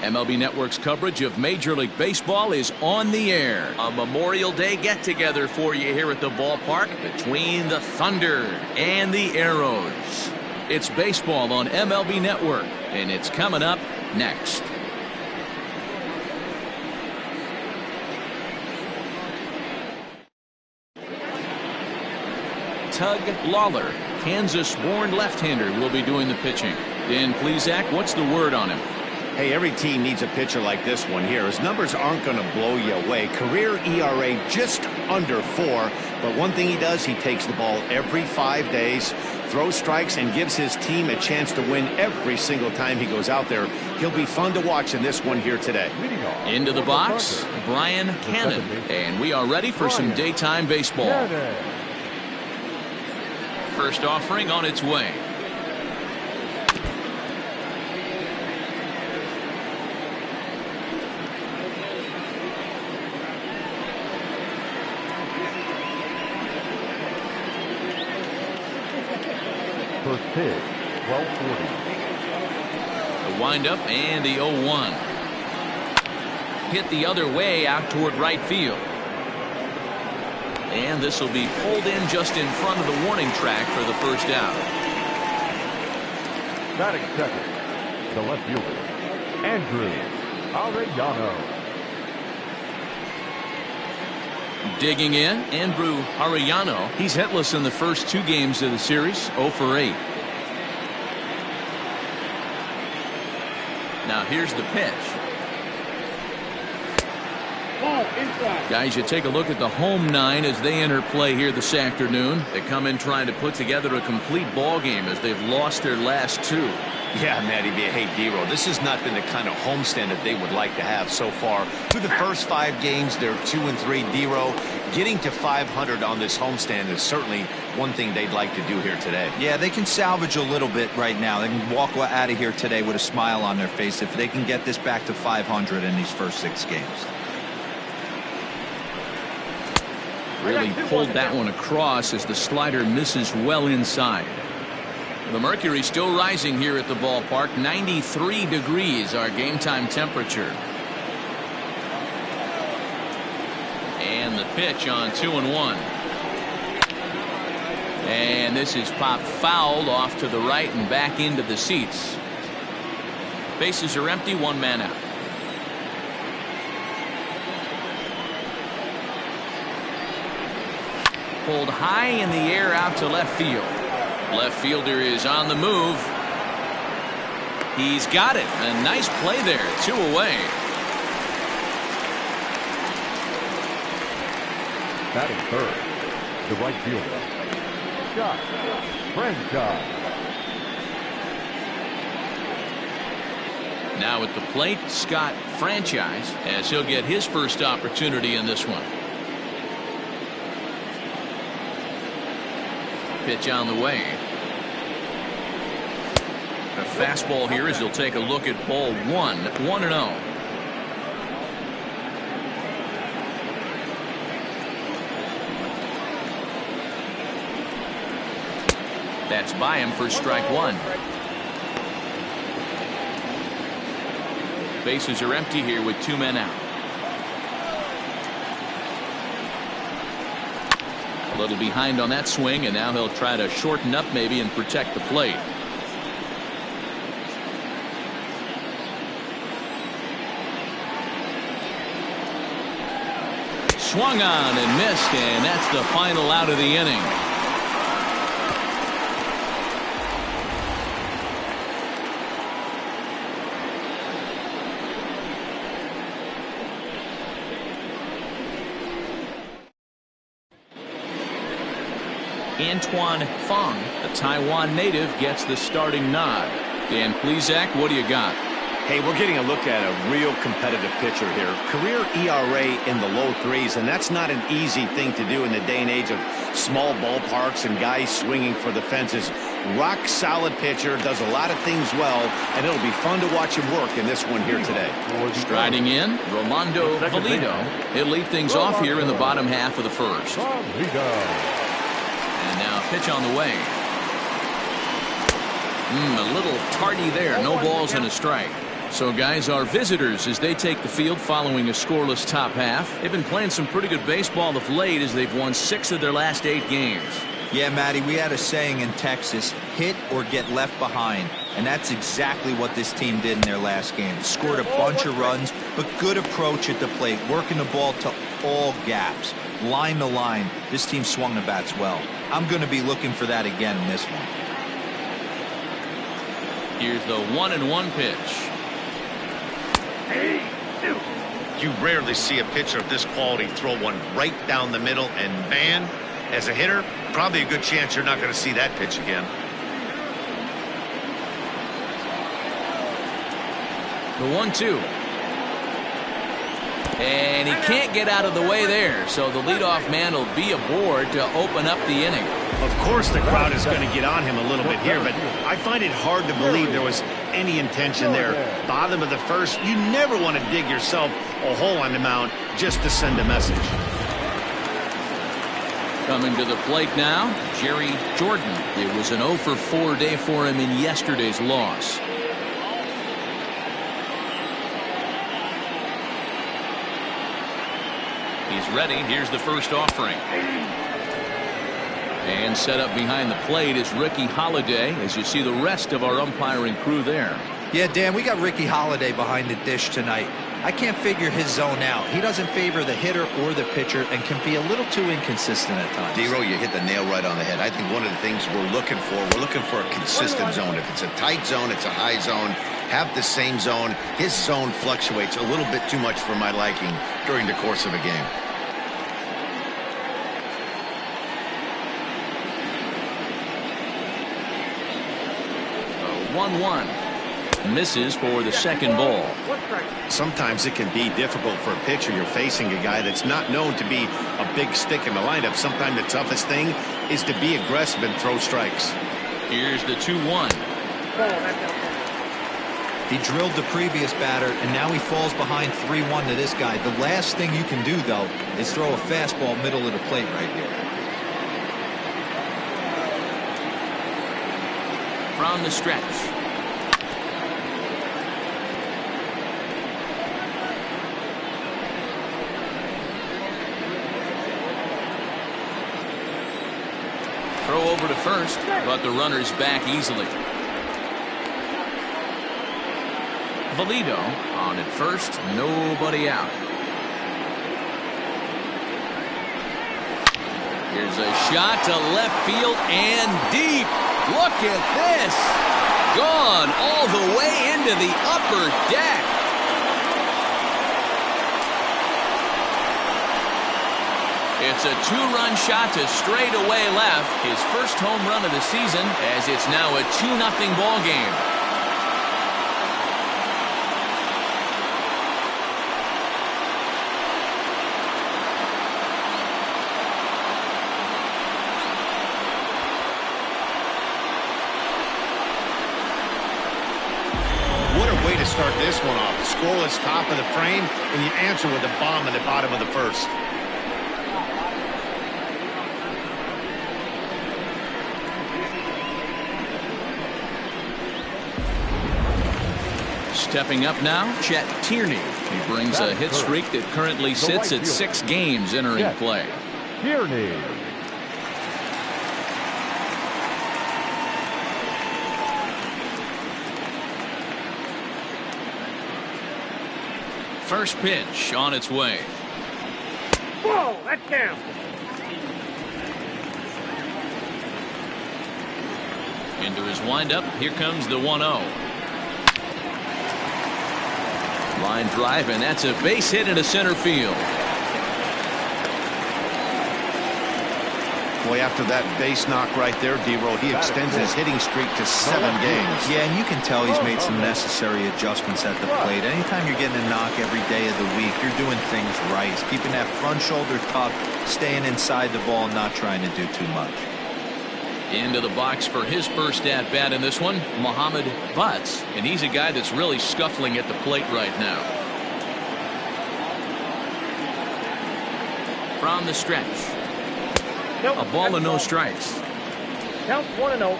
MLB Network's coverage of Major League Baseball is on the air. A Memorial Day get-together for you here at the ballpark between the Thunder and the Arrows. It's baseball on MLB Network, and it's coming up next. Tug Lawler, Kansas-born left-hander, will be doing the pitching. Dan Plesac, what's the word on him? Hey, every team needs a pitcher like this one here. His numbers aren't going to blow you away. Career ERA just under 4. But one thing he does, he takes the ball every 5 days, throws strikes, and gives his team a chance to win every single time he goes out there. He'll be fun to watch in this one here today. Into the box, Brian Cannon. And we are ready for some daytime baseball. First offering on its way. First pitch, 12:40. The windup and the 0-1. Hit the other way out toward right field. And this will be pulled in just in front of the warning track for the first out. Batting second, the left fielder, Andrew Arellano. Digging in, Andrew Arellano. He's hitless in the first 2 games of the series, 0 for 8. Now here's the pitch. Guys, you take a look at the home 9 as they enter play here this afternoon. They come in trying to put together a complete ball game as they've lost their last 2. Yeah, Matty B. Hey, D-Row, this has not been the kind of homestand that they would like to have so far. Through the first 5 games, they're 2-3. D-Row, getting to 500 on this homestand is certainly one thing they'd like to do here today. Yeah, they can salvage a little bit right now. They can walk out of here today with a smile on their face if they can get this back to 500 in these first 6 games. Really pulled that one across as the slider misses well inside. The mercury still rising here at the ballpark. 93 degrees our game time temperature. And the pitch on 2-1. And this is popped foul off to the right and back into the seats. Bases are empty, 1 man out. Pulled high in the air out to left field. Left fielder is on the move. He's got it. A nice play there. 2 away. Batting third, the right fielder, Scott Franchise. Now at the plate, Scott Franchise, as he'll get his first opportunity in this one. Pitch on the way. A fastball here as he'll take a look at ball 1. 1-0. That's by him for strike 1. Bases are empty here with 2 men out. A little behind on that swing, and now he'll try to shorten up maybe and protect the plate. Swung on and missed, and that's the final out of the inning. Antoine Fong, a Taiwan native, gets the starting nod. Dan Plesac, what do you got? Hey, we're getting a look at a real competitive pitcher here. Career ERA in the low 3s, and that's not an easy thing to do in the day and age of small ballparks and guys swinging for the fences. Rock solid pitcher, does a lot of things well, and it'll be fun to watch him work in this one here today. Striding in, Rolando Valido. He'll lead things off here in the bottom half of the first. And now pitch on the way. A little tardy there. No balls and a strike. So, guys, our visitors, as they take the field following a scoreless top half, they've been playing some pretty good baseball of late as they've won 6 of their last 8 games. Yeah, Matty, we had a saying in Texas, hit or get left behind. And that's exactly what this team did in their last game. Scored a bunch of runs, but good approach at the plate, working the ball to all gaps. Line to line, this team swung the bats well. I'm going to be looking for that again in this one. Here's the 1-1 pitch. You rarely see a pitcher of this quality throw one right down the middle, and man, as a hitter, probably a good chance you're not going to see that pitch again. The 1-2. And he can't get out of the way there, so the leadoff man will be aboard to open up the inning. Of course the crowd is going to get on him a little bit here, but I find it hard to believe there was any intention there. Bottom of the first, you never want to dig yourself a hole on the mound just to send a message. Coming to the plate now, Jerry Jordan. It was an 0-for-4 day for him in yesterday's loss. He's ready. Here's the first offering. And set up behind the plate is Ricky Holiday, as you see the rest of our umpiring crew there. Yeah, Dan, we got Ricky Holiday behind the dish tonight. I can't figure his zone out. He doesn't favor the hitter or the pitcher and can be a little too inconsistent at times. Dero, you hit the nail right on the head. I think one of the things we're looking for a consistent zone. If it's a tight zone, it's a high zone. Have the same zone. His zone fluctuates a little bit too much for my liking during the course of a game. A 1-1. Misses for the second ball. Sometimes it can be difficult for a pitcher. You're facing a guy that's not known to be a big stick in the lineup. Sometimes the toughest thing is to be aggressive and throw strikes. Here's the 2-1. He drilled the previous batter, and now he falls behind 3-1 to this guy. The last thing you can do, though, is throw a fastball middle of the plate right here. From the stretch. Throw over to first, but the runner's back easily. Valido on at first, nobody out. Here's a shot to left field and deep. Look at this. Gone all the way into the upper deck. It's a 2-run shot to straightaway left. His first home run of the season, as it's now a 2-0 ball game. What a way to start this one off. Scoreless top of the frame, and you answer with a bomb at the bottom of the first. Stepping up now, Chet Tierney. He brings a hit streak that currently sits at 6 games entering play. Tierney. First pitch on its way. Whoa, that's down. Into his windup, here comes the 1-0. Line drive, and that's a base hit into center field. Boy, after that base knock right there, Dero, he extends his hitting streak to 7 games. Yeah, and you can tell he's made some necessary adjustments at the plate. Anytime you're getting a knock every day of the week, you're doing things right. He's keeping that front shoulder tucked, staying inside the ball, not trying to do too much. Into the box for his first at-bat in this one, Muhammad Butts. And he's a guy that's really scuffling at the plate right now. From the stretch. A ball and no strikes. Counts 1-0.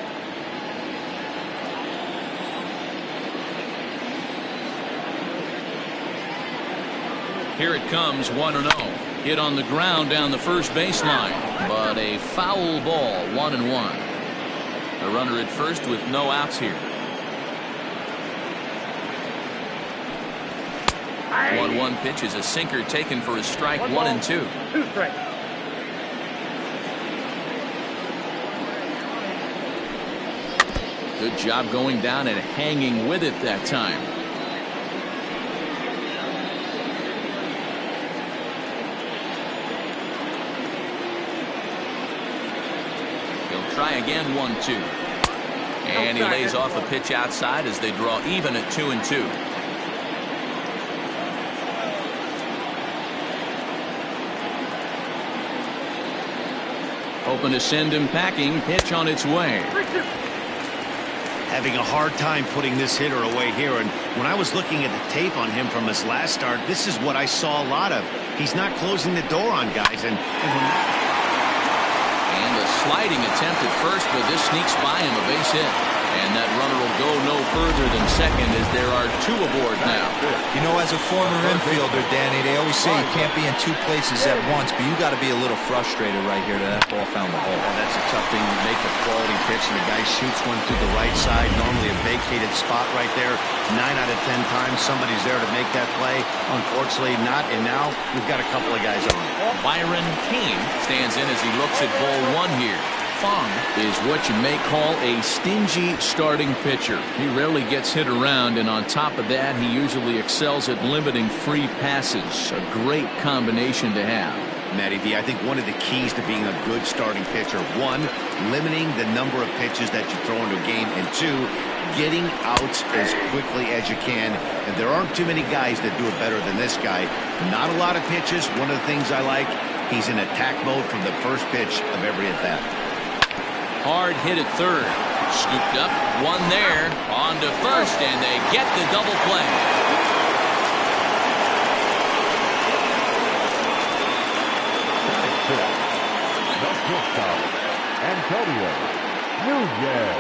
Here it comes, 1-0. Hit on the ground down the first baseline, but a foul ball, 1-1. A runner at first with no outs here. 1-1 pitch is a sinker taken for a strike, 1-2. 2 strikes. Good job going down and hanging with it that time. He'll try again, 1-2. And he lays off a pitch outside as they draw even at 2-2. Hoping to send him packing. Pitch on its way. Having a hard time putting this hitter away here, and when I was looking at the tape on him from his last start, this is what I saw a lot of. He's not closing the door on guys, and a sliding attempt at first, but this sneaks by him, a base hit. And that runner will go no further than second as there are 2 aboard now. You know, as a former infielder, Danny, they always say you can't be in 2 places at once, but you got to be a little frustrated right here that ball found the hole. Yeah, that's a tough thing to make a quality pitch, and the guy shoots one through the right side, normally a vacated spot right there. 9 out of 10 times somebody's there to make that play. Unfortunately not, and now we've got a couple of guys on. Byron Kane stands in as he looks at ball 1 here. Fong is what you may call a stingy starting pitcher. He rarely gets hit around, and on top of that, he usually excels at limiting free passes. A great combination to have. Matty D, I think one of the keys to being a good starting pitcher, 1, limiting the number of pitches that you throw into a game, and 2, getting outs as quickly as you can. And there aren't too many guys that do it better than this guy. Not a lot of pitches. One of the things I like, he's in attack mode from the first pitch of every at bat. Hard hit at third. Scooped up, 1 there, on to first, and they get the double play. The shortstop, Antonio Nunez.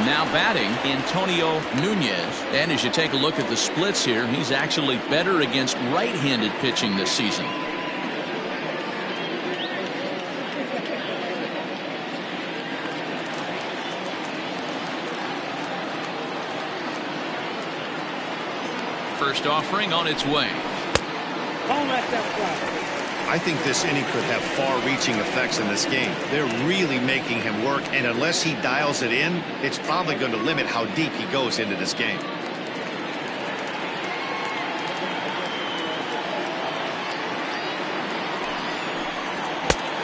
Now batting, Antonio Nunez. And as you take a look at the splits here, he's actually better against right-handed pitching this season. First offering on its way. Don't let that fly. I think this inning could have far-reaching effects in this game. They're really making him work, and unless he dials it in, it's probably going to limit how deep he goes into this game.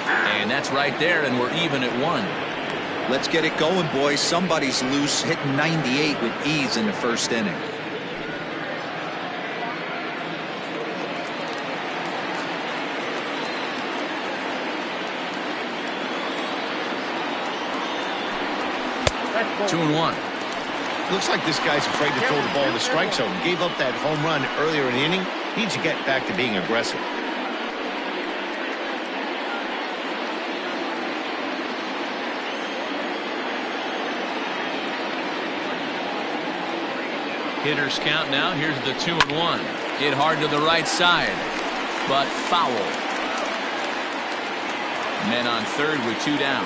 And that's right there, and we're even at 1. Let's get it going, boys. Somebody's loose, hitting 98 with ease in the first inning. That's 2-1. Looks like this guy's afraid to throw the ball in the strike zone. Gave up that home run earlier in the inning. Needs to get back to being aggressive. Hitters count now. Here's the 2-1. Hit hard to the right side, but foul. Men on third with 2 down.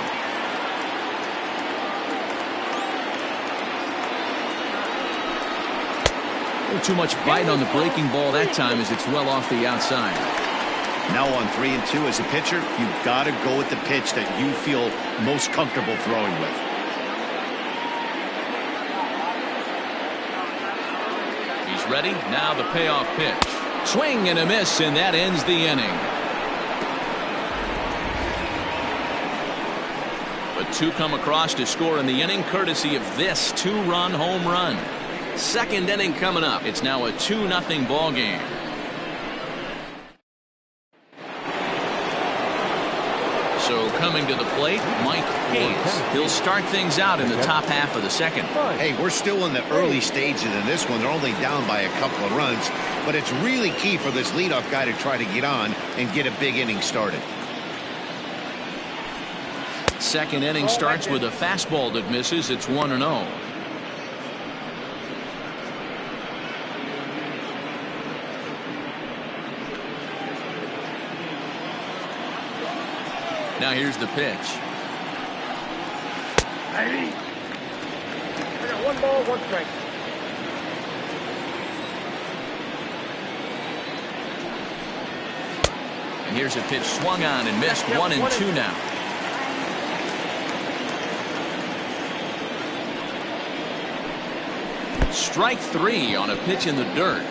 Too much bite on the breaking ball that time as it's well off the outside. Now on 3 and 2 as a pitcher, you've got to go with the pitch that you feel most comfortable throwing with. He's ready. Now the payoff pitch. Swing and a miss, and that ends the inning. But 2 come across to score in the inning, courtesy of this 2-run home run. Second inning coming up. It's now a 2-0 ball game. So coming to the plate, Mike Hayes. He'll start things out in the top half of the second. Hey, we're still in the early stages of this one. They're only down by a couple of runs, but it's really key for this leadoff guy to try to get on and get a big inning started. Second inning starts with a fastball that misses. It's 1-0. Now here's the pitch. I got 1 ball, 1 strike. And here's a pitch swung on and missed. 1-2 now. Strike 3 on a pitch in the dirt.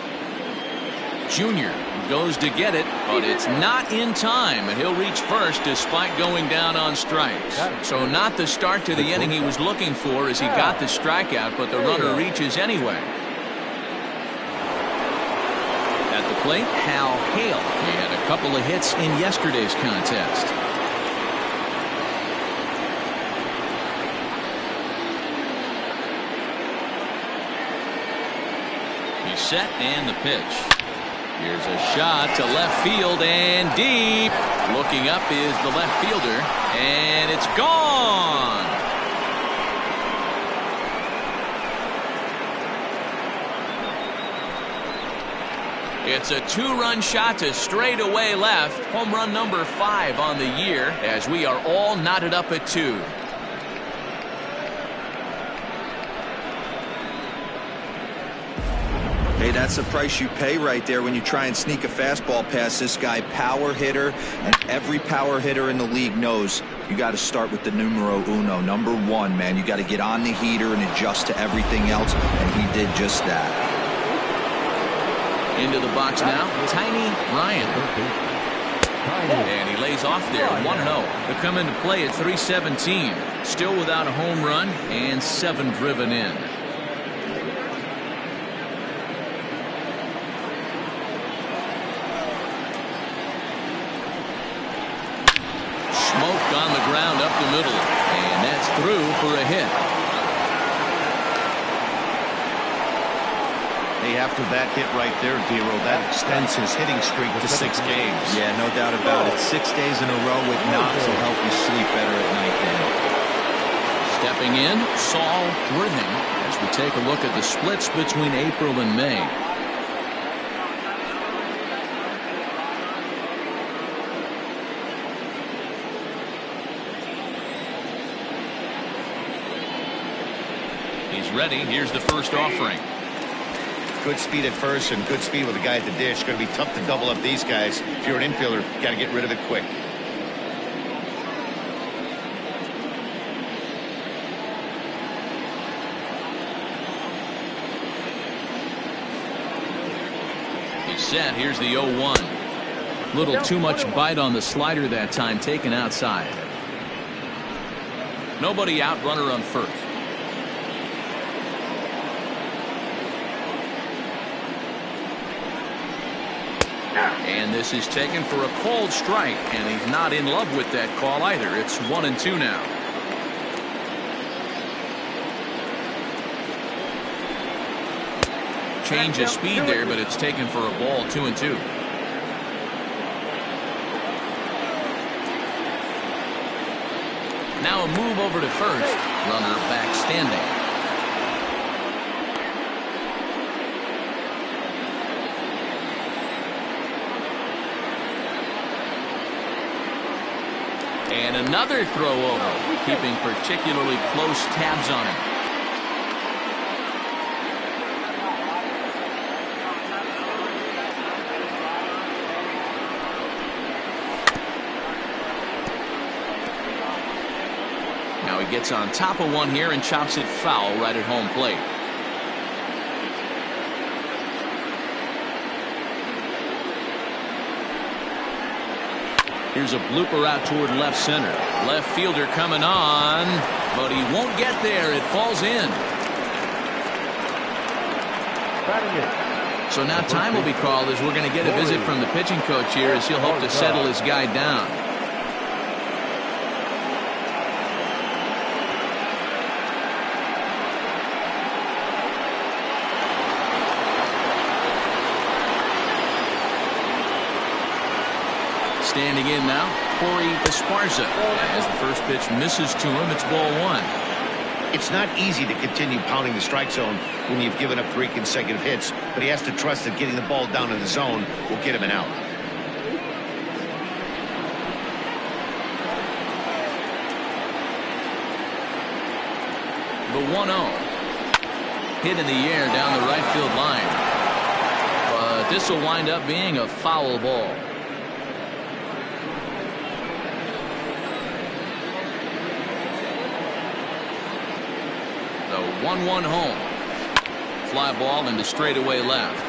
Junior goes to get it, but it's not in time, and he'll reach first despite going down on strikes. So not the start to the inning he was looking for as he got the strikeout, but the runner reaches anyway. At the plate, Hal Hale. He had a couple of hits in yesterday's contest. He's set and the pitch. Here's a shot to left field and deep. Looking up is the left fielder, and it's gone. It's a 2-run shot to straightaway left. Home run number 5 on the year as we are all knotted up at 2. Hey, that's the price you pay right there when you try and sneak a fastball past this guy. Power hitter, and every power hitter in the league knows you got to start with the numero uno, number 1, man. You got to get on the heater and adjust to everything else, and he did just that. Into the box now, Tiny Ryan. And he lays off there, 1-0. They come into play at 317. Still without a home run and 7 driven in. Smoke on the ground up the middle, and that's through for a hit. Hey, after that hit right there, Dero, that extends his hitting streak to 6 games. Yeah, no doubt about it. 6 days in a row with knocks will help you sleep better at night, Dan. Stepping in, Saul Worthing, as we take a look at the splits between April and May. He's ready. Here's the first offering. Good speed at first and good speed with the guy at the dish. Going to be tough to double up these guys. If you're an infielder, got to get rid of it quick. He's set. Here's the 0-1. Little too much bite on the slider that time, taken outside. Nobody out, runner on first. And this is taken for a called strike, and he's not in love with that call either. It's 1-2 now. Change of speed there, but it's taken for a ball. 2-2. Now a move over to first. Runner back standing. And another throw over, keeping particularly close tabs on him. Now he gets on top of one here and chops it foul right at home plate. Here's a blooper out toward left center. Left fielder coming on, but he won't get there. It falls in. So now time will be called as we're going to get a visit from the pitching coach here as he'll hope to settle his guy down. Standing in now, Corey Esparza. As the first pitch misses to him, it's ball 1. It's not easy to continue pounding the strike zone when you've given up 3 consecutive hits, but he has to trust that getting the ball down in the zone will get him an out. 1-0. Hit in the air down the right field line. But this will wind up being a foul ball. The 1-1 home. Fly ball into straightaway left.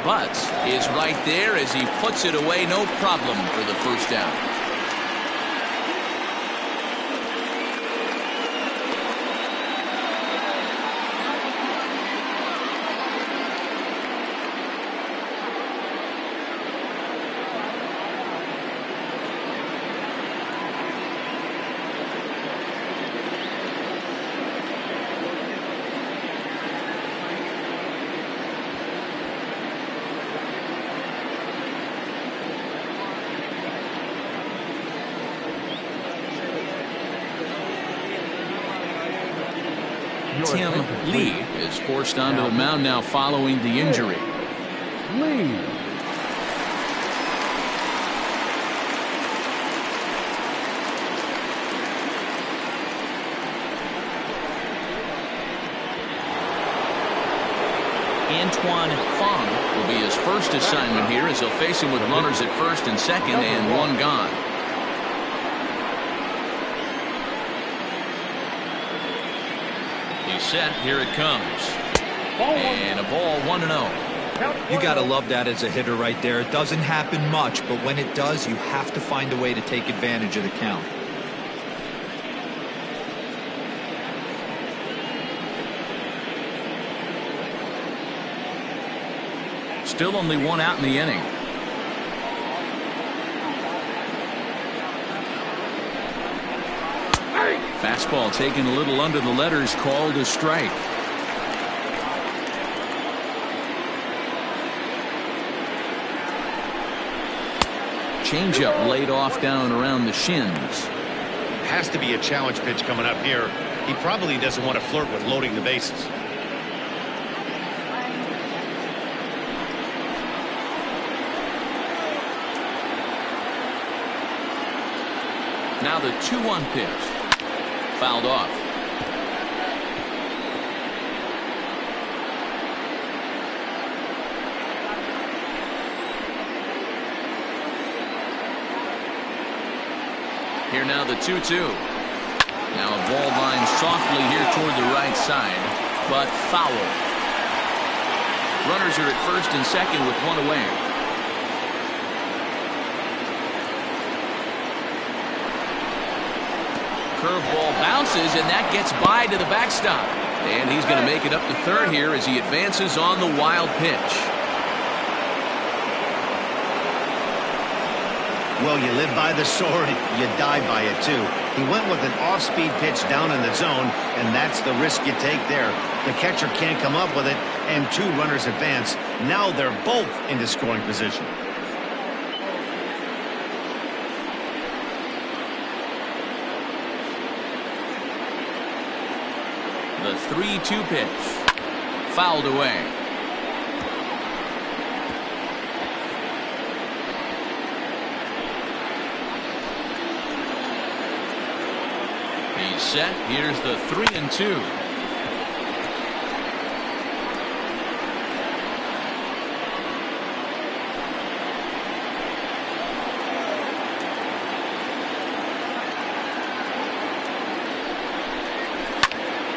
Butts is right there as he puts it away, no problem for the first down. Tim Lee is forced onto the mound now following the injury. Lee. Antoine Fong will be his first assignment here as he'll face him with runners at first and second and one gone. He's set. Here it comes. And a ball 1-0. You got to love that as a hitter right there. It doesn't happen much, but when it does, you have to find a way to take advantage of the count. Still only one out in the inning. Fastball taken a little under the letters, called a strike. Changeup laid off down around the shins. Has to be a challenge pitch coming up here. He probably doesn't want to flirt with loading the bases. Now the 2-1 pitch. Fouled off. Here now the 2-2. Now a ball line softly here toward the right side, but foul. Runners are at first and second with one away. Curveball bounces, and that gets by to the backstop. And he's going to make it up to third here as he advances on the wild pitch. Well, you live by the sword, you die by it too. He went with an off-speed pitch down in the zone, and that's the risk you take there. The catcher can't come up with it, and two runners advance. Now they're both into scoring position. The 3-2 pitch. Fouled away. He's set. Here's the 3-2.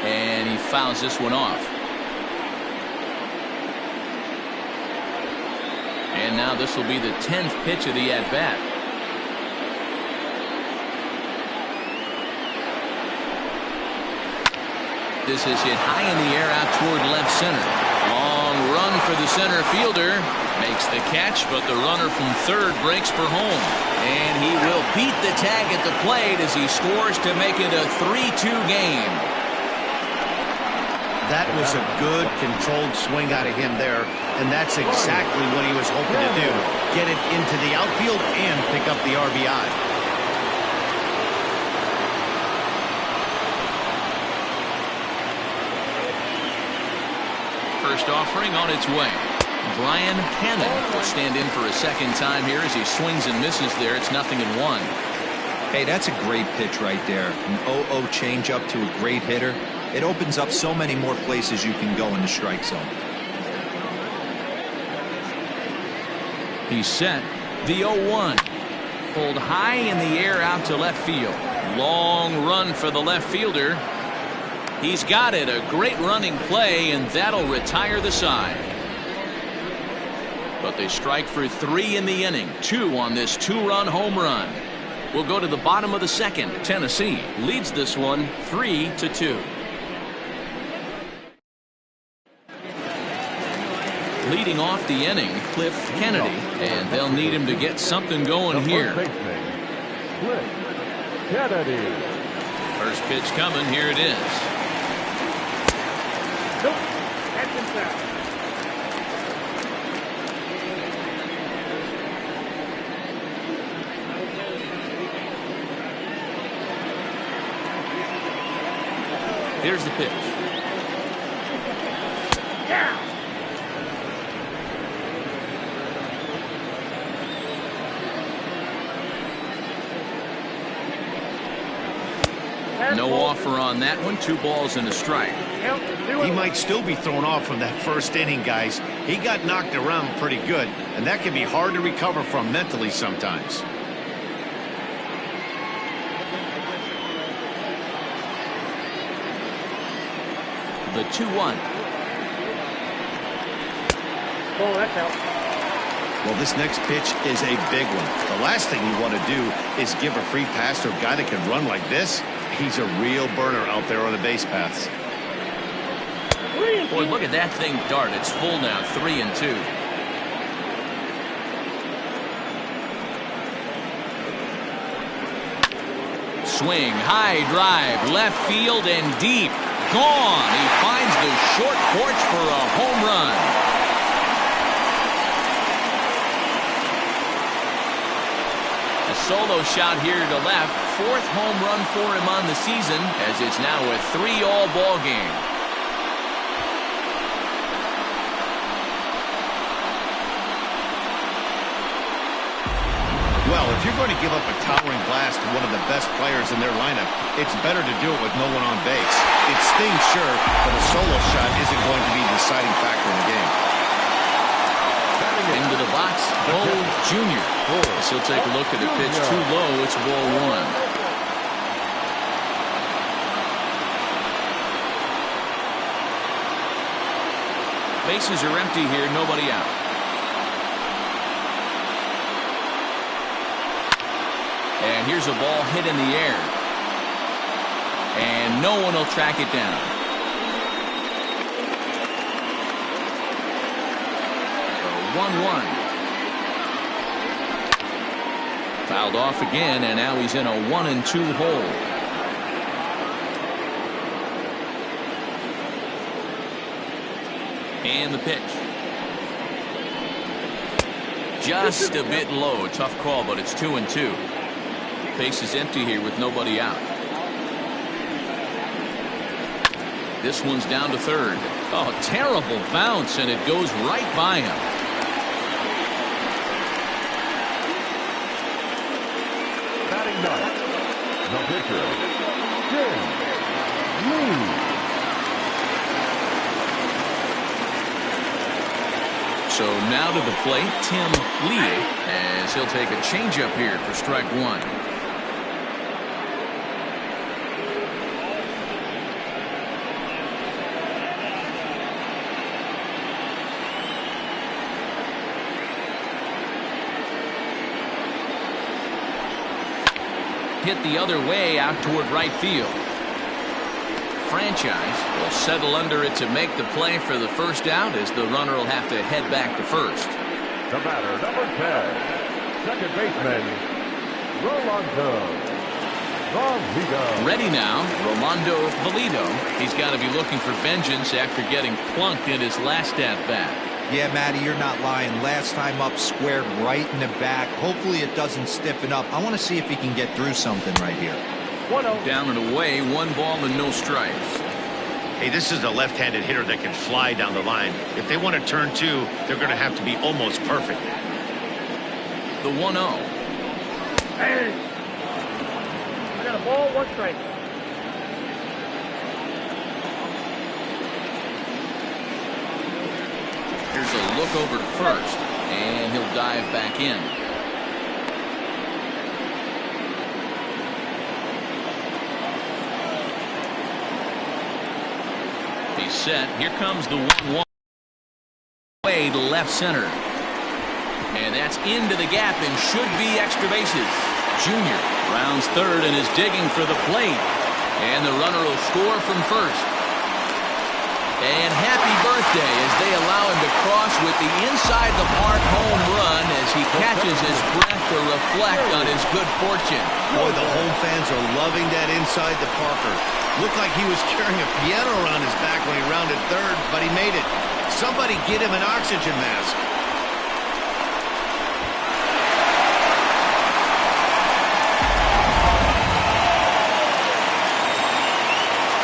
And he fouls this one off. And now this will be the 10th pitch of the at-bat. This is hit high in the air out toward left center. Long run for the center fielder. Makes the catch, but the runner from third breaks for home. And he will beat the tag at the plate as he scores to make it a 3-2 game. That was a good, controlled swing out of him there, and that's exactly what he was hoping to do. Get it into the outfield and pick up the RBI. First offering on its way. Brian Cannon will stand in for a second time here as he swings and misses there. It's 0-1. Hey, that's a great pitch right there. An 0-0 changeup to a great hitter. It opens up so many more places you can go in the strike zone. He's set. The 0-1. Pulled high in the air out to left field. Long run for the left fielder. He's got it. A great running play, and that'll retire the side. But they strike for 3 in the inning. 2 on this 2-run home run. We'll go to the bottom of the second. Tennessee leads this one 3-2. Leading off the inning, Cliff Kennedy, and they'll need him to get something going here. Cliff Kennedy. First pitch coming. Here it is. Nope. That's inside. Here's the pitch. Yeah. No offer on that one. 2 balls and a strike. He might still be thrown off from that first inning, guys. He got knocked around pretty good, and that can be hard to recover from mentally sometimes. The 2-1. Oh, that's out. Well, this next pitch is a big one. The last thing you want to do is give a free pass to a guy that can run like this. He's a real burner out there on the base paths. Boy, look at that thing dart. It's full now. 3-2. Swing, high drive, left field and deep. Gone. He finds the short porch for a home run. A solo shot here to left. 4th home run for him on the season, as it's now a 3-all ball game. Well, if you're going to give up a towering blast to one of the best players in their lineup, it's better to do it with no one on base. It stings, sure, but a solo shot isn't going to be the deciding factor in the game. Into the box, Bo Jr. So he'll take a look at the pitch. Too low. It's ball 1. Bases are empty here. Nobody out. And here's a ball hit in the air. And no one will track it down. 1-1. Fouled off again, and now he's in a 1-2 hole. And the pitch. Just a bit low. Tough call, but it's 2-2. Base is empty here with nobody out. This one's down to 3rd. Oh, terrible bounce, and it goes right by him. Batting 9th, the pitcher, Tim Lee. So now to the plate, Tim Lee, as he'll take a changeup here for strike 1. Hit the other way out toward right field. Franchise will settle under it to make the play for the first out, as the runner will have to head back to first. The batter, number 10, second baseman, Rolando Valido. Ready now, Rolando Valido. He's got to be looking for vengeance after getting plunked in his last at-bat. Yeah, Matty, you're not lying. Last time up, squared right in the back. Hopefully it doesn't stiffen up. I want to see if he can get through something right here. 1-0. Down and away, 1 ball and no strikes. Hey, this is a left-handed hitter that can fly down the line. If they want to turn 2, they're going to have to be almost perfect. The 1-0. Hey. I got a ball, 1 strike. look over to first, and he'll dive back in. He's set. Here comes the 1-1. Way to left center. And that's into the gap and should be extra bases. Junior rounds third and is digging for the plate. And the runner will score from first. And happy birthday as they allow him to cross with the inside the park home run as he catches his breath to reflect on his good fortune. Boy, the home fans are loving that inside the Parker. Looked like he was carrying a piano around his back when he rounded third, but he made it. Somebody get him an oxygen mask.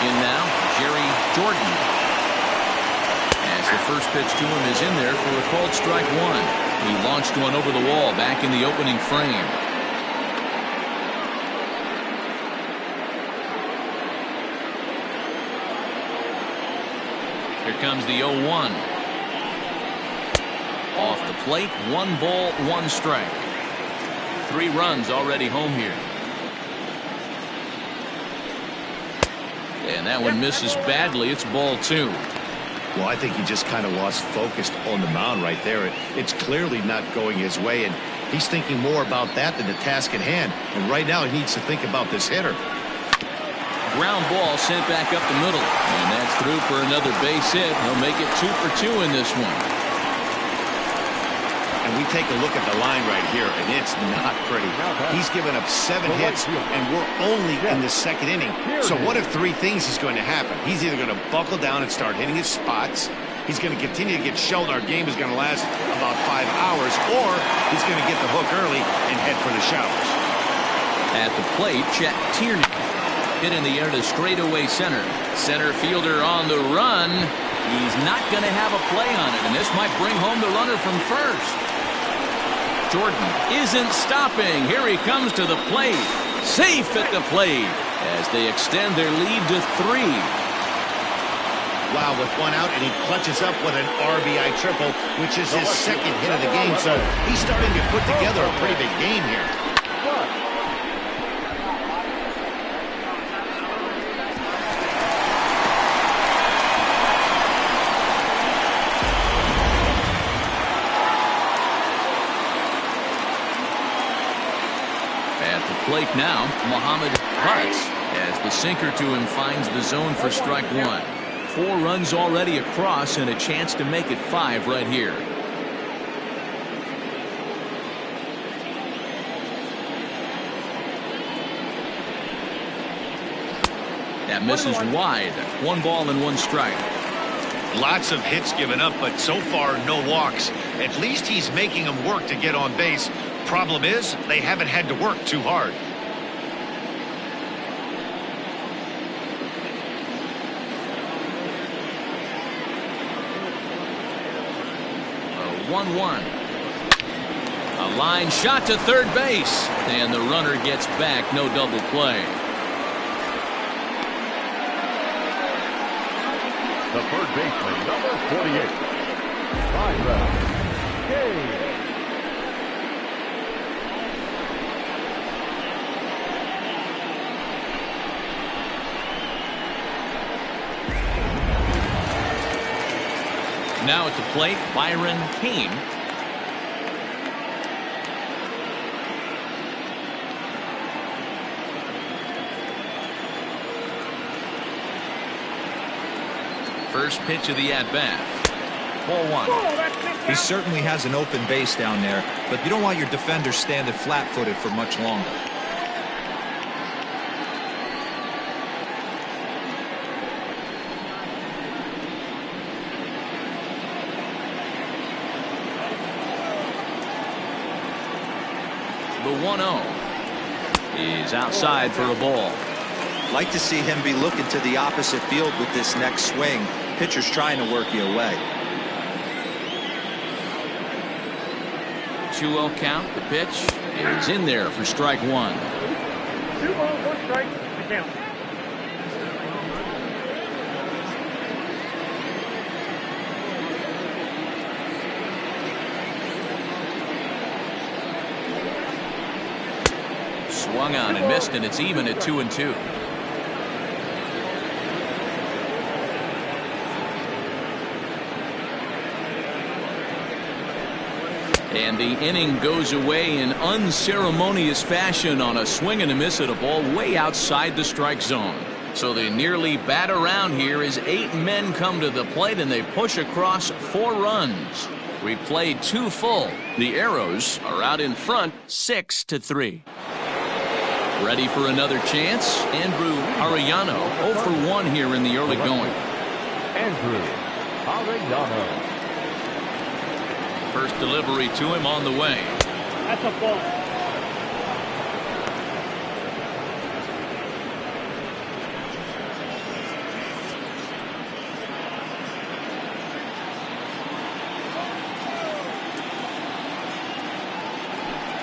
In now, Jerry Jordan. As the first pitch to him is in there for a called strike one. He launched one over the wall back in the opening frame. Here comes the 0-1. Off the plate, 1 ball, 1 strike. 3 runs already home here. And that one misses badly. It's ball 2. Well, I think he just kind of lost focus on the mound right there. It's clearly not going his way, and he's thinking more about that than the task at hand. And right now he needs to think about this hitter. Ground ball sent back up the middle, and that's through for another base hit. He'll make it 2 for 2 in this one. And we take a look at the line right here, and it's not pretty. He's given up 7 hits, and we're only in the second inning. So what if 3 things is going to happen? He's either going to buckle down and start hitting his spots, he's going to continue to get shelled, our game is going to last about 5 hours, or he's going to get the hook early and head for the showers. At the plate, Chet Tierney. Hit in the air to straightaway center. Center fielder on the run. He's not going to have a play on it, and this might bring home the runner from first. Jordan isn't stopping. Here he comes to the plate. Safe at the plate as they extend their lead to 3. Wow, with 1 out, and he clutches up with an RBI triple, which is his second hit of the game. So he's starting to put together a pretty big game here. Plate now, Muhammad Butts, as the sinker to him finds the zone for strike 1. 4 runs already across and a chance to make it 5 right here. That misses wide. 1 ball and 1 strike. Lots of hits given up, but so far no walks. At least he's making them work to get on base. Problem is, they haven't had to work too hard. 1-1. A line shot to third base, and the runner gets back. No double play. The third baseman, number 48, Byron Gay. Now at the plate, Byron Kane. First pitch of the at-bat. Ball 1. He certainly has an open base down there, but you don't want your defender standing flat-footed for much longer. The 1-0 is outside for a ball. Like to see him be looking to the opposite field with this next swing. Pitcher's trying to work you away. 2-0 count. The pitch is in there for strike 1. 2 balls, 1 strike. The count. Swung on and missed, and it's even at 2-2. And the inning goes away in unceremonious fashion on a swing and a miss at a ball way outside the strike zone. So they nearly bat around here as 8 men come to the plate and they push across 4 runs. We played 2 full. The Arrows are out in front 6-3. Ready for another chance? Andrew Arellano 0 for 1 here in the early going. Andrew Arellano. First delivery to him on the way. That's a ball.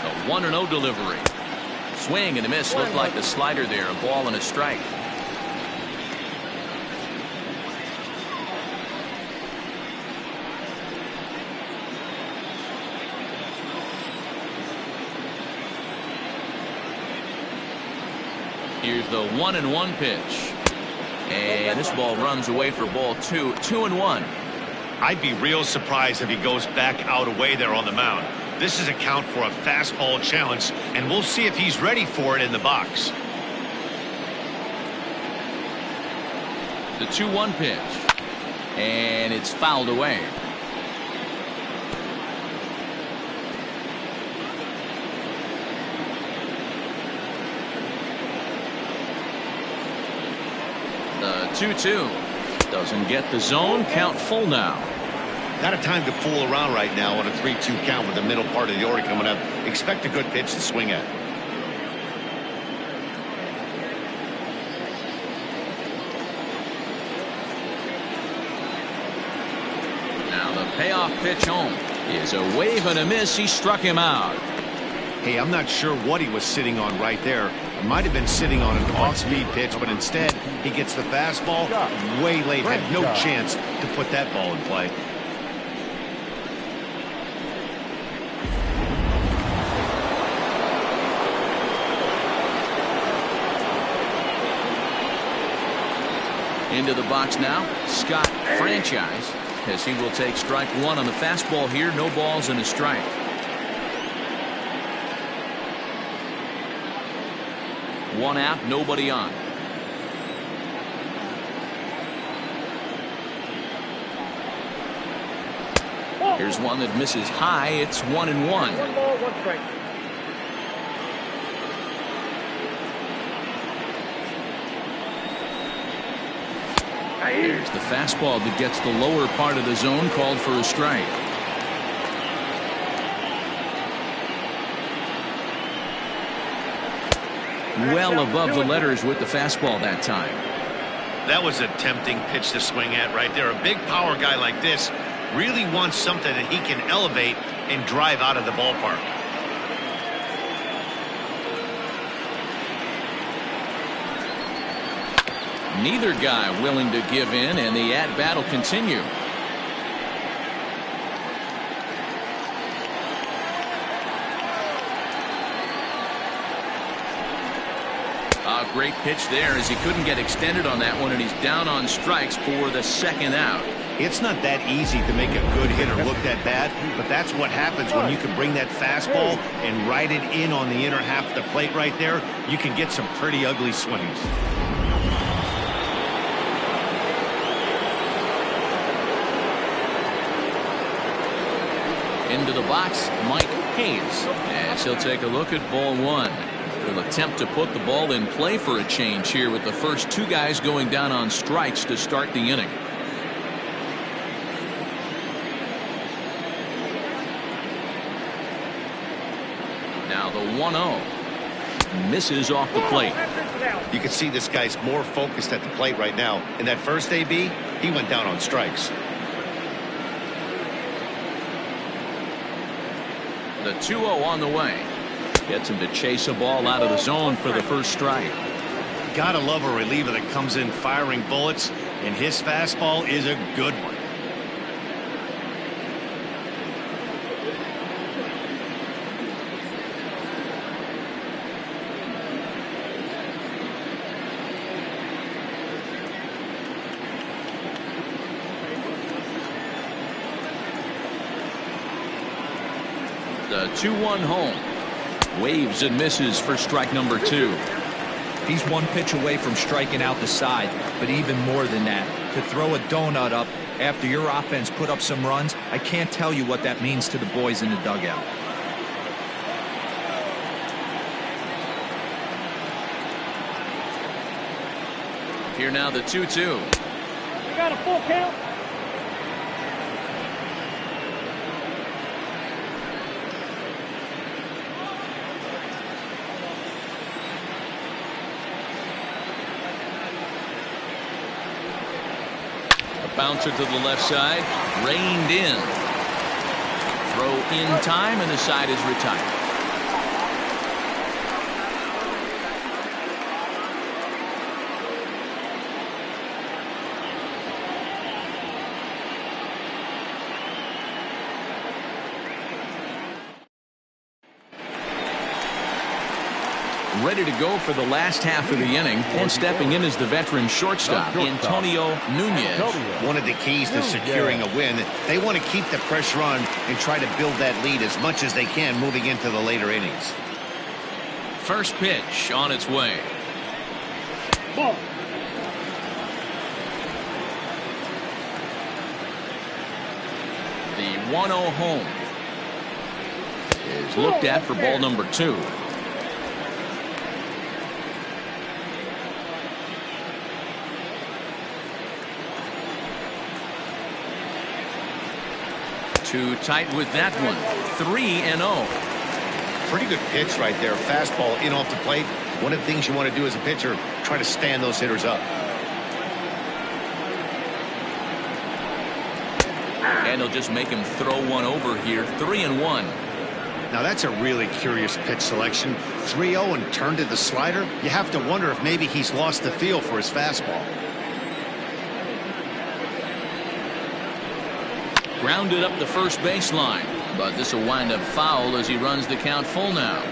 A 1-0 delivery. Swing and a miss. Looked like the slider there. A ball and a strike. Here's the 1-1 pitch. And this ball runs away for ball 2. 2-1. I'd be real surprised if he goes back out away there on the mound. This is a count for a fastball challenge, and we'll see if he's ready for it in the box. The 2-1 pitch. And it's fouled away. The 2-2 doesn't get the zone. Count full now. Not a time to fool around right now on a 3-2 count with the middle part of the order coming up. Expect a good pitch to swing at. Now the payoff pitch home is a wave and a miss. He struck him out. Hey, I'm not sure what he was sitting on right there. It might have been sitting on an off-speed pitch, but instead he gets the fastball way late. Had no chance to put that ball in play. Into the box now, Scott Franchise, as he will take strike 1 on the fastball here. No balls and a strike. One out, nobody on. Here's one that misses high. It's 1-1. 1 ball, 1 strike. There's the fastball that gets the lower part of the zone, called for a strike. Well above the letters with the fastball that time. That was a tempting pitch to swing at right there. A big power guy like this really wants something that he can elevate and drive out of the ballpark. Neither guy willing to give in, and the at-bat will continue. A great pitch there as he couldn't get extended on that one, and he's down on strikes for the 2nd out. It's not that easy to make a good hitter look that bad, but that's what happens when you can bring that fastball and ride it in on the inner half of the plate right there. You can get some pretty ugly swings. Into the box, Mike Hayes, as he'll take a look at ball 1. He'll attempt to put the ball in play for a change here with the first 2 guys going down on strikes to start the inning. Now the 1-0 misses off the plate. You can see this guy's more focused at the plate right now. In that first AB, he went down on strikes. The 2-0 on the way. Gets him to chase a ball out of the zone for the first strike. Gotta love a reliever that comes in firing bullets, and his fastball is a good one. The 2-1 home. Waves and misses for strike number 2. He's one pitch away from striking out the side, but even more than that, to throw a donut up after your offense put up some runs, I can't tell you what that means to the boys in the dugout. Here now the 2-2. You got a full count. Bouncer to the left side, reined in. Throw in time, and the side is retired. Ready to go for the last half of the inning, and stepping in is the veteran shortstop, Antonio Nunez. One of the keys to securing a win, they want to keep the pressure on and try to build that lead as much as they can moving into the later innings. First pitch on its way. Ball. The 1-0 home is looked at for ball number 2. Too tight with that one. 3-0. Pretty good pitch right there. Fastball in off the plate. One of the things you want to do as a pitcher, try to stand those hitters up. And he'll just make him throw one over here. 3-1. Now that's a really curious pitch selection. 3-0 and turned to the slider. You have to wonder if maybe he's lost the feel for his fastball. Grounded up the first baseline, but this will wind up foul as he runs the count full now.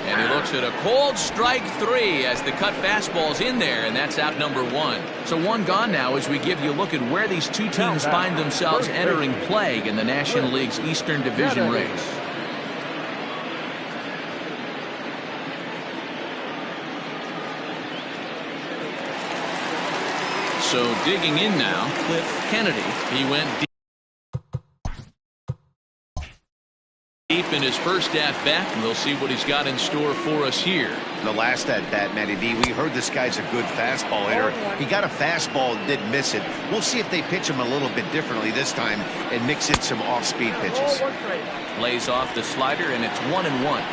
And he looks at a cold strike 3 as the cut fastball's in there, and that's out number 1. So one gone now as we give you a look at where these two teams find themselves entering play in the National League's Eastern Division race. So digging in now, Cliff Kennedy. He went deep in his first at-bat, and we'll see what he's got in store for us here. The last at-bat, Matty V, we heard this guy's a good fastball hitter. He got a fastball and didn't miss it. We'll see if they pitch him a little bit differently this time and mix in some off-speed pitches. Lays off the slider, and it's 1-1.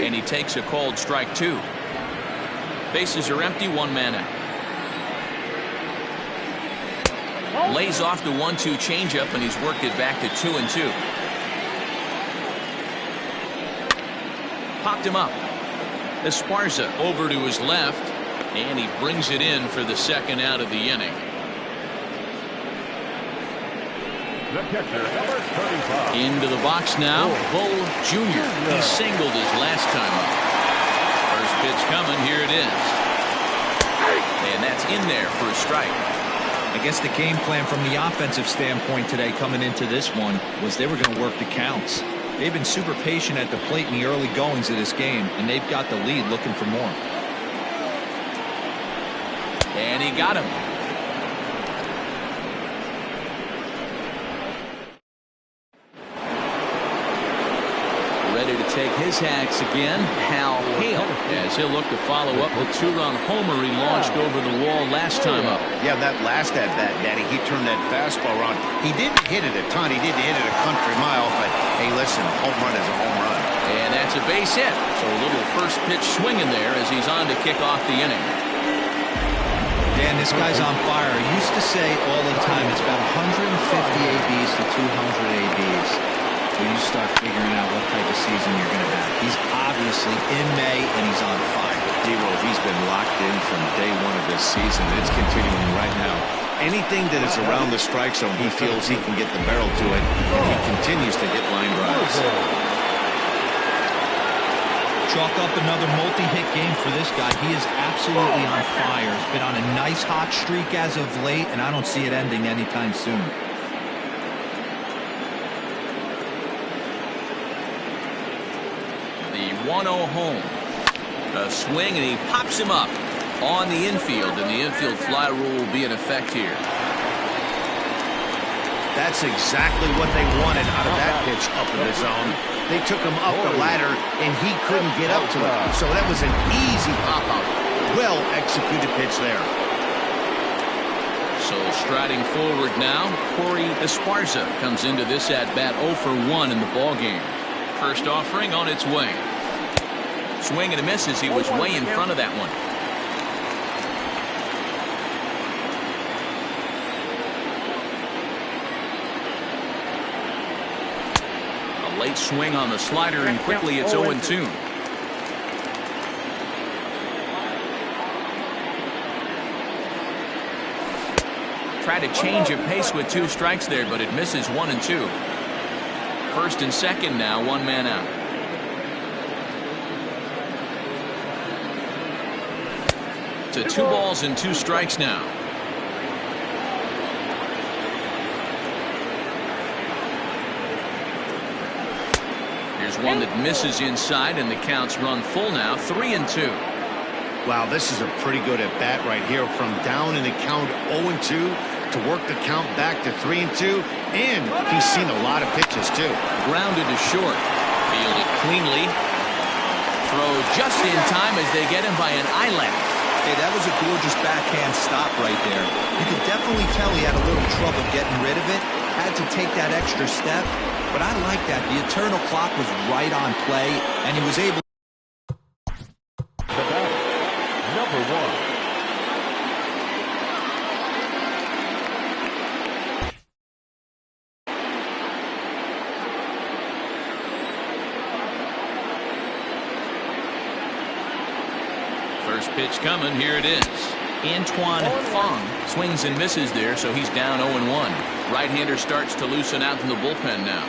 And he takes a called strike 2. Bases are empty, 1 man out. Lays off the 1-2 changeup, and he's worked it back to 2-2. Popped him up. Esparza over to his left, and he brings it in for the second out of the inning. The catcher, number 35. Into the box now, Bull Jr. He singled his last time up. First pitch coming, here it is. And that's in there for a strike. I guess the game plan from the offensive standpoint today coming into this one was they were going to work the counts. They've been super patient at the plate in the early goings of this game, and they've got the lead looking for more. And he got him. Ready to take his hacks again, Hal Hale, as he'll look to follow up the 2-run homer he launched over the wall last time up. Yeah, that last at-bat, Daddy, he turned that fastball around. He didn't hit it a ton. He didn't hit it a country mile, but hey, listen, home run is a home run. And that's a base hit. So a little first pitch swinging there as he's on to kick off the inning. Dan, this guy's on fire. I used to say all the time it's about 150 ABs to 200 ABs. When you start figuring out what type of season you're going to have. He's obviously in May, and he's on fire. D-Rose, he's been locked in from day one of this season. It's continuing right now. Anything that is around the strike zone, he feels he can get the barrel to it, and he continues to hit line drives. Chalk up another multi-hit game for this guy. He is absolutely on fire. He's been on a nice hot streak as of late, and I don't see it ending anytime soon. The 1-0 home. A swing, and he pops him up on the infield, and the infield fly rule will be in effect here. That's exactly what they wanted out of that pitch up in the zone. They took him up the ladder, and he couldn't get up to it. So that was an easy pop-out. Well-executed pitch there. So striding forward now, Corey Esparza comes into this at-bat 0 for 1 in the ballgame. First offering on its way. Swing and a miss as he was way in front of that one. Late swing on the slider, and quickly it's 0-2. Try to change of pace with 2 strikes there, but it misses 1-2. First and second now, 1 man out. To 2 balls and 2 strikes now. Here's one that misses inside, and the counts run full now, 3-2. Wow, this is a pretty good at bat right here. From down in the count 0-2 to work the count back to 3-2, and he's seen a lot of pitches too. Grounded to short. Fielded cleanly. Throw just in time as they get him by an eyelash. Hey, that was a gorgeous backhand stop right there. You could definitely tell he had a little trouble getting rid of it. Had to take that extra step. But I like that. The eternal clock was right on play, and he was able. The batter, number 1. First pitch coming. Here it is. Antoine Fong swings and misses there, so he's down 0-1. Right-hander starts to loosen out in the bullpen now.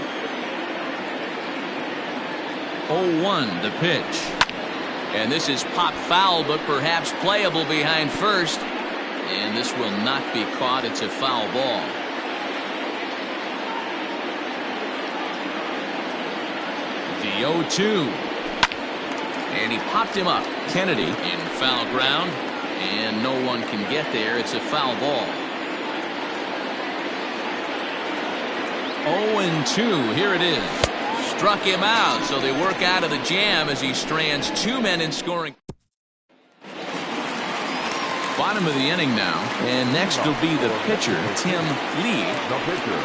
0-1 the pitch. And this is pop foul, but perhaps playable behind first. And this will not be caught. It's a foul ball. The 0-2. And he popped him up. Kennedy in foul ground. And no one can get there. It's a foul ball. 0-2. Here it is. Struck him out, so they work out of the jam as he strands 2 men in scoring. Bottom of the inning now, and next will be the pitcher, Tim Lee. The pitcher.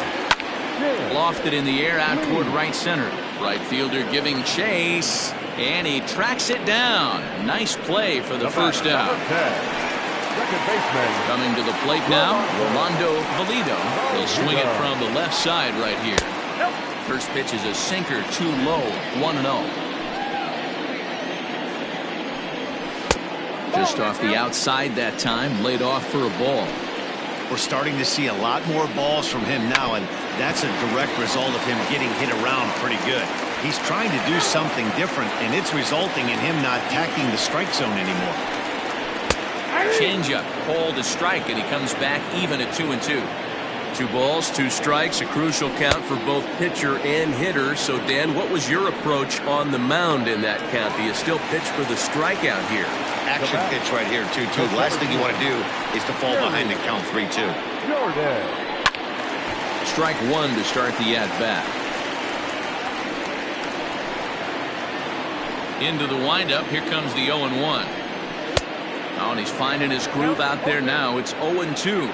Lofted in the air out toward right center. Right fielder giving chase, and he tracks it down. Nice play for the first out. Second baseman. Coming to the plate now, Rolando Valido. He'll swing it from the left side right here. First pitch is a sinker, too low, 1-0. Just off the outside that time, laid off for a ball. We're starting to see a lot more balls from him now, and that's a direct result of him getting hit around pretty good. He's trying to do something different, and it's resulting in him not attacking the strike zone anymore. Changeup, called a strike, and he comes back even at 2-2. 2 balls, 2 strikes, a crucial count for both pitcher and hitter. So, Dan, what was your approach on the mound in that count? Do you still pitch for the strikeout here? Action pitch right here, 2-2. The last thing you want to do is to fall behind the count 3-2. Jordan. Strike 1 to start the at-bat. Into the windup. Here comes the 0-1. Oh, and he's finding his groove out there now. It's 0-2.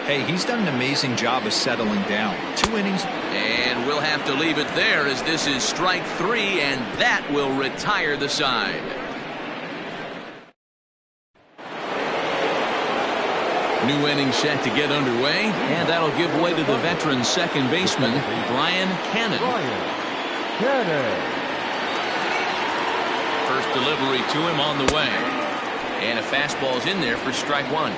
Hey, he's done an amazing job of settling down. 2 innings. And we'll have to leave it there as this is strike 3, and that will retire the side. New inning set to get underway, and that'll give way to the veteran second baseman, Brian Cannon. First delivery to him on the way. And a fastball's in there for strike 1.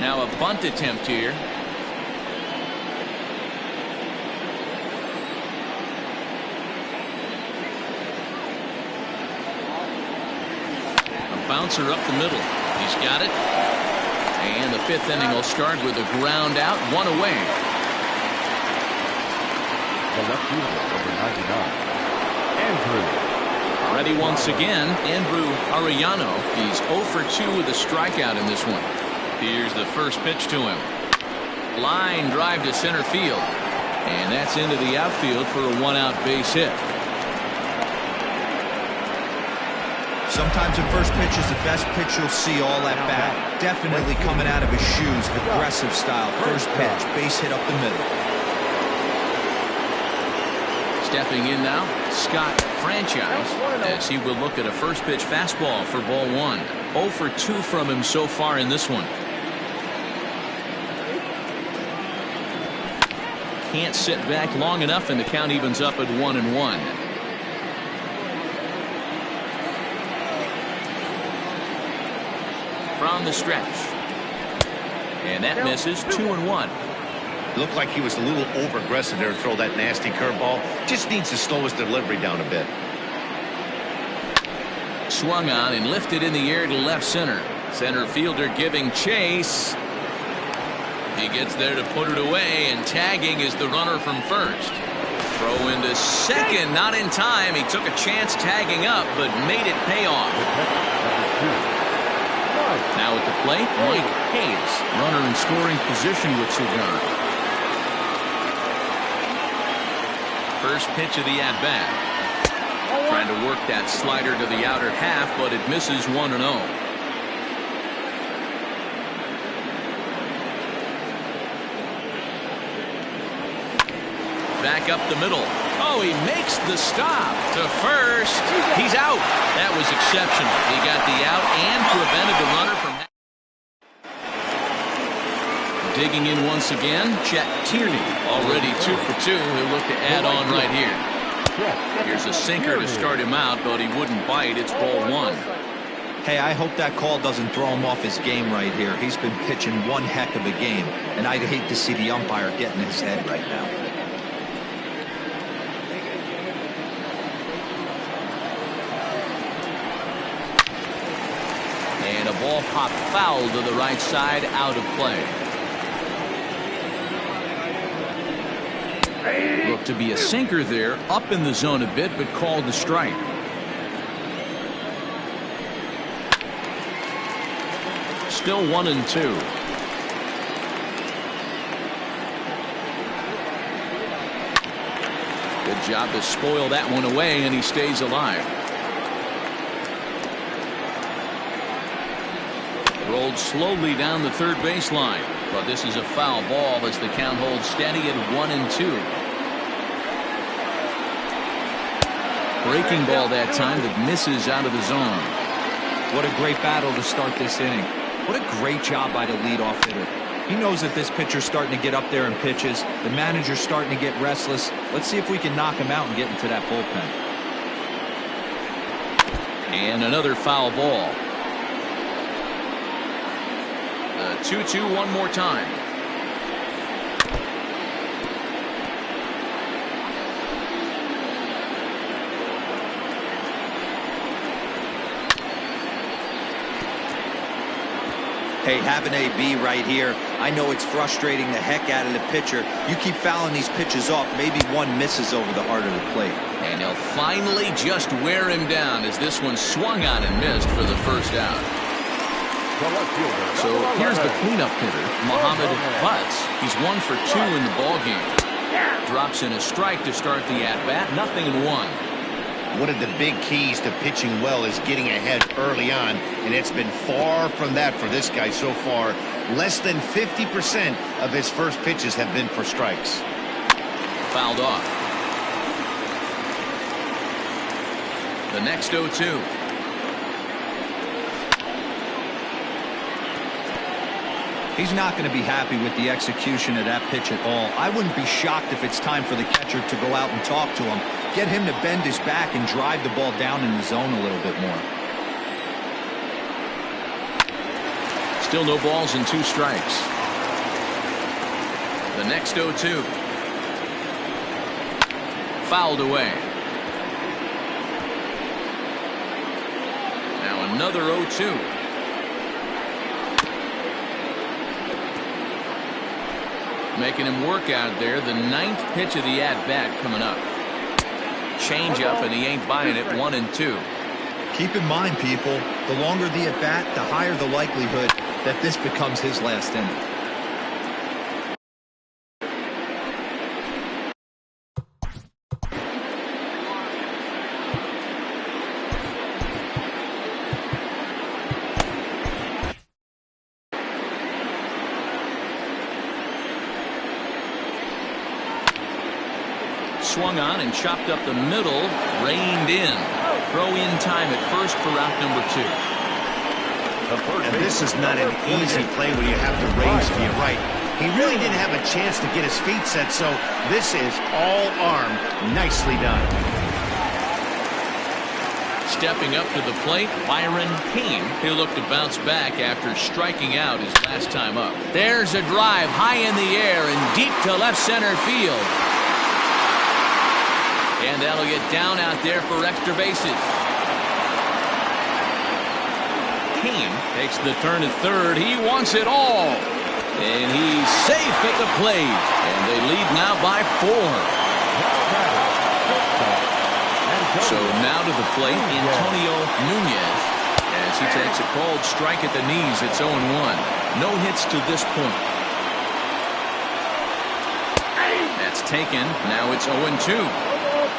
Now a bunt attempt here. bouncer up the middle. He's got it. And the fifth inning will start with a ground out, one away. The left fielder, number 99, Andrew. Ready once again, Andrew Arellano. He's 0 for 2 with a strikeout in this one. Here's the first pitch to him. Line drive to center field. And that's into the outfield for a one-out base hit. Sometimes the first pitch is the best pitch you'll see all at bat. Definitely coming out of his shoes, aggressive style. First pitch, base hit up the middle. Stepping in now, Scott Franchise, as he will look at a first pitch fastball for ball one. 0 for 2 from him so far in this one. Can't sit back long enough, and the count evens up at 1-1. From the stretch. And that misses. 2-1. Looked like he was a little over-aggressive there to throw that nasty curveball. Just needs to slow his delivery down a bit. Swung on and lifted in the air to left center. Center fielder giving chase. He gets there to put it away, and tagging is the runner from first. Throw into second, not in time. He took a chance tagging up, but made it pay off. Now at the plate, Mike Hayes, runner in scoring position with 2 guns. First pitch of the at-bat. Trying to work that slider to the outer half, but it misses 1-0. Back up the middle. Oh, he makes the stop to first. He's out. That was exceptional. He got the out and prevented the runner from. Digging in once again, Chet Tierney, already 2 for 2. He'll look to add on right here. Here's a sinker to start him out, but he wouldn't bite. It's ball 1. Hey, I hope that call doesn't throw him off his game right here. He's been pitching one heck of a game, and I'd hate to see the umpire get in his head right now. And a ball popped foul to the right side, out of play. Looked to be a sinker there, up in the zone a bit, but called a strike. Still 1-2. Good job to spoil that one away, and he stays alive. Rolled slowly down the third baseline, but this is a foul ball as the count holds steady at 1-2. Breaking ball that time that misses out of the zone. What a great battle to start this inning. What a great job by the leadoff hitter. He knows that this pitcher's starting to get up there in pitches. The manager's starting to get restless. Let's see if we can knock him out and get into that bullpen. And another foul ball. The 2-2 one more time. Hey, have an AB right here. I know it's frustrating the heck out of the pitcher. You keep fouling these pitches off, maybe one misses over the heart of the plate. And he'll finally just wear him down as this one swung on and missed for the first out. So here's the cleanup hitter, Muhammad Butts. He's 1 for 2 in the ballgame. Drops in a strike to start the at-bat, 0-1. One of the big keys to pitching well is getting ahead early on, and it's been far from that for this guy so far. Less than 50% of his first pitches have been for strikes. Fouled off. The next 0-2. He's not going to be happy with the execution of that pitch at all. I wouldn't be shocked if it's time for the catcher to go out and talk to him. Get him to bend his back and drive the ball down in the zone a little bit more. Still no balls and 2 strikes. The next 0-2. Fouled away. Now an another 0-2. Making him work out there. The 9th pitch of the at-bat coming up. Change up, and he ain't buying it. 1-2. Keep in mind, people, the longer the at-bat, the higher the likelihood that this becomes his last inning. Swung on and chopped up the middle, reined in. Throw in time at first for route number 2. And this is not an easy play when you have to range to your right. He really didn't have a chance to get his feet set, so this is all arm. Nicely done. Stepping up to the plate, Byron Payne. He'll look to bounce back after striking out his last time up. There's a drive high in the air and deep to left center field. And that'll get down out there for extra bases. Payne takes the turn at third. He wants it all. And he's safe at the plate. And they lead now by 4. So now to the plate, Antonio Nunez. As he takes a called strike at the knees, it's 0-1. No hits to this point. That's taken. Now it's 0-2.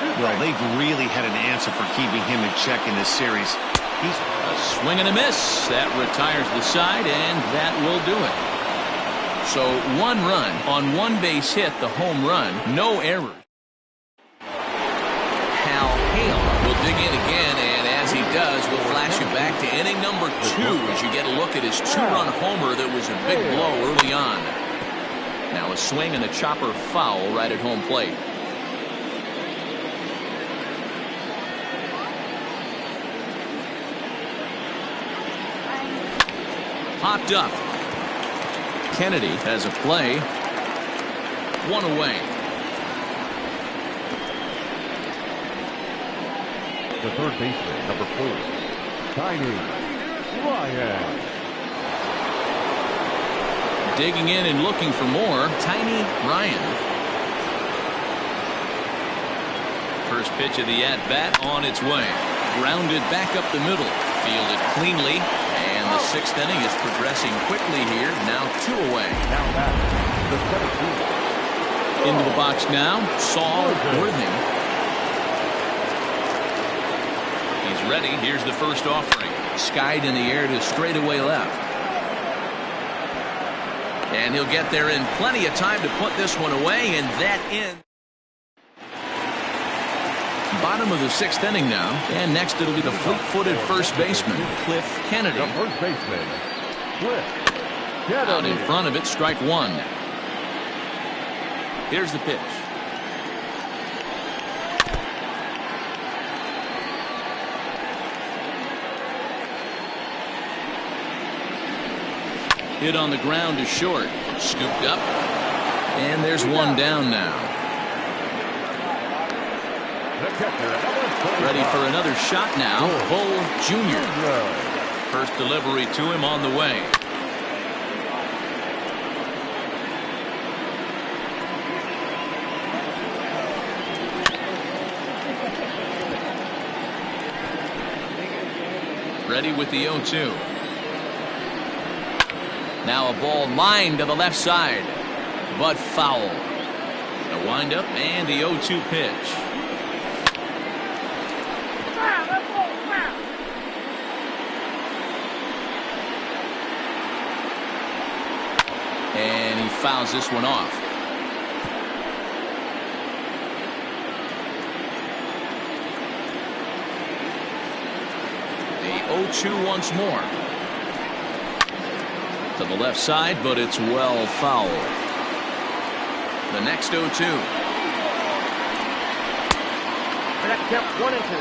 Well, they've really had an answer for keeping him in check in this series. He's a swing and a miss. That retires the side, and that will do it. So 1 run on 1 base hit, the home run, no errors. Hal Hale will dig in again, and as he does, we'll flash you back to inning number 2 as you get a look at his 2-run homer that was a big blow early on. Now a swing and a chopper foul right at home plate. Popped up. Kennedy has a play. 1 away. The third baseman, number 4, Tiny Ryan. Digging in and looking for more, Tiny Ryan. First pitch of the at-bat on its way. Grounded back up the middle. Fielded cleanly. And the 6th inning is progressing quickly here. Now 2 away. Now back, the 17th. Into the box now, Saul Worthing. He's ready. Here's the first offering. Skied in the air to straightaway left. And he'll get there in plenty of time to put this one away, and that ends. Bottom of the 6th inning now, and next it'll be the fleet-footed first baseman, Cliff Kennedy. The first baseman, Cliff Kennedy. Out in front of it, strike 1. Here's the pitch. Hit on the ground to short. Scooped up. And there's 1 down now. Ready for another shot now. Bull Jr. First delivery to him on the way. Ready with the 0-2. Now a ball lined to the left side, but foul. A windup and the 0-2 pitch. And he fouls this one off. The 0-2 once more. To the left side, but it's well fouled. The next 0-2.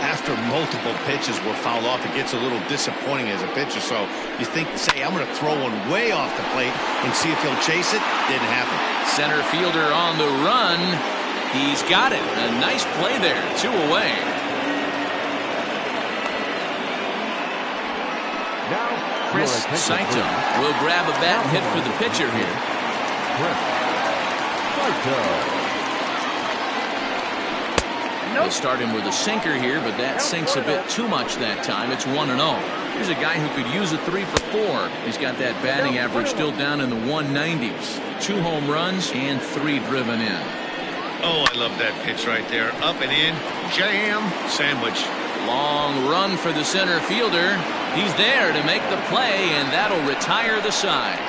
After multiple pitches were fouled off, it gets a little disappointing as a pitcher. So you think, say, I'm going to throw one way off the plate and see if he'll chase it. Didn't happen. Center fielder on the run. He's got it. A nice play there. 2 away. Chris Saito will grab a bat and hit for the pitcher here. They'll start him with a sinker here, but that sinks a bit too much that time. It's 1-0. Here's a guy who could use a 3 for 4. He's got that batting average still down in the 190s. 2 home runs and 3 driven in. Oh, I love that pitch right there. Up and in. Jam. Sandwich. Long run for the center fielder. He's there to make the play, and that'll retire the side.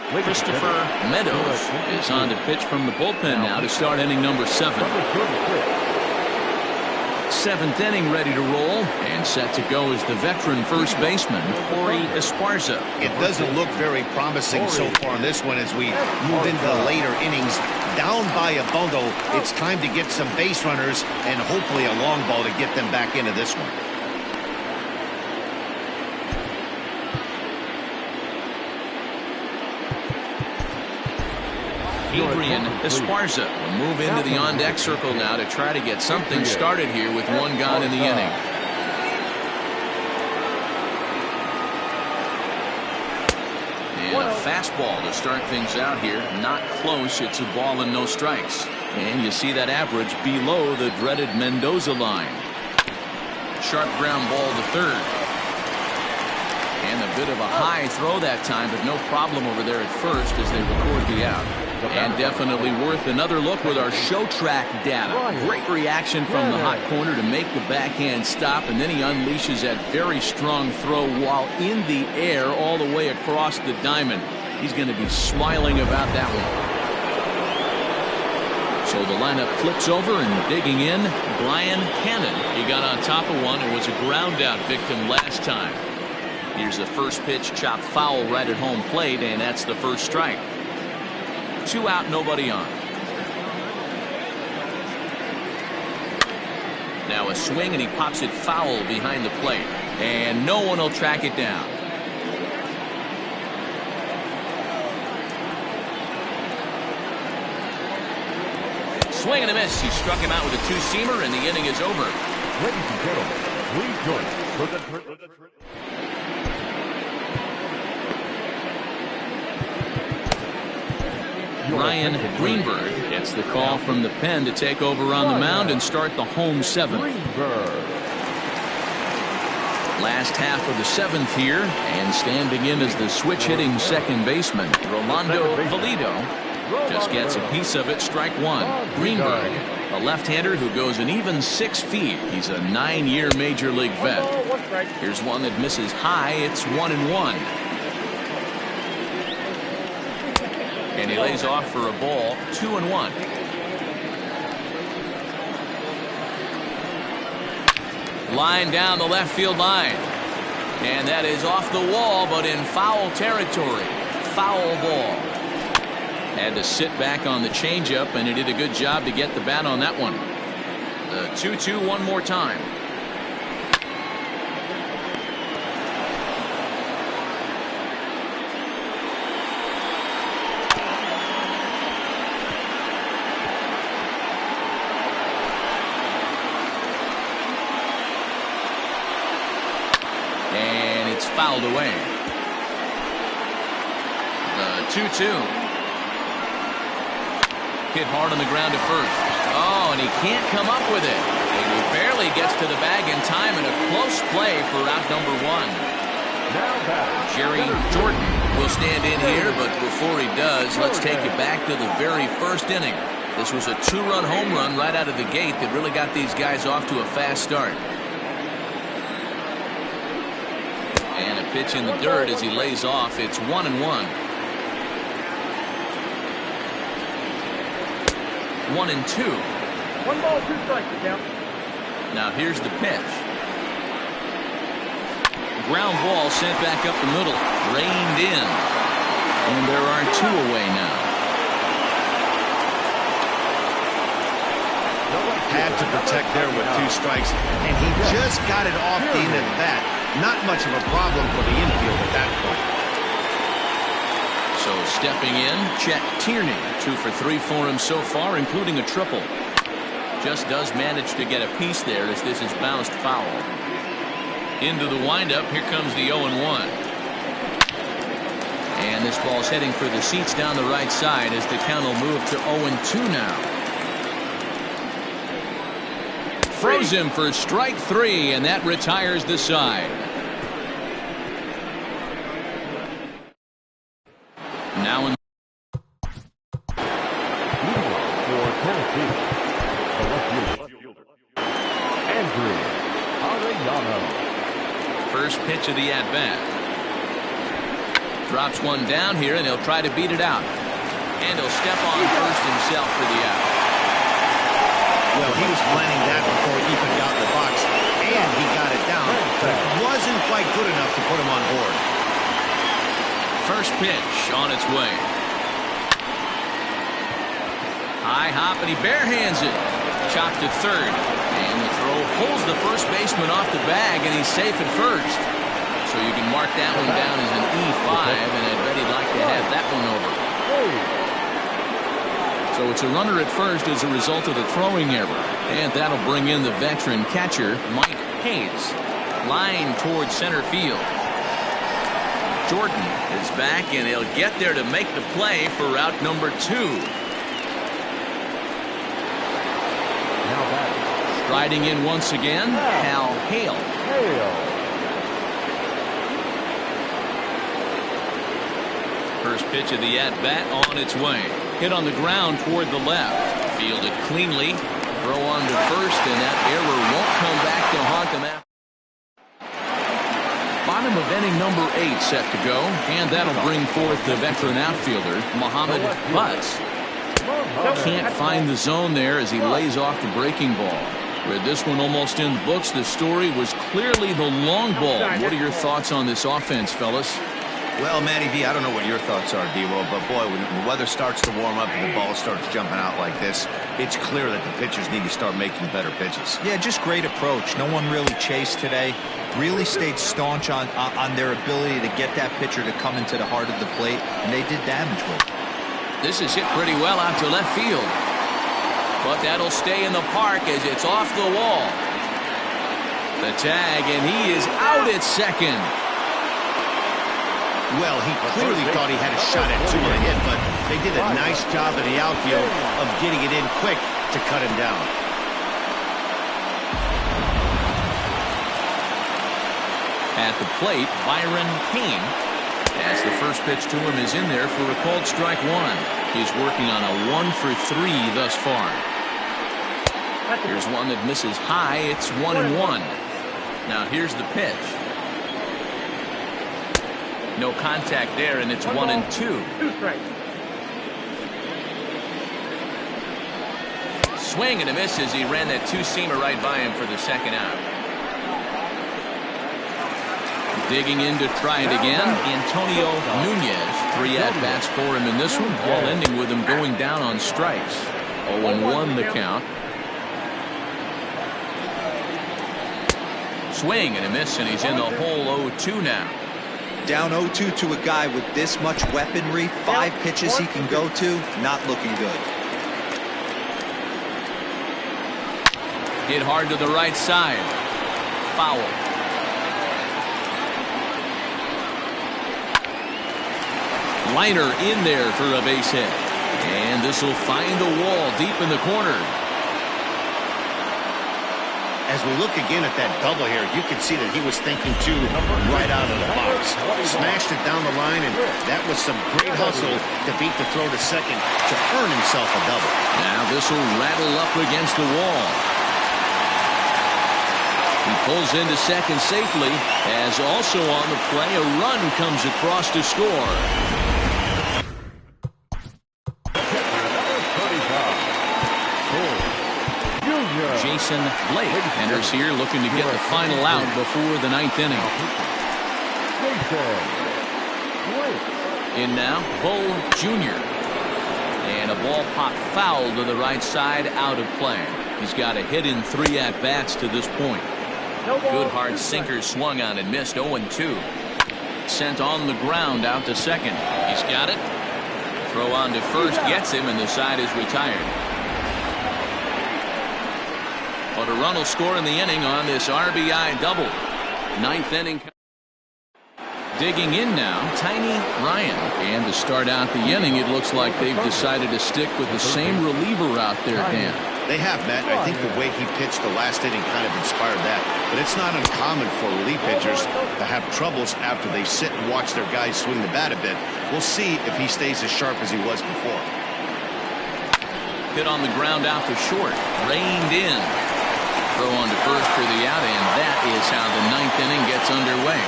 Christopher Meadows is on to pitch from the bullpen now to start inning number 7. 7th inning ready to roll, and set to go is the veteran first baseman Corey Esparza. It doesn't look very promising so far in this one as we move into the later innings. Down by a bundle, it's time to get some base runners and hopefully a long ball to get them back into this one. Adrian Esparza will move into the on-deck circle now to try to get something started here with 1 gone in the inning. And a fastball to start things out here. Not close. It's a ball and no strikes. And you see that average below the dreaded Mendoza line. Sharp ground ball to third. And a bit of a high throw that time, but no problem over there at first as they record the out. And definitely worth another look with our show track data. Great reaction from the hot corner to make the backhand stop, and then he unleashes that very strong throw while in the air all the way across the diamond. He's going to be smiling about that one. So the lineup flips over, and digging in, Brian Cannon. He got on top of one and was a ground out victim last time. Here's the first pitch, chopped foul right at home plate, and that's the first strike. 2 out, nobody on. Now a swing, and he pops it foul behind the plate, and no one will track it down. Swing and a miss. He struck him out with a 2-seamer, and the inning is over. Ladies and gentlemen, please join us for the Ryan Greenberg gets the call from the pen to take over on the mound and start the home 7th. Last half of the 7th here, and standing in as the switch hitting second baseman, Rolando Valido, just gets a piece of it. Strike 1. Greenberg, a left-hander who goes an even 6 feet. He's a 9-year major league vet. Here's one that misses high. It's 1-1. And he lays off for a ball. 2-1. Line down the left field line. And that is off the wall, but in foul territory. Foul ball. Had to sit back on the changeup, and he did a good job to get the bat on that one. The 2-2 one more time. Fouled away. The 2-2. Hit hard on the ground at first. Oh, and he can't come up with it. And he barely gets to the bag in time, and a close play for out number 1. Jerry Jordan will stand in here, but before he does, let's take you back to the very first inning. This was a 2-run home run right out of the gate that really got these guys off to a fast start. And a pitch in the dirt as he lays off. It's 1-1. 1-2. One ball, 2 strikes, count. Now here's the pitch. Ground ball sent back up the middle. Reined in. And there are 2 away now. Had to protect there with 2 strikes, and he just got it off the end of the bat. Not much of a problem for the infield at that point. So stepping in, Chet Tierney. 2 for 3 for him so far, including a triple. Just does manage to get a piece there as this is bounced foul. Into the windup. Here comes the 0-1. And this ball's heading for the seats down the right side as the count will move to 0-2 now. Throws him for strike 3, and that retires the side. Now in For Tennessee, the left fielder, Andrew Arellano. first pitch of the at-bat. Drops one down here, and he'll try to beat it out. And he'll step on first himself for the out. Well, he was planning that before he even got in the box, and he got it down, but it wasn't quite good enough to put him on board. First pitch on its way. High hop, and he barehands it. Chopped to third. And the throw pulls the first baseman off the bag, and he's safe at first. So you can mark that one down as an E5, and I bet he'd like to have that one over. So it's a runner at first as a result of the throwing error. And that'll bring in the veteran catcher, Mike Hayes. Line towards center field. Jordan is back, and he'll get there to make the play for route number 2. Striding in once again, Hal Hale. First pitch of the at-bat on its way. Hit on the ground toward the left. Fielded cleanly. Throw on to first, and that error won't come back to haunt them after. Bottom of inning number 8 set to go, and that'll bring forth the veteran outfielder, Muhammad Butts. Can't find the zone there as he lays off the breaking ball. With this one almost in the books, the story was clearly the long ball. What are your thoughts on this offense, fellas? Well, Matty V, I don't know what your thoughts are, D-Roll, but boy, when the weather starts to warm up and the ball starts jumping out like this, it's clear that the pitchers need to start making better pitches. Yeah, just great approach. No one really chased today. Really stayed staunch on their ability to get that pitcher to come into the heart of the plate, and they did damage with it. This is hit pretty well out to left field. But that'll stay in the park as it's off the wall. The tag, and he is out at second. Well, he clearly thought he had a shot at 2 on a hit, but they did a nice job in the outfield of getting it in quick to cut him down. At the plate, Byron Payne, as the first pitch to him is in there for a called strike 1. He's working on a 1 for 3 thus far. Here's one that misses high. It's 1-1. Now here's the pitch. No contact there, and it's 1-2. 2 strikes. Swing and a miss as he ran that 2-seamer right by him for the second out. Digging in to try it again, Antonio Nunez. 3 at-bats for him in this one, all ending with him going down on strikes. 0-1 the count. Swing and a miss, and he's in the hole 0-2 now. Down 0-2 to a guy with this much weaponry, 5 pitches he can go to, not looking good. Hit hard to the right side. Foul. Liner in there for a base hit. And this will find the wall deep in the corner. As we look again at that double here, you can see that he was thinking too right out of the box. Smashed it down the line, and that was some great hustle to beat the throw to second to earn himself a double. Now this will rattle up against the wall. He pulls into second safely, as also on the play a run comes across to score. Jason Blake enters here looking to get the final out before the 9th inning. In now, Bull Jr. And a ball pop foul to the right side, out of play. He's got a hit in 3 at-bats to this point. Good hard sinker swung on and missed. 0-2. Sent on the ground out to second. He's got it. Throw on to first gets him, and the side is retired. But a run will score in the inning on this RBI double. Ninth inning. Digging in now, Tiny Ryan. And to start out the inning, it looks like they've decided to stick with the same reliever out there, Dan. They have, Matt. I think the way he pitched the last inning kind of inspired that. But it's not uncommon for relief pitchers to have troubles after they sit and watch their guys swing the bat a bit. We'll see if he stays as sharp as he was before. Hit on the ground out to short. Reined in. Throw on to first for the out, and that is how the ninth inning gets underway.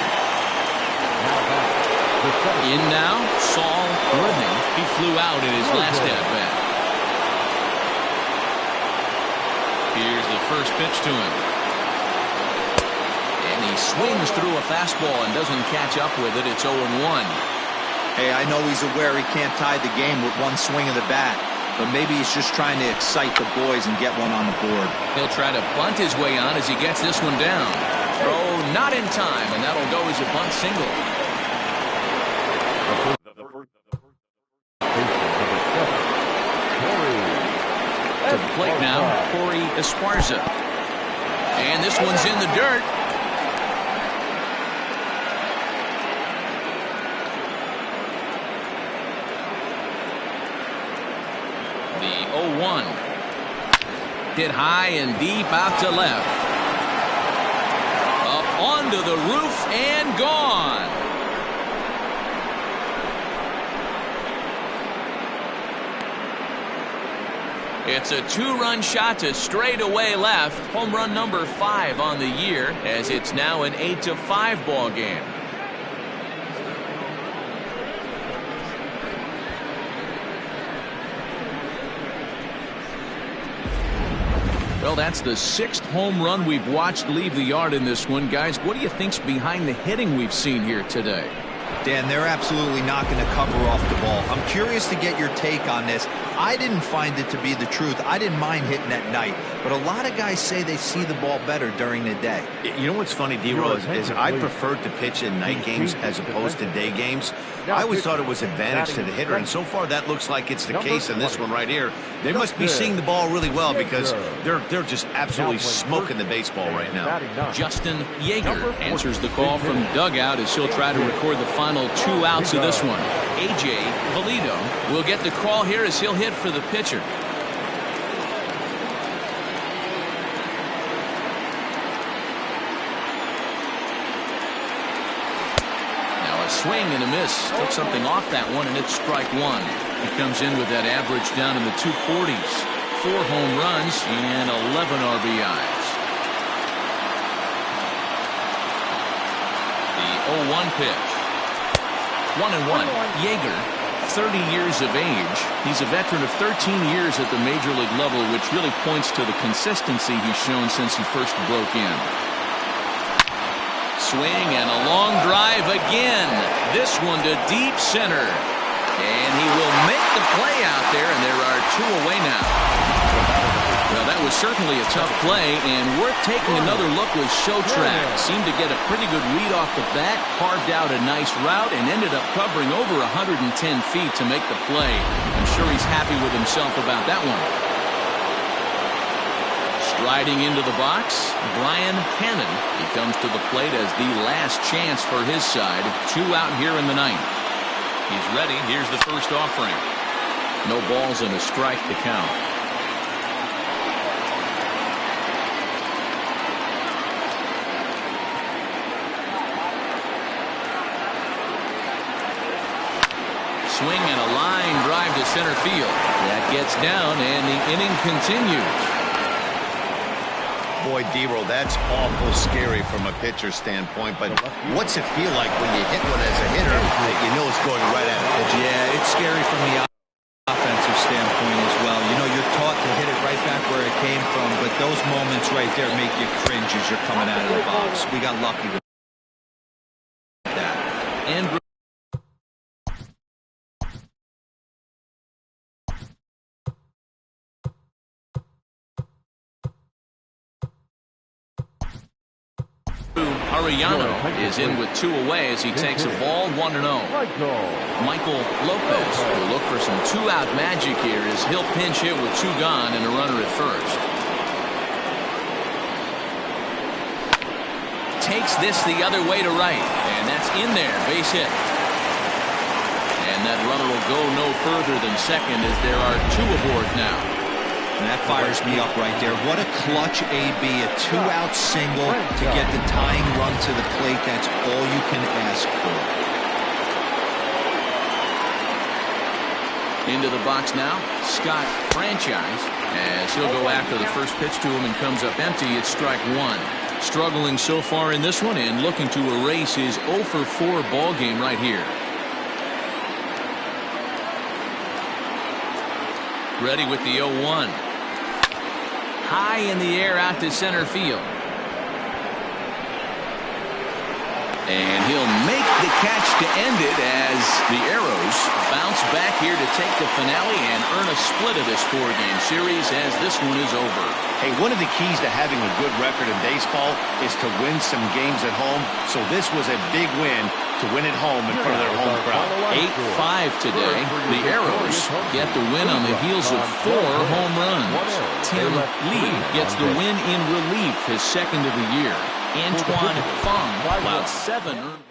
In now, Saul Worthing. He flew out in his last at-bat. Here's the first pitch to him. And he swings through a fastball and doesn't catch up with it. It's 0-1. Hey, I know he's aware he can't tie the game with one swing of the bat, but maybe he's just trying to excite the boys and get one on the board. He'll try to bunt his way on as he gets this one down. Throw not in time, and that'll go as a bunt single. To the plate now, Corey Esparza. And this one's in the dirt. The 0-1. Hit high and deep out to left. Up onto the roof and gone. It's a two-run shot to straightaway left. Home run number 5 on the year, as it's now an 8-5 ball game. Well, that's the 6th home run we've watched leave the yard in this one. Guys, what do you think's behind the hitting we've seen here today? Dan, they're absolutely not going to cover off the ball. I'm curious to get your take on this. I didn't find it to be the truth. I didn't mind hitting at night, but a lot of guys say they see the ball better during the day. You know what's funny, D-Roll, is I preferred to pitch in night games as opposed to day games. I always thought it was advantage to the hitter, and so far that looks like it's the case in this one right here. They must be seeing the ball really well because they're just absolutely smoking the baseball right now. Justin Yeager answers the call from dugout as he'll try to record the final 2 outs of this one. A.J. Valido will get the call here as he'll hit for the pitcher. Now a swing and a miss. Took something off that one, and it's strike 1. He comes in with that average down in the 240s. 4 home runs and 11 RBIs. The 0-1 pitch. 1-1. Yeager, 30 years of age. He's a veteran of 13 years at the major league level, which really points to the consistency he's shown since he first broke in. Swing and a long drive again. This one to deep center. And he will make the play out there, and there are 2 away now. Well, that was certainly a tough play, and worth taking another look was Showtrack. Seemed to get a pretty good read off the bat, carved out a nice route, and ended up covering over 110 feet to make the play. I'm sure he's happy with himself about that one. Striding into the box, Brian Hannon. He comes to the plate as the last chance for his side. 2 out here in the 9th. He's ready. Here's the first offering. No balls and a strike to count. Swing and a line drive to center field. That gets down, and the inning continues. Boy, D-Roll, that's awful scary from a pitcher standpoint, but what's it feel like when you hit one as a hitter that you know it's going right at a pitcher? Yeah, it's scary from the offensive standpoint as well. You know, you're taught to hit it right back where it came from, but those moments right there make you cringe as you're coming out of the box. We got lucky with that. And Arellano is in with 2 away as he takes a ball 1-0. Michael Lopez will look for some 2-out magic here as he'll pinch hit with 2 gone and a runner at first. takes this the other way to right. And that's in there. Base hit. And that runner will go no further than second as there are 2 aboard now. And that fires me up right there. What a clutch AB, a 2-out single to get the tying run to the plate. That's all you can ask for. Into the box now, Scott Franchise, as he'll go after the first pitch to him and comes up empty. It's strike 1. Struggling so far in this one and looking to erase his 0 for 4 ball game right here. Ready with the 0-1. High in the air out to center field. And he'll make the catch to end it as the Arrows bounce back here to take the finale and earn a split of this 4-game series as this one is over. Hey, one of the keys to having a good record in baseball is to win some games at home. So this was a big win to win at home in front of their home crowd. 8-5 today. The Arrows get the win on the heels of 4 home runs. Tim Lee gets the win in relief, his second of the year. Antoine Fong allowed 7 earned.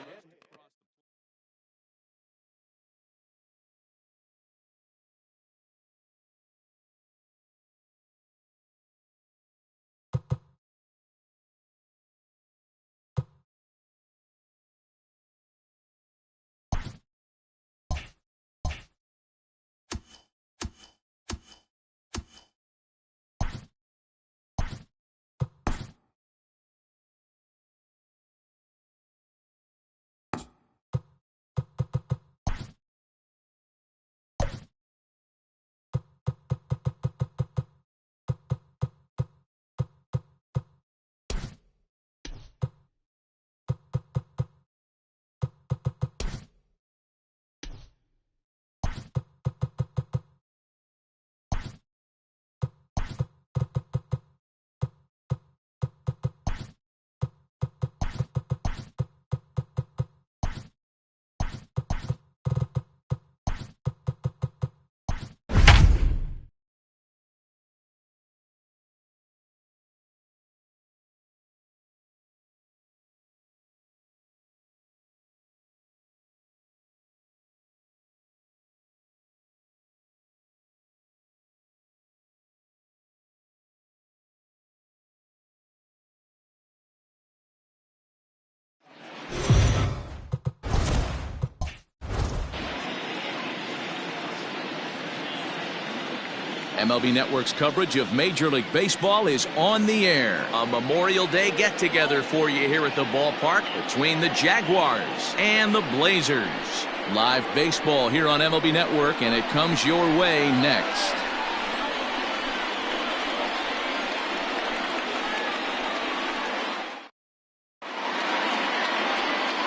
MLB Network's coverage of Major League Baseball is on the air. A Memorial Day get-together for you here at the ballpark between the Jaguars and the Blazers. Live baseball here on MLB Network, and it comes your way next.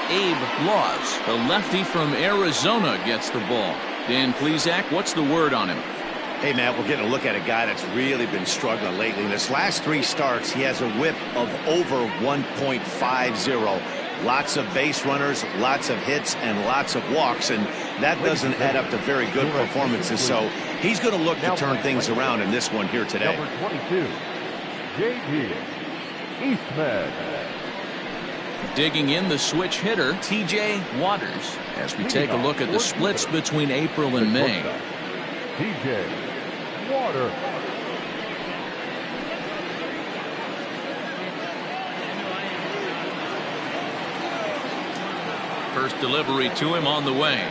Abe Laws, the lefty from Arizona, gets the ball. Dan Plesac, what's the word on him? Hey, Matt, we're getting a look at a guy that's really been struggling lately. In his last 3 starts, he has a whip of over 1.50. Lots of base runners, lots of hits, and lots of walks, and that doesn't add up to very good performances. So he's going to look to turn things around in this one here today. Number 22, J.D. Eastman. Digging in the switch hitter, T.J. Waters, as we take a look at the splits between April and May. T.J. Waters. First delivery to him on the way.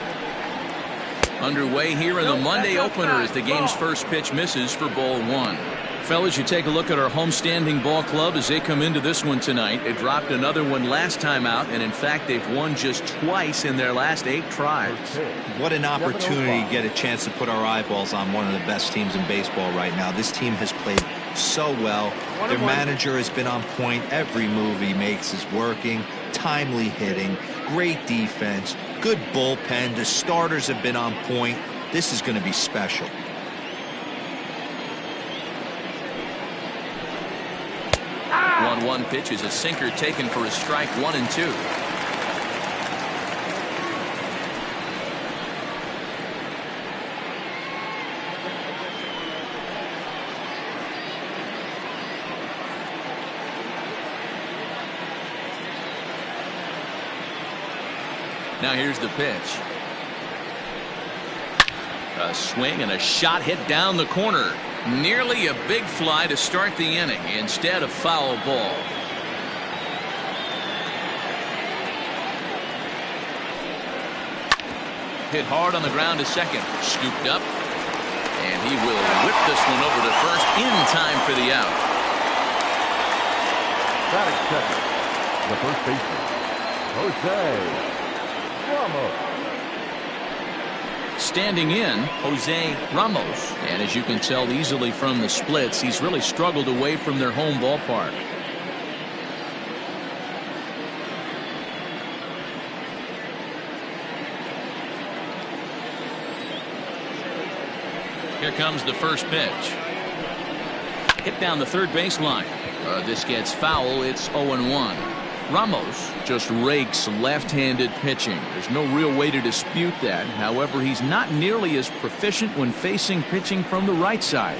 Underway here in the Monday opener as the game's first pitch misses for ball 1. Fellas, you take a look at our homestanding ball club as they come into this one tonight. They dropped another one last time out, and in fact, they've won just twice in their last 8 tries. What an opportunity to get a chance to put our eyeballs on one of the best teams in baseball right now. This team has played so well. Their manager has been on point. Every move he makes is working. Timely hitting, great defense, good bullpen. The starters have been on point. This is going to be special. One pitch is a sinker taken for a strike 1 and 2. Now here's the pitch. A swing and a shot hit down the corner. Nearly a big fly to start the inning instead of foul ball. Hit hard on the ground to second. Scooped up. And he will whip this one over to first in time for the out. Batting second, the first baseman, Jose Ramos. Standing in, Jose Ramos. And as you can tell easily from the splits, he's really struggled away from their home ballpark. Here comes the first pitch. Hit down the third baseline. This gets foul. It's 0-1. Ramos just rakes left-handed pitching. There's no real way to dispute that. However, he's not nearly as proficient when facing pitching from the right side.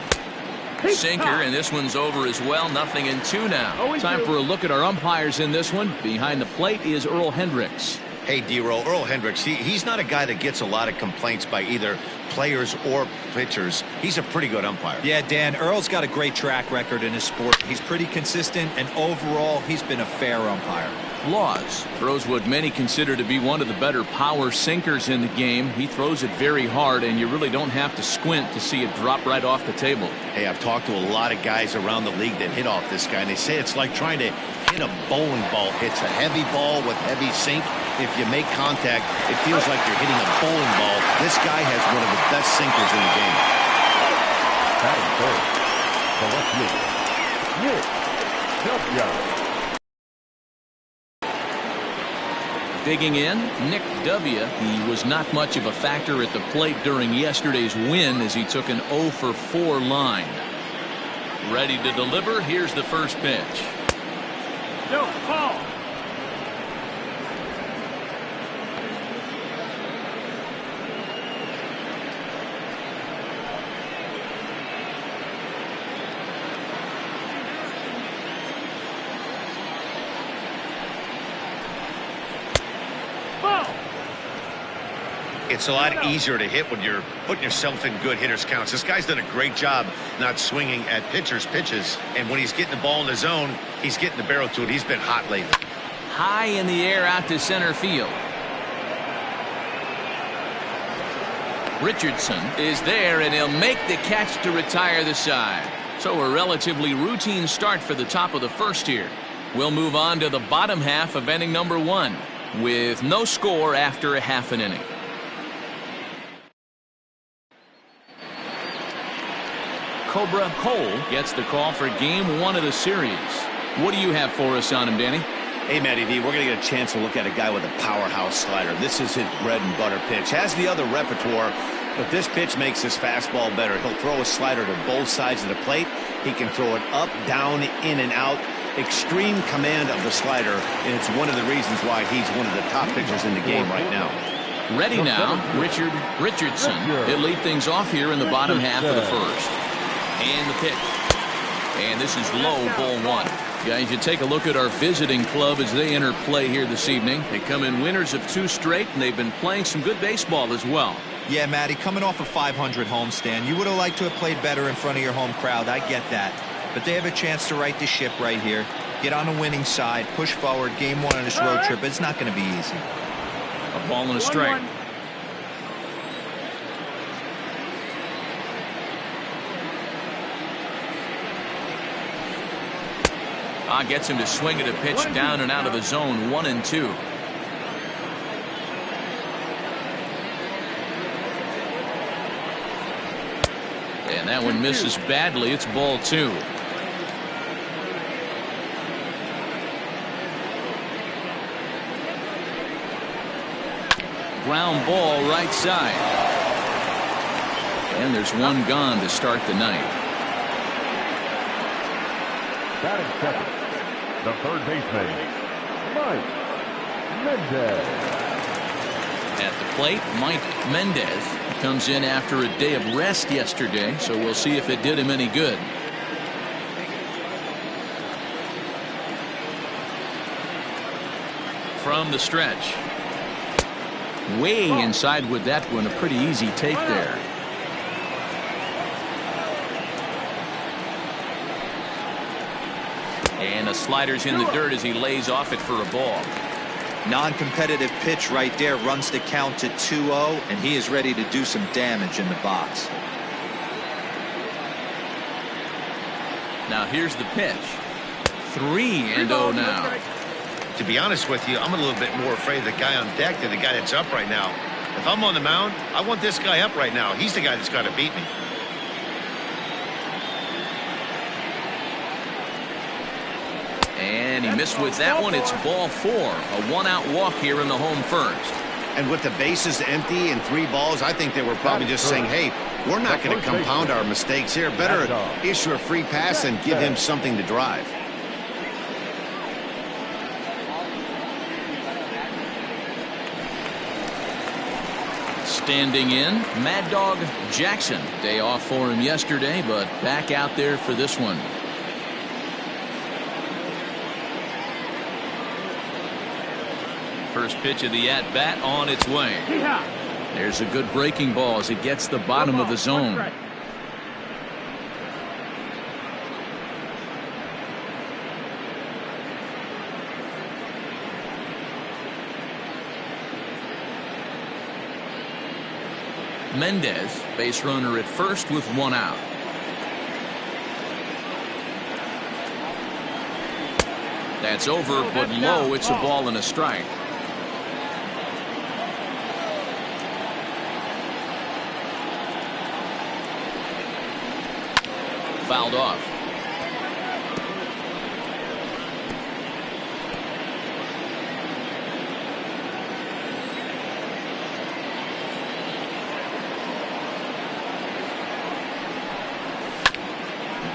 Sinker, and this one's over as well. 0-2 now. Time for a look at our umpires in this one. Behind the plate is Earl Hendricks. Hey, D-Roll, Earl Hendricks, he's not a guy that gets a lot of complaints by either players or pitchers. He's a pretty good umpire. Yeah, Dan, Earl's got a great track record in his sport. He's pretty consistent, and overall, he's been a fair umpire. Laws throws what many consider to be one of the better power sinkers in the game. He throws it very hard, and you really don't have to squint to see it drop right off the table. Hey, I've talked to a lot of guys around the league that hit off this guy, and they say it's like trying to hit a bowling ball. It's a heavy ball with heavy sink. If you make contact, it feels like you're hitting a bowling ball. This guy has one of the best sinkers in the game. Batting third, the left fielder, Nick Dubia. Digging in, Nick W. He was not much of a factor at the plate during yesterday's win as he took an 0-for-4 line. Ready to deliver. Here's the first pitch. No, ball. It's a lot easier to hit when you're putting yourself in good hitters counts. This guy's done a great job not swinging at pitchers' pitches. And when he's getting the ball in the zone, he's getting the barrel to it. He's been hot lately. High in the air out to center field. Richardson is there, and he'll make the catch to retire the side. So a relatively routine start for the top of the first here. We'll move on to the bottom half of inning number 1 with no score after a half an inning. Cobra Cole gets the call for game 1 of the series. What do you have for us on him, Danny? Hey, Matty V, we're going to get a chance to look at a guy with a powerhouse slider. This is his bread and butter pitch. Has the other repertoire, but this pitch makes his fastball better. He'll throw a slider to both sides of the plate. He can throw it up, down, in, and out. Extreme command of the slider, and it's one of the reasons why he's one of the top pitchers in the game right now. Ready now, Richardson. He'll lead things off here in the bottom half of the first. And the pitch. And this is low, ball 1. Guys, you take a look at our visiting club as they enter play here this evening. They come in winners of 2 straight, and they've been playing some good baseball as well. Yeah, Matty, coming off a 500 homestand, you would have liked to have played better in front of your home crowd. I get that. But they have a chance to right the ship right here. Get on the winning side, push forward, game 1 on this road trip. It's not going to be easy. A ball and a strike. Gets him to swing at a pitch down and out of the zone. 1-2. And that one misses badly. It's ball 2. Ground ball right side. And there's one gone to start the night. Batting second, the third baseman, Mike Mendez. At the plate, Mike Mendez comes in after a day of rest yesterday, so we'll see if it did him any good. From the stretch. way inside with that one. A pretty easy take there. And the slider's in the dirt as he lays off it for a ball. Non-competitive pitch right there, runs the count to 2-0, and he is ready to do some damage in the box. Now here's the pitch. 3-0 now. To be honest with you, I'm a little bit more afraid of the guy on deck than the guy that's up right now. If I'm on the mound, I want this guy up right now. He's the guy that's got to beat me. And he missed with that one. It's ball 4. A 1-out walk here in the home first. And with the bases empty and 3 balls, I think they were probably just saying, hey, we're not going to compound our mistakes here. Better issue a free pass and give him something to drive. Standing in, Mad Dog Jackson. Day off for him yesterday, but back out there for this one. First pitch of the at-bat on its way. There's a good breaking ball as it gets the bottom of the zone. Mendez, base runner at first with 1 out. That's over, but low. It's a ball and a strike. Fouled off.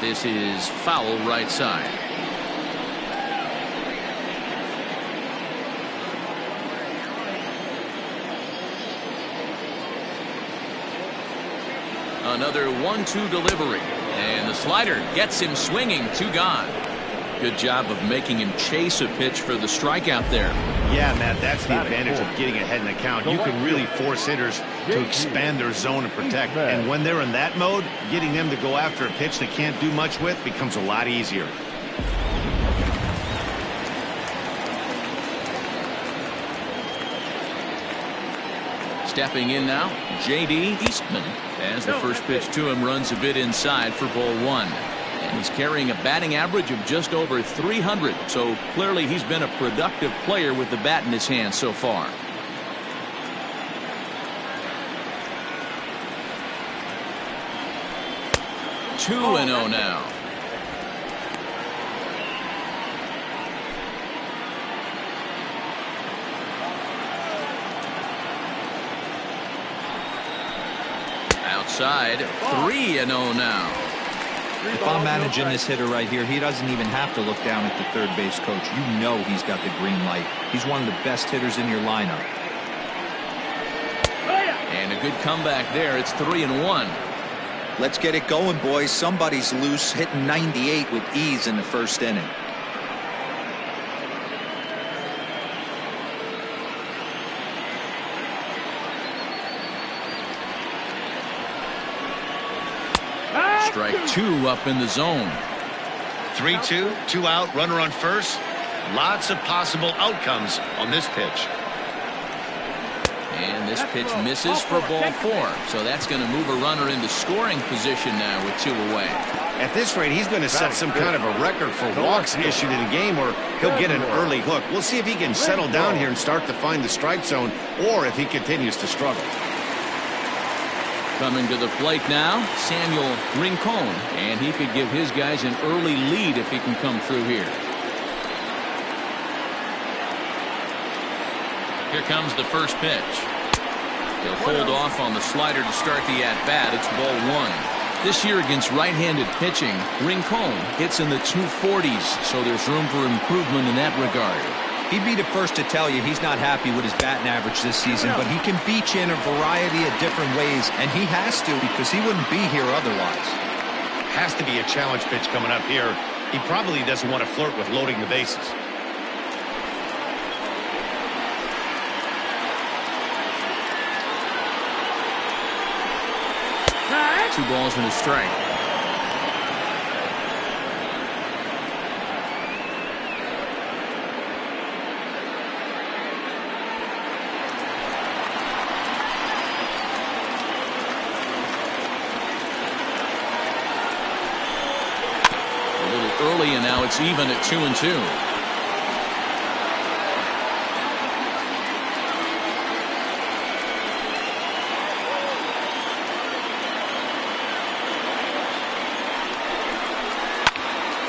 This is foul right side. Another 1-2 delivery. And the slider gets him swinging. 2 gone. Good job of making him chase a pitch for the strikeout there. Yeah, Matt, that's the advantage of getting ahead in the count. You can really force hitters to expand their zone and protect. And when they're in that mode, getting them to go after a pitch they can't do much with becomes a lot easier. Stepping in now, J.D. Eastman, as the first pitch to him runs a bit inside for ball 1. And he's carrying a batting average of just over 300, so clearly he's been a productive player with the bat in his hand so far. Two and 0 now. Outside, 3-0 now. If I'm managing this hitter right here, he doesn't even have to look down at the third base coach. You know he's got the green light. He's one of the best hitters in your lineup. And a good comeback there. It's 3-1. Let's get it going, boys. Somebody's loose, hitting 98 with ease in the first inning. Strike 2 up in the zone. 3-2, 2 out, runner on first. Lots of possible outcomes on this pitch. And this pitch misses for ball 4. So that's going to move a runner into scoring position now with 2 away. At this rate, he's going to set some kind of a record for walks issued in a game where he'll get an early hook. We'll see if he can settle down here and start to find the strike zone, or if he continues to struggle. Coming to the plate now, Samuel Rincon, and he could give his guys an early lead if he can come through here. Here comes the first pitch. He'll hold off on the slider to start the at-bat. It's ball 1. This year against right-handed pitching, Rincon hits in the 240s, so there's room for improvement in that regard. He'd be the first to tell you he's not happy with his batting average this season, but he can beat you in a variety of different ways, and he has to because he wouldn't be here otherwise. Has to be a challenge pitch coming up here. He probably doesn't want to flirt with loading the bases. 2 balls and a strike. A little early, and now it's even at 2-2.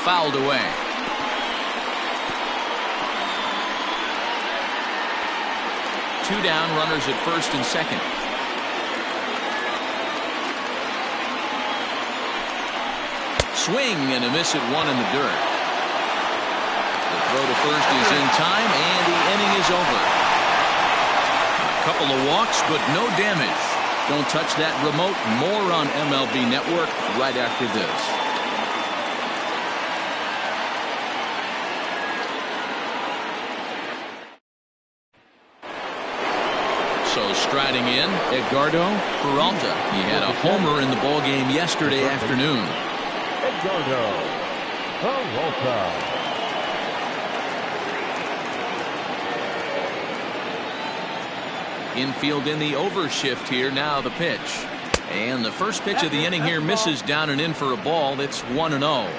Fouled away. Two down, runners at first and second. Swing and a miss at 1 in the dirt. The throw to first is in time, and the inning is over. A couple of walks, but no damage. Don't touch that remote. More on MLB Network right after this. So striding in, Edgardo Peralta. He had a homer in the ballgame yesterday afternoon. Edgardo Peralta. Infield in the overshift here. Now the pitch. And the first pitch of the inning here misses down and in for a ball. It's 1-0.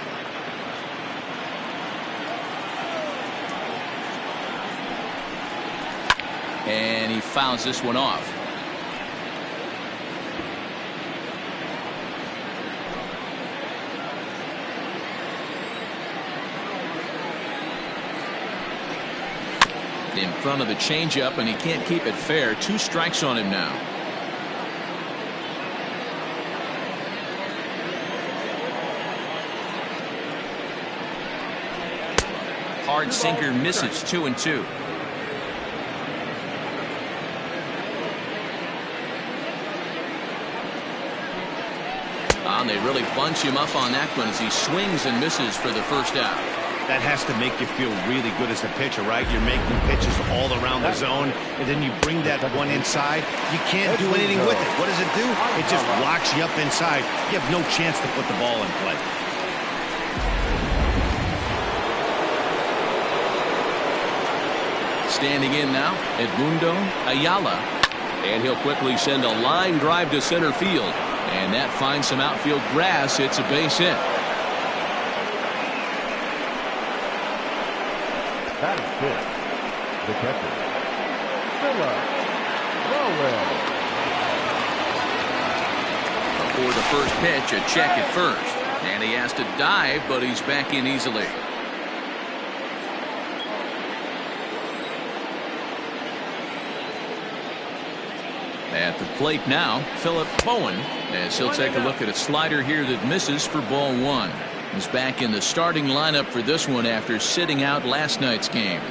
And he fouls this one off. In front of the changeup, and he can't keep it fair. 2 strikes on him now. Hard sinker misses. 2-2. And they really bunch him up on that one as he swings and misses for the first out. That has to make you feel really good as a pitcher, right? You're making pitches all around the zone, and then you bring that one inside. You can't do anything with it. What does it do? It just locks you up inside. You have no chance to put the ball in play. Standing in now, Edmundo Ayala. And he'll quickly send a line drive to center field. And that finds some outfield grass. It's a base hit. That is good. The catcher, Philip Rowell. Before the first pitch, a check at first. And he has to dive, but he's back in easily. At the plate now, Philip Bowen, as he'll take a look at a slider here that misses for ball 1. He's back in the starting lineup for this one after sitting out last night's game.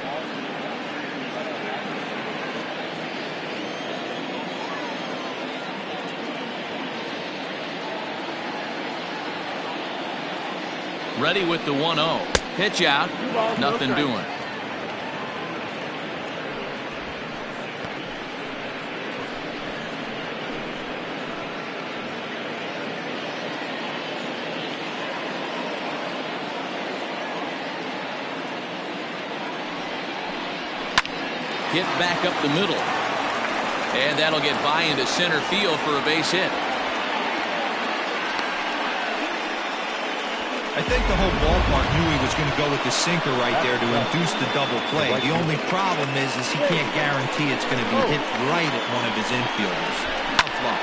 Ready with the 1-0. Pitch out. Nothing doing. Hit back up the middle. And that'll get by into center field for a base hit. I think the whole ballpark knew he was going to go with the sinker right there to induce the double play. The only problem is he can't guarantee it's going to be hit right at one of his infielders. Tough luck.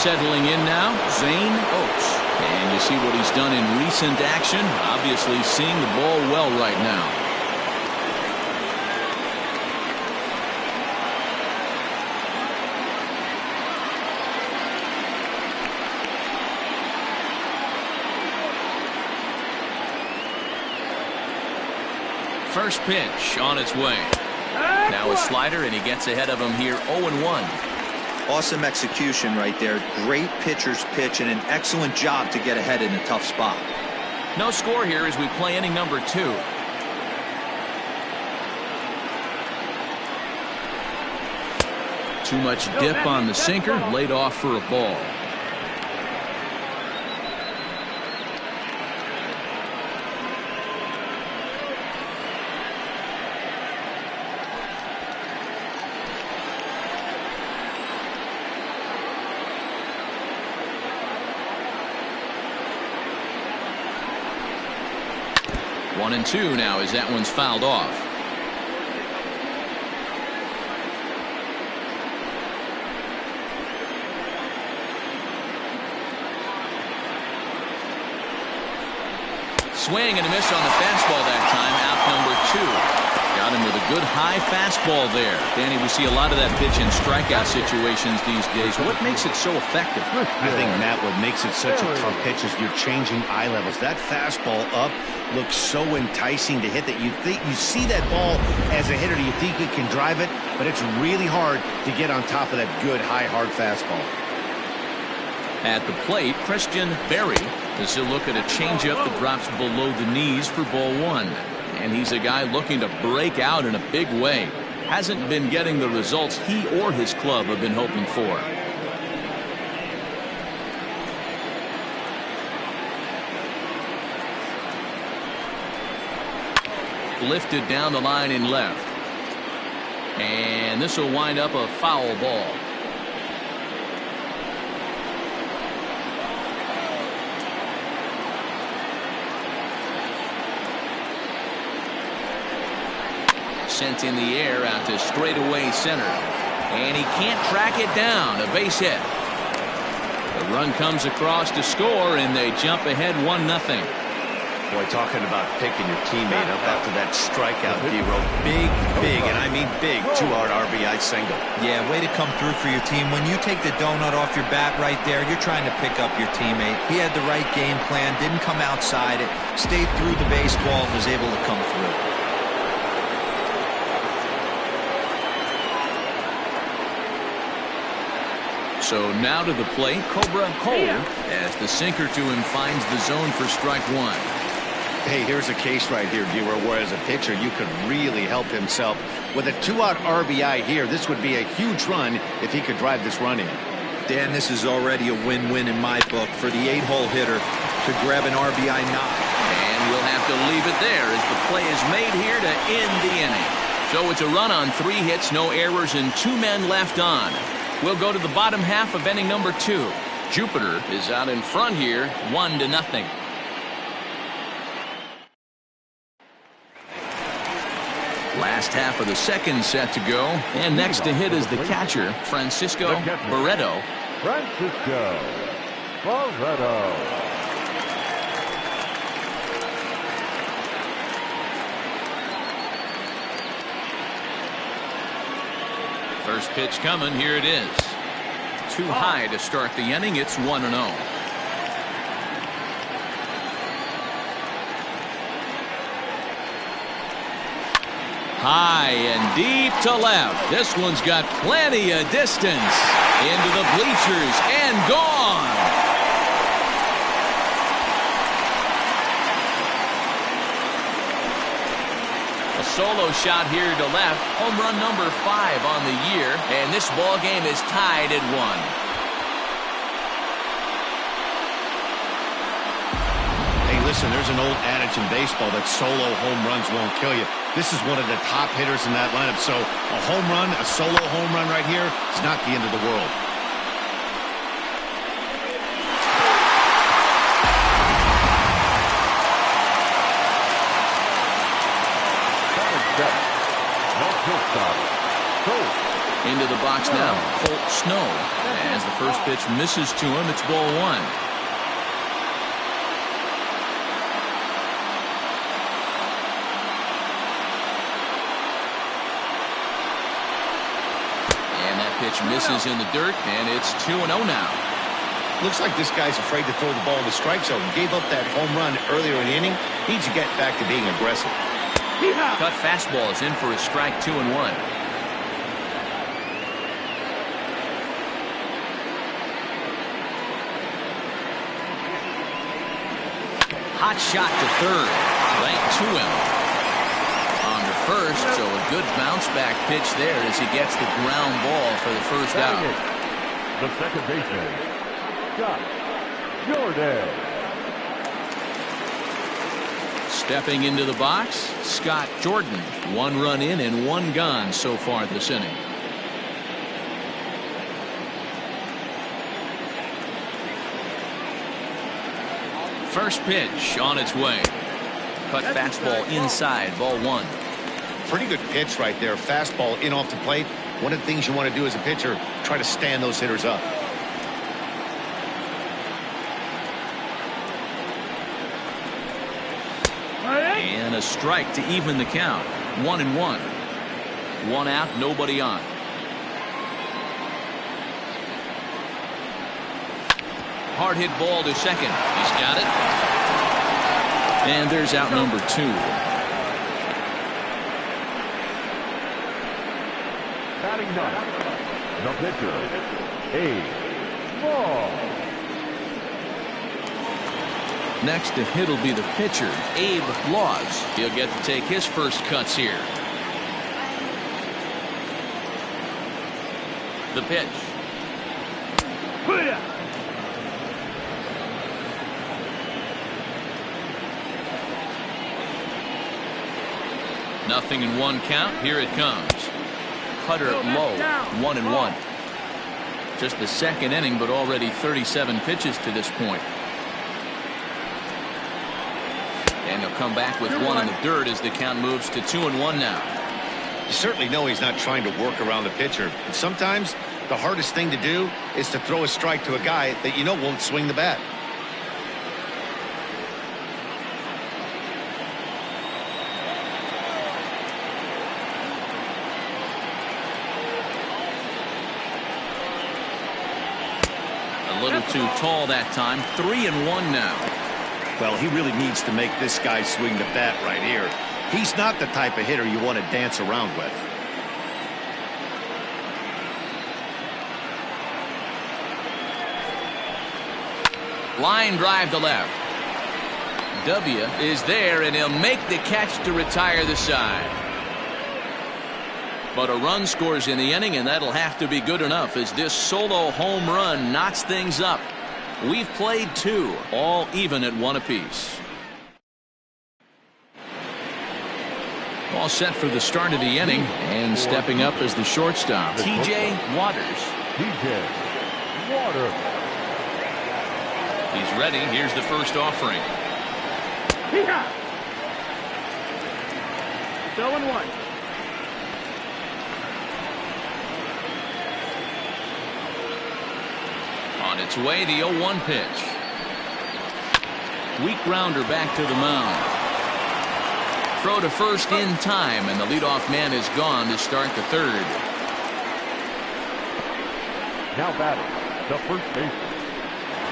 Settling in now, Zane Oaks. And you see what he's done in recent action. Obviously seeing the ball well right now. First pitch on its way. Now a slider, and he gets ahead of him here 0-1. Awesome execution right there. Great pitcher's pitch and an excellent job to get ahead in a tough spot. No score here as we play inning number 2. Too much dip on the sinker, laid off for a ball. One and two now as that one's fouled off. Swing and a miss on the fastball that time. Out number two. Got him with a good high fastball there. Danny, we see a lot of that pitch in strikeout situations these days. What makes it so effective? I think, Matt, what makes it such a tough pitch is you're changing eye levels. That fastball up looks so enticing to hit that you see that ball as a hitter, you think you can drive it, but it's really hard to get on top of that good high hard fastball. At the plate, Christian Berry as he'll look at a changeup that drops below the knees for ball one. And he's a guy looking to break out in a big way. Hasn't been getting the results he or his club have been hoping for. Lifted down the line in left. And this will wind up a foul ball. Sent in the air out to straightaway center. And he can't track it down. A base hit. The run comes across to score, and they jump ahead 1-0. Boy, talking about picking your teammate up after that strikeout, D-Row. Big, and I mean big, 2-out RBI single. Yeah, way to come through for your team. When you take the donut off your bat right there, you're trying to pick up your teammate. He had the right game plan, didn't come outside it, stayed through the baseball, and was able to come through. So now to the plate, Cobra Cole, as the sinker to him finds the zone for strike one. Hey, here's a case right here, D-Row, where as a pitcher you could really help himself. With a 2-out RBI here, this would be a huge run if he could drive this run in. Dan, this is already a win-win in my book for the 8-hole hitter to grab an RBI knock. And we'll have to leave it there as the play is made here to end the inning. So it's a run on 3 hits, no errors, and 2 men left on. We'll go to the bottom half of inning number 2. Jupiter is out in front here, 1-0. Last half of the second set to go, and next to hit is the catcher, Francisco Barreto. Francisco Barreto. First pitch coming, here it is. Too high to start the inning, it's 1-0. High and deep to left. This one's got plenty of distance. Into the bleachers and gone. A solo shot here to left. Home run number 5 on the year. And this ball game is tied at 1. Listen, there's an old adage in baseball that solo home runs won't kill you. This is one of the top hitters in that lineup. So a home run, a solo home run right here is not the end of the world. Into the box now, Colt Snow. As the first pitch misses to him, it's ball 1. Pitch misses in the dirt, and it's 2-0 now. Looks like this guy's afraid to throw the ball in the strike zone. Gave up that home run earlier in the inning. Needs to get back to being aggressive. Cut fastball is in for a strike, 2-1. Hot shot to third. Right to him. On to first, so a good bounce back pitch there as he gets the ground ball for the first out. The second baseman, Scott Jordan. Stepping into the box, Scott Jordan. 1 run in and 1 gone so far this inning. First pitch on its way. Cut fastball inside, ball 1. Pretty good pitch right there. Fastball in off the plate. One of the things you want to do as a pitcher, try to stand those hitters up. And a strike to even the count. 1-1. 1 out, nobody on. Hard hit ball to second. He's got it. And there's out number 2. Batting ninth, the pitcher, Abe Law. Next to hit will be the pitcher, Abe Laws. He'll get to take his first cuts here. The pitch. Nothing in 1 count. Here it comes. Cutter low. 1-1. Just the second inning, but already 37 pitches to this point. And he'll come back with 1 in the dirt as the count moves to 2-1 now. You certainly know he's not trying to work around the pitcher. And sometimes the hardest thing to do is to throw a strike to a guy that you know won't swing the bat. A little too tall that time. 3-1 now. Well, he really needs to make this guy swing the bat right here. He's not the type of hitter you want to dance around with. Line drive to left. W is there, and he'll make the catch to retire the side. But a run scores in the inning, and that'll have to be good enough as this solo home run knots things up. We've played 2, all even at 1 apiece. All set for the start of the inning, and stepping up as the shortstop, T.J. Waters. T.J. Waters. He's ready. Here's the first offering. 0-1. On its way, the 0-1 pitch. Weak grounder back to the mound. Throw to first in time, and the leadoff man is gone to start the 3rd. Now batting, the first baseman,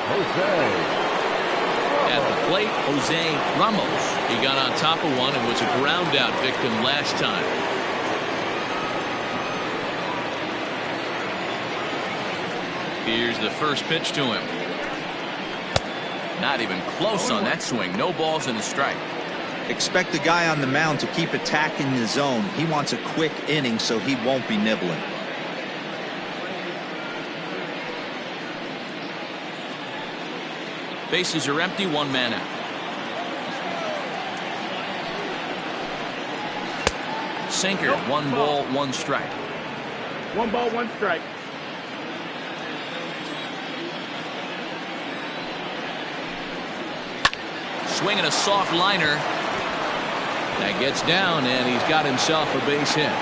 Jose. At the plate, Jose Ramos. He got on top of one and was a ground out victim last time. Here's the first pitch to him. Not even close on that swing. No balls and a strike. Expect the guy on the mound to keep attacking the zone. He wants a quick inning so he won't be nibbling. Bases are empty, 1 man out. Sinker, 1 ball, 1 strike. 1 ball, 1 strike. Swinging a soft liner. That gets down, and he's got himself a base hit.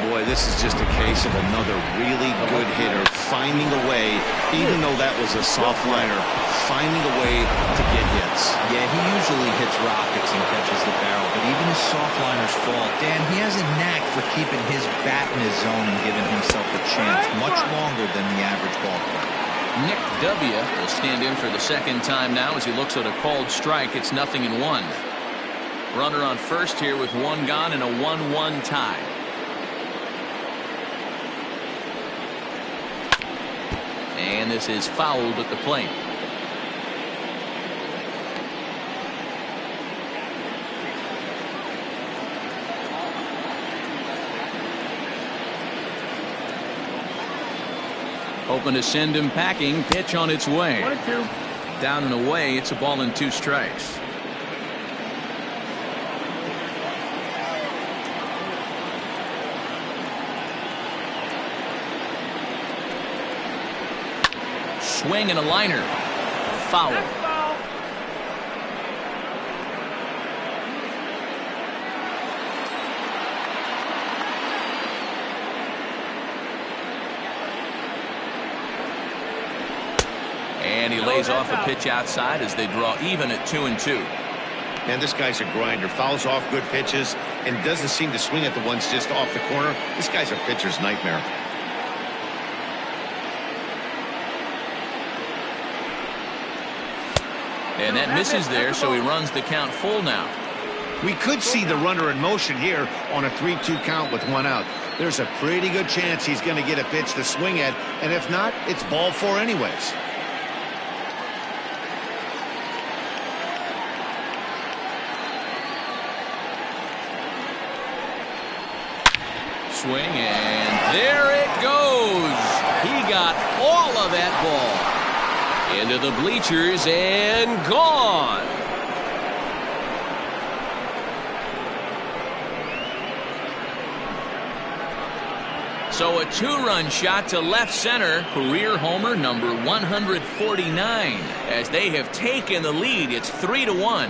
Boy, this is just a case of another really good hitter finding a way, even though that was a soft liner, finding a way to get hits. Yeah, he usually hits rockets and catches the barrel, but even his soft liners fall. Dan, he has a knack for keeping his bat in his zone and giving himself a chance much longer than the average ball player. Nick W. will stand in for the second time now as he looks at a called strike. It's 0-1. Runner on first here with 1 gone and a 1-1 tie. And this is fouled at the plate. Hoping to send him packing. Pitch on its way. 1-2. Down and away. It's a ball and 2 strikes. Swing and a liner. Foul. And he lays off a pitch outside as they draw even at 2-2. Man, this guy's a grinder. Fouls off good pitches and doesn't seem to swing at the ones just off the corner. This guy's a pitcher's nightmare. And that misses there, so he runs the count full now. We could see the runner in motion here on a 3-2 count with 1 out. There's a pretty good chance he's going to get a pitch to swing at, and if not, it's ball 4 anyways. Swing, and there it goes. He got all of that ball. Into the bleachers and gone. So a 2-run shot to left center. Career homer number 149. As they have taken the lead, it's 3-1.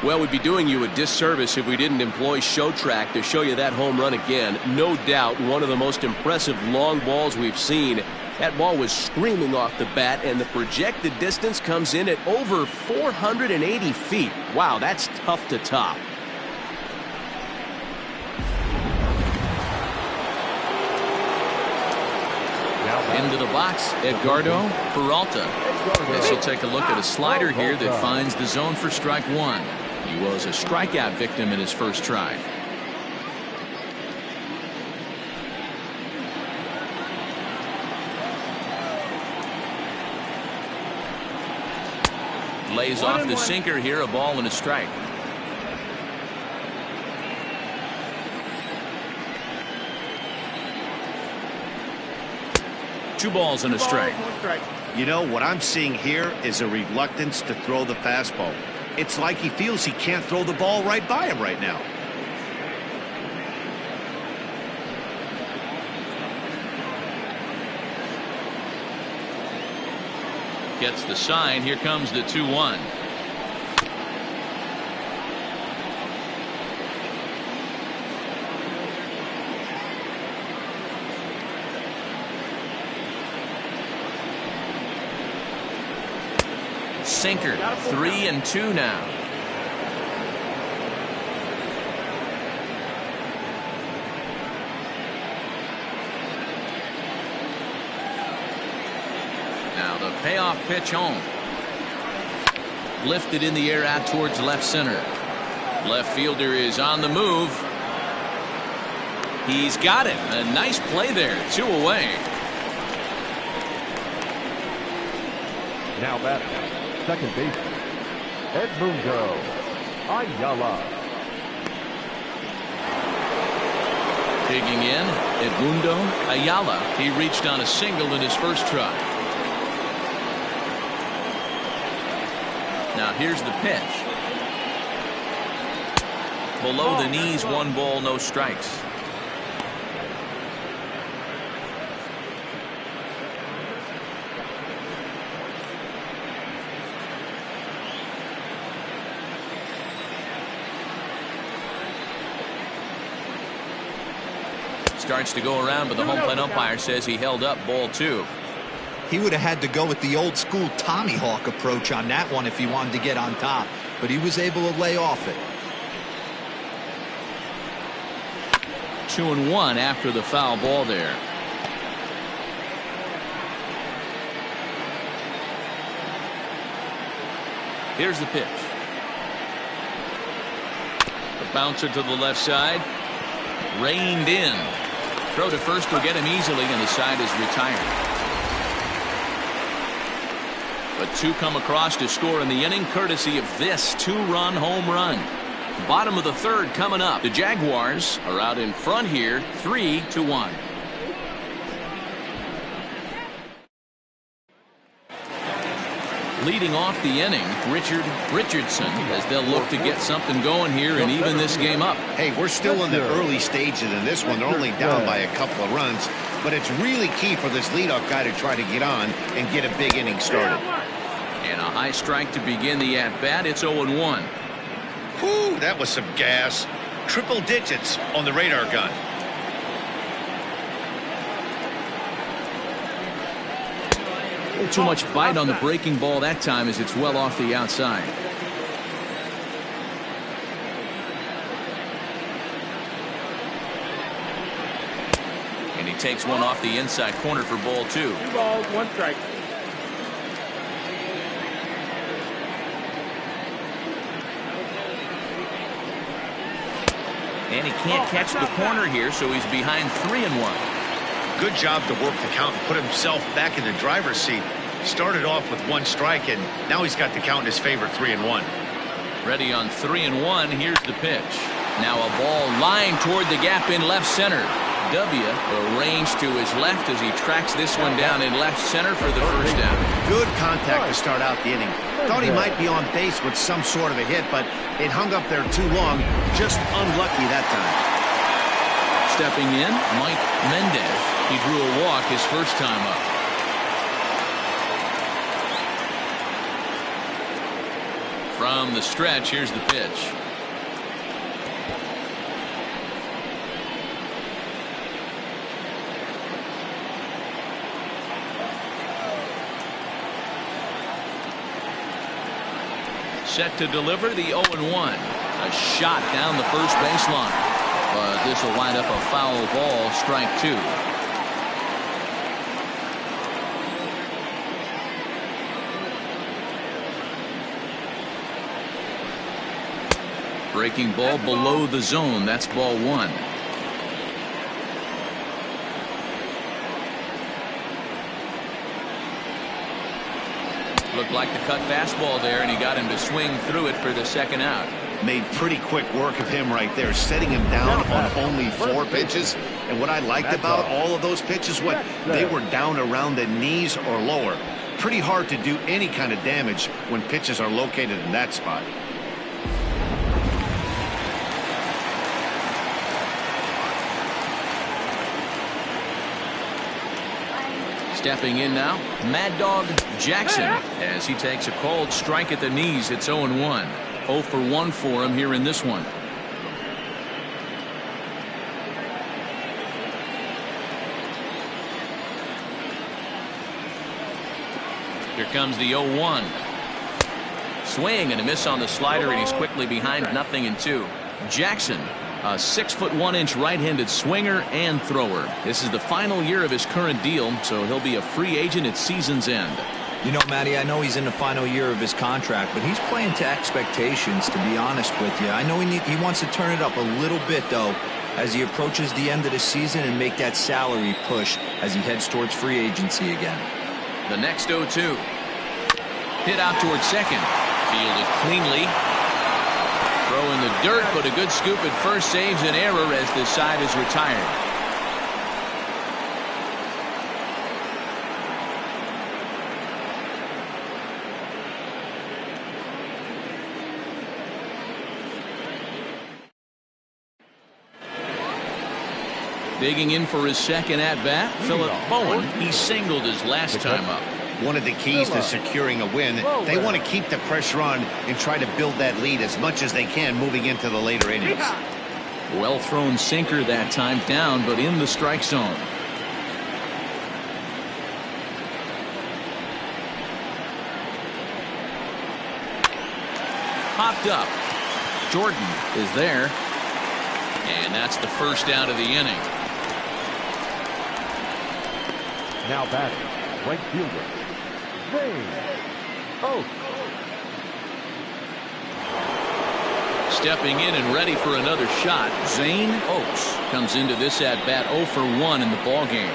Well, we'd be doing you a disservice if we didn't employ ShowTrack to show you that home run again. No doubt one of the most impressive long balls we've seen. That ball was screaming off the bat, and the projected distance comes in at over 480 feet. Wow, that's tough to top. Into the box, Edgardo Peralta. As he'll take a look at a slider here that finds the zone for strike 1. He was a strikeout victim in his first try. Lays off the sinker here, a ball and a strike. Two balls and a strike. You know, what I'm seeing here is a reluctance to throw the fastball. It's like he feels he can't throw the ball right by him right now. Gets the sign. Here comes the 2-1. Sinker. 3-2 now. Now the payoff pitch home. Lifted in the air out towards left center. Left fielder is on the move. He's got it. A nice play there. 2 away. Now batting, second baseman, Edmundo Ayala. Digging in, Edmundo Ayala. He reached on a single in his first try. Now here's the pitch. Below the knees, 1 ball, no strikes. Starts to go around, but the home plate umpire says he held up ball 2. He would have had to go with the old school Tommy Hawk approach on that one if he wanted to get on top, but he was able to lay off it. 2-1 after the foul ball there. Here's the pitch. The bouncer to the left side. Reined in. Throw to first will get him easily, and the side is retired. But 2 come across to score in the inning, courtesy of this 2-run home run. Bottom of the third coming up. The Jaguars are out in front here, 3-1. Leading off the inning, Richardson, as they'll look to get something going here and even this game up. Hey, we're still in the early stages in this one. They're only down by a couple of runs, but it's really key for this leadoff guy to try to get on and get a big inning started. And a high strike to begin the at-bat. It's 0-1. Whew, that was some gas. Triple digits on the radar gun. Too much bite on the breaking ball that time as it's well off the outside. And he takes one off the inside corner for ball 2. 2 balls, 1 strike. And he can't catch the corner here, so he's behind 3-1. Good job to work the count and put himself back in the driver's seat. Started off with 1 strike, and now he's got the count in his favor, 3-1. Ready on 3-1. Here's the pitch. Now a ball lined toward the gap in left center. W arranged to his left as he tracks this one down in left center for the first down. Good contact to start out the inning. Thought he might be on base with some sort of a hit, but it hung up there too long. Just unlucky that time. Stepping in, Mike Mendez. He drew a walk his first time up. From the stretch, here's the pitch. Set to deliver the 0-1. A shot down the first baseline. But this will wind up a foul ball, strike 2. Breaking ball below the zone. That's ball 1. Looked like the cut fastball there, and he got him to swing through it for the second out. Made pretty quick work of him right there, setting him down on only 4 pitches. And what I liked about all of those pitches, they were down around the knees or lower. Pretty hard to do any kind of damage when pitches are located in that spot. Stepping in now, Mad Dog Jackson, as he takes a cold strike at the knees. It's 0-1. 0 for 1 for him here in this one. Here comes the 0-1. Swing and a miss on the slider, and he's quickly behind 0-2. Jackson, a 6'1" right-handed swinger and thrower. This is the final year of his current deal, so he'll be a free agent at season's end. You know, Matty, I know he's in the final year of his contract, but he's playing to expectations, to be honest with you. I know he wants to turn it up a little bit, though, as he approaches the end of the season and make that salary push as he heads towards free agency again. The next 0-2. Hit out towards second. Fielded cleanly. Throw in the dirt, but a good scoop at first saves an error as the side is retired. Digging in for his second at-bat, Philip Bowen. He singled his last time up. One of the keys to securing a win, they want to keep the pressure on and try to build that lead as much as they can moving into the later innings. Well thrown sinker that time, down but in the strike zone. Popped up. Jordan is there. And that's the first out of the inning. Now batting, right fielder, Zane Oaks. Stepping in and ready for another shot, Zane Oaks comes into this at-bat 0 for 1 in the ballgame.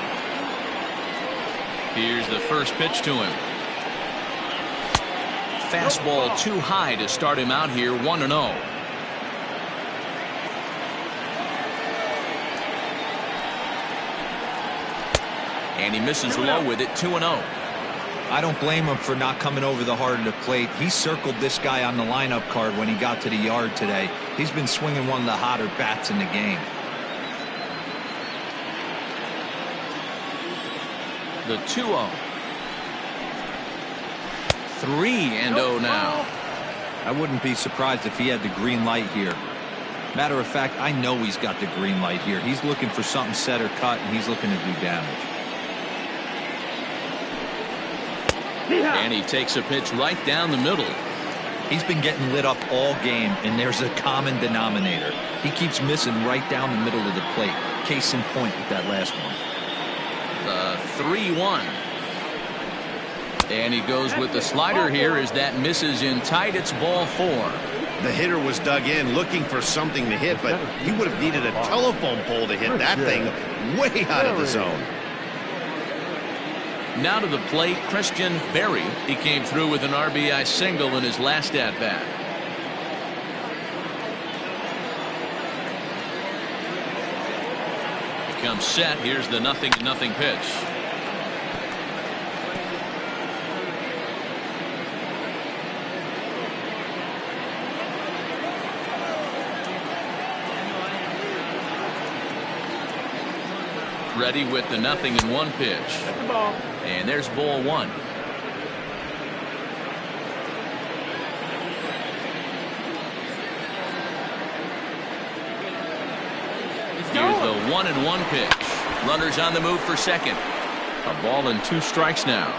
Here's the first pitch to him. Fastball too high to start him out here, 1-0. And he misses low with it, 2-0. I don't blame him for not coming over the heart of the plate. He circled this guy on the lineup card when he got to the yard today. He's been swinging one of the hotter bats in the game. The 2-0. 3-0 now. I wouldn't be surprised if he had the green light here. Matter of fact, I know he's got the green light here. He's looking for something set or cut, and he's looking to do damage. And he takes a pitch right down the middle. He's been getting lit up all game, and there's a common denominator. He keeps missing right down the middle of the plate. Case in point with that last one. The 3-1. And he goes with the slider here as that misses in tight. It's ball 4. The hitter was dug in looking for something to hit, but he would have needed a telephone pole to hit that thing way out of the zone. Now to the plate, Christian Berry. He came through with an RBI single in his last at-bat. He comes set. Here's the 0-0 pitch. Ready with the 0-1 pitch. And there's ball 1. Here's the 1-1 pitch. Runners on the move for second. A ball and 2 strikes now.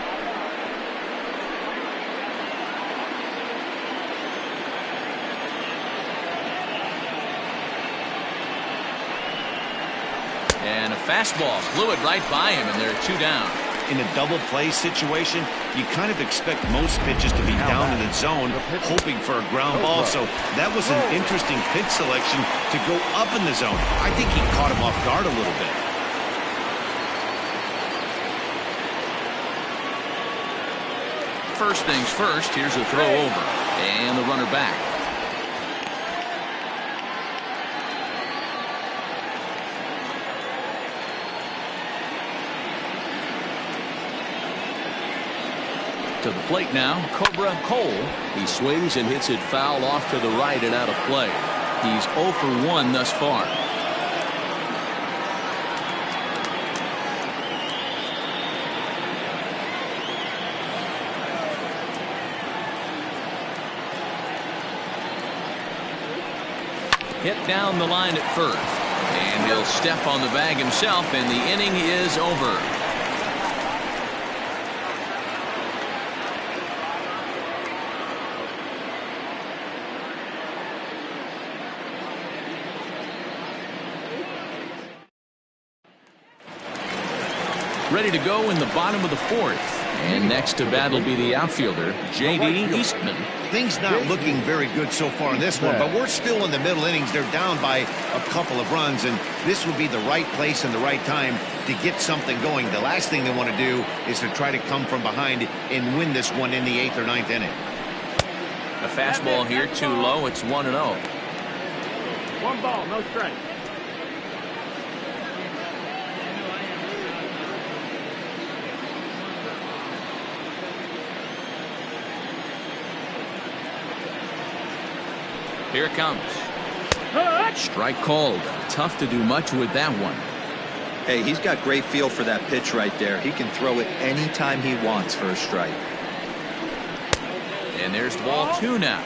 And a fastball blew it right by him, and there are 2 down. In a double play situation, you kind of expect most pitches to be down in the zone, hoping for a ground ball. So that was an interesting pitch selection to go up in the zone. I think he caught him off guard a little bit. First things first, here's a throw over. And the runner back. To the plate now, Cobra Cole. He swings and hits it foul off to the right and out of play. He's 0 for 1 thus far. Hit down the line at first. And he'll step on the bag himself, and the inning is over. Ready to go in the bottom of the 4th. And next to bat will be the outfielder, J.D. Eastman. Things not looking very good so far in this one, but we're still in the middle innings. They're down by a couple of runs, and this would be the right place and the right time to get something going. The last thing they want to do is to try to come from behind and win this one in the 8th or 9th inning. A fastball here, too low. It's 1-0. 1 ball, no strike. Here it comes. Strike called. Tough to do much with that one. Hey, he's got great feel for that pitch right there. He can throw it anytime he wants for a strike. And there's ball 2 now.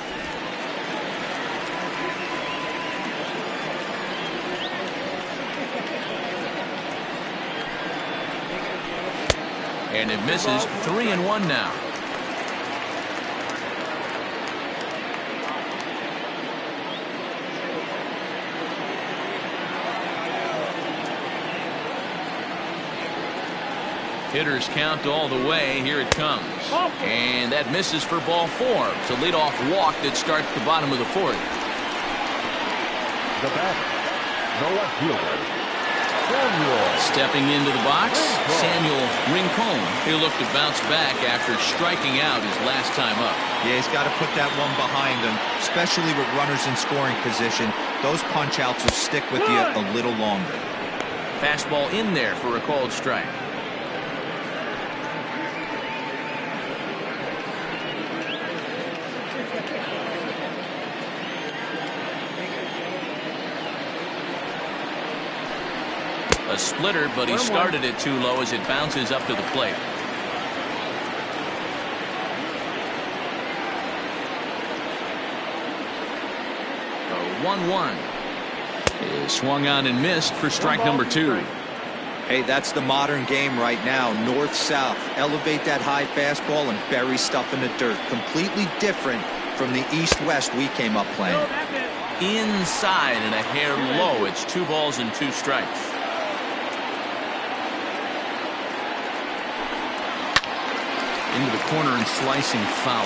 And it misses. 3-1 now. Hitters count all the way. Here it comes. And that misses for ball 4. It's a leadoff walk that starts the bottom of the 4th. The batter, Noah Fielder, Samuel. Stepping into the box, Samuel Rincon. He'll look to bounce back after striking out his last time up. Yeah, he's got to put that one behind him, especially with runners in scoring position. Those punch-outs will stick with you a little longer. Fastball in there for a called strike. splitter, but he started it too low as it bounces up to the plate. The 1-1 is swung on and missed for strike number 2. Hey, that's the modern game right now. North-south. Elevate that high fastball and bury stuff in the dirt. Completely different from the east-west we came up playing. Inside and a hair low. It's 2 balls and 2 strikes. Into the corner and slicing foul.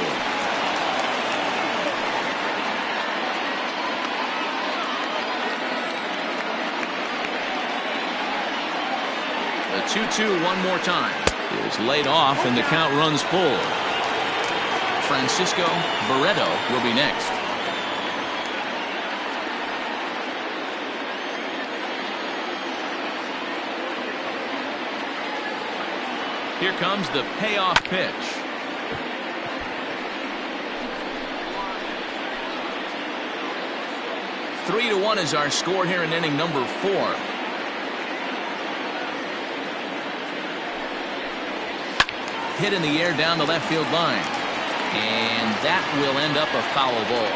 The 2-2 one more time is laid off and the count runs full. Francisco Barreto will be next. Here comes the payoff pitch. Three to 1 is our score here in inning number 4. Hit in the air down the left field line. And that will end up a foul ball.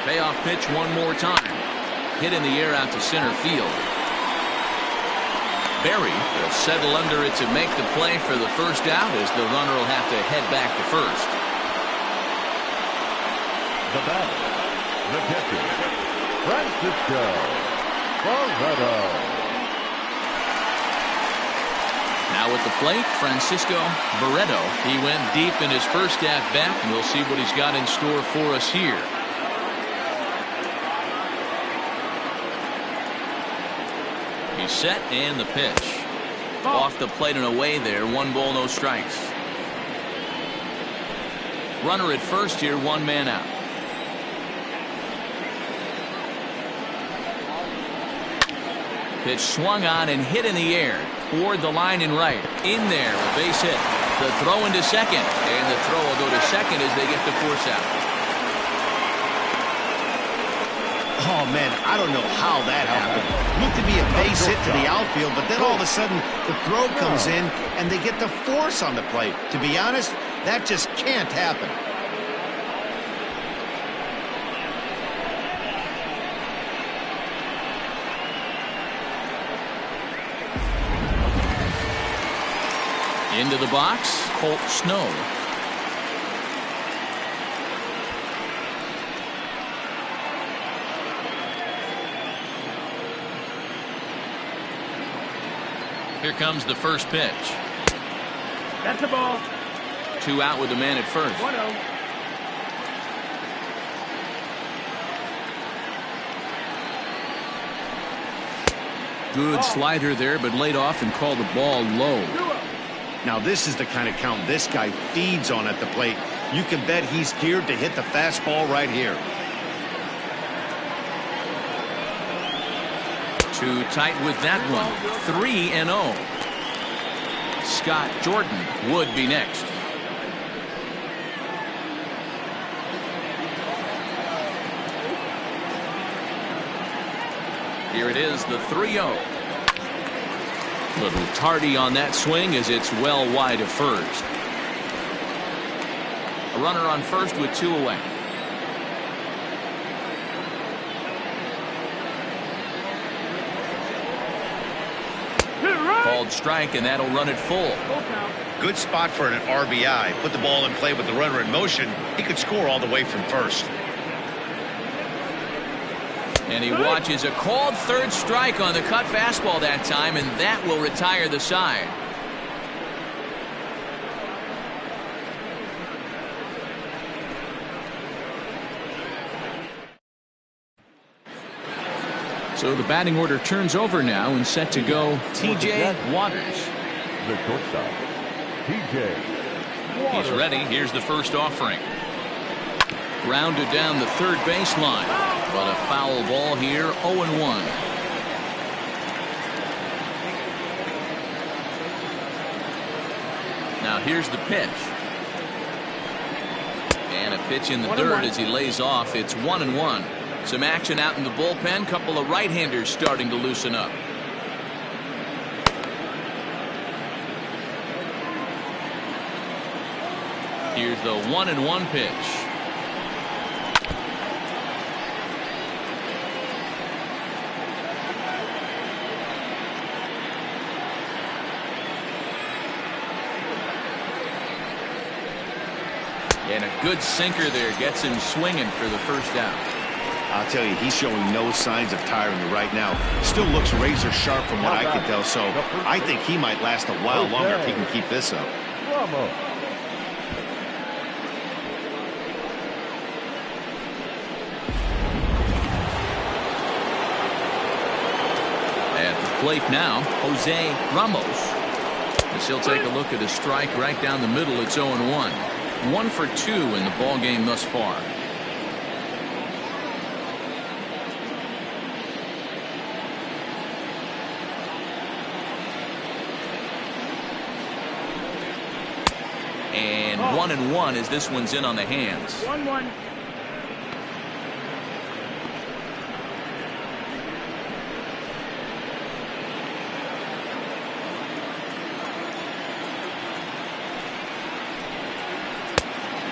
Payoff pitch one more time. Hit in the air out to center field. Berry will settle under it to make the play for the first out as the runner will have to head back to first. The batter, the catcher, Francisco Barreto. Now at the plate, Francisco Barreto. He went deep in his first at bat, and we'll see what he's got in store for us here. He's set and the pitch. Off the plate and away there. 1 ball, no strikes. Runner at first here, 1 man out. Pitch swung on and hit in the air toward the line and right. In there, a base hit. The throw into second, and the throw will go to second as they get the force out. Oh, man, I don't know how that happened. Looked to be a base hit to the outfield, but then all of a sudden the throw comes in and they get the force on the plate. To be honest, that just can't happen. Into the box, Colt Snow. Here comes the first pitch. That's the ball. 2 out with the man at first. 1-0. Good slider there, but laid off and called the ball low. Now this is the kind of count this guy feeds on at the plate. You can bet he's geared to hit the fastball right here. Too tight with that one. 3-0. Scott Jordan would be next. Here it is, the 3-0. Little tardy on that swing as it's well wide of first. A runner on first with 2 away. Called strike, and that'll run it full. Good spot for an RBI. Put the ball in play with the runner in motion. He could score all the way from first. And he watches a called third strike on the cut fastball that time, and that will retire the side. So the batting order turns over now and set to go T.J. Waters. The shortstop, T.J. He's ready. Here's the first offering. Grounded down the third baseline. But a foul ball here, 0-1. Now here's the pitch. Pitch in the dirt as he lays off. It's 1-1. Some action out in the bullpen. Couple of right-handers starting to loosen up. Here's the 1-1 pitch. And a good sinker there gets him swinging for the first out. I'll tell you, he's showing no signs of tiring right now. Still looks razor sharp from what I can tell, so I think he might last a while longer if he can keep this up. Bravo. At the plate now, Jose Ramos. As he'll take a look at a strike right down the middle. It's 0-1. 1 for 2 in the ball game thus far. And 1-1 as this one's in on the hands. 1-1.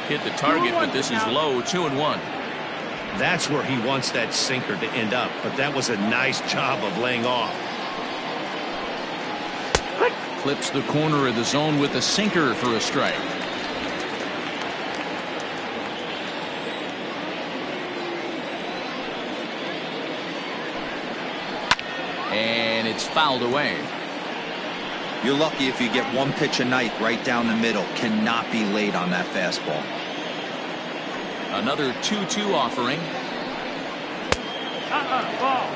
Hit the target, but this is low. 2-1. That's where he wants that sinker to end up, but that was a nice job of laying off. Clips the corner of the zone with a sinker for a strike. And it's fouled away. You're lucky if you get one pitch a night right down the middle. Cannot be late on that fastball. Another 2-2 offering. Ball.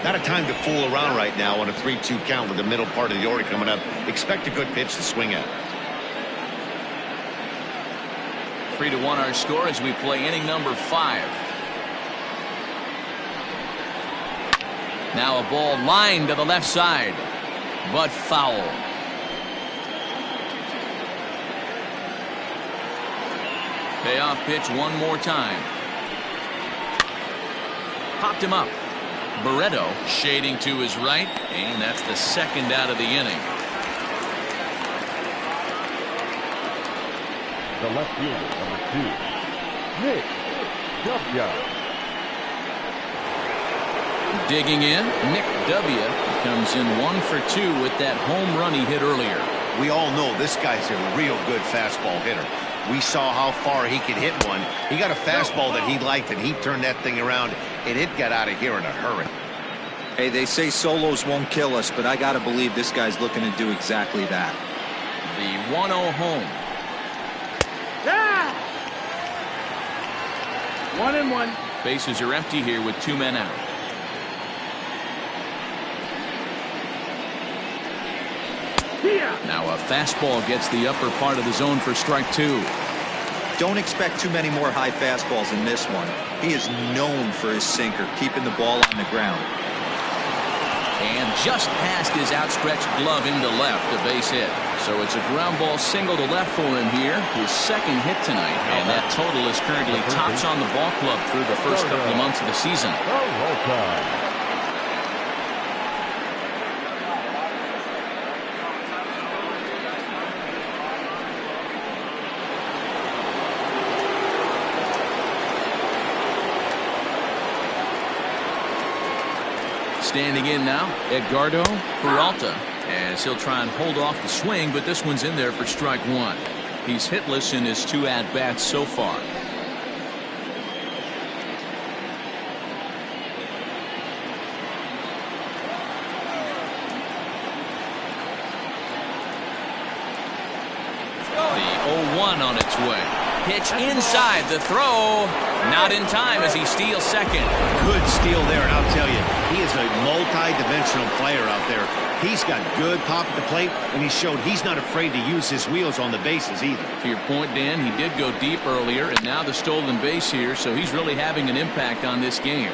Not a time to fool around right now on a 3-2 count with the middle part of the order coming up. Expect a good pitch to swing at. 3-1 our score as we play inning number 5. Now a ball lined to the left side, but foul. Payoff pitch one more time. Popped him up. Barreto shading to his right, and that's the second out of the inning. The left fielder, number 2, Nick W. Digging in, Nick W. comes in 1 for 2 with that home run he hit earlier. We all know this guy's a real good fastball hitter. We saw how far he could hit one. He got a fastball that he liked, and he turned that thing around, and it got out of here in a hurry. Hey, they say solos won't kill us, but I got to believe this guy's looking to do exactly that. The 1-0 home. Yeah! 1-1. Bases are empty here with 2 men out. Now a fastball gets the upper part of the zone for strike 2. Don't expect too many more high fastballs in this one. He is known for his sinker, keeping the ball on the ground. And just past his outstretched glove into left, a base hit. So it's a ground ball single to left for him here, his second hit tonight. And that total is currently tops on the ball club through the first couple of months of the season. Roll time. Standing in now, Edgardo Peralta, as he'll try and hold off the swing, but this one's in there for strike 1. He's hitless in his 2 at-bats so far. The 0-1 on its way. Pitch inside, the throw, not in time as he steals second. Good steal there, and I'll tell you, he is a multi-dimensional player out there. He's got good pop at the plate, and he showed he's not afraid to use his wheels on the bases either. To your point, Dan, he did go deep earlier, and now the stolen base here, so he's really having an impact on this game.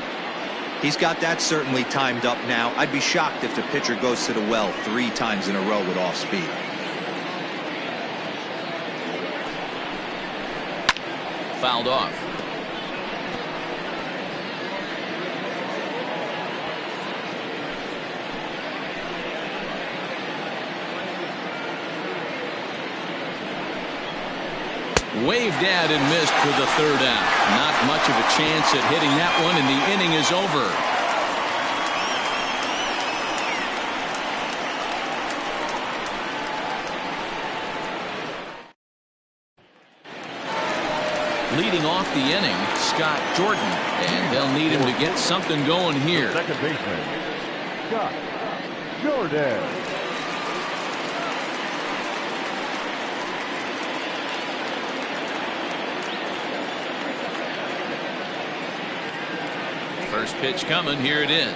He's got that certainly timed up now. I'd be shocked if the pitcher goes to the well 3 times in a row with off speed. fouled off. Waved at and missed for the third out. Not much of a chance at hitting that one, and the inning is over. Leading off the inning, Scott Jordan, and they'll need him to get something going here. Second baseman, Scott Jordan. First pitch coming. Here it is.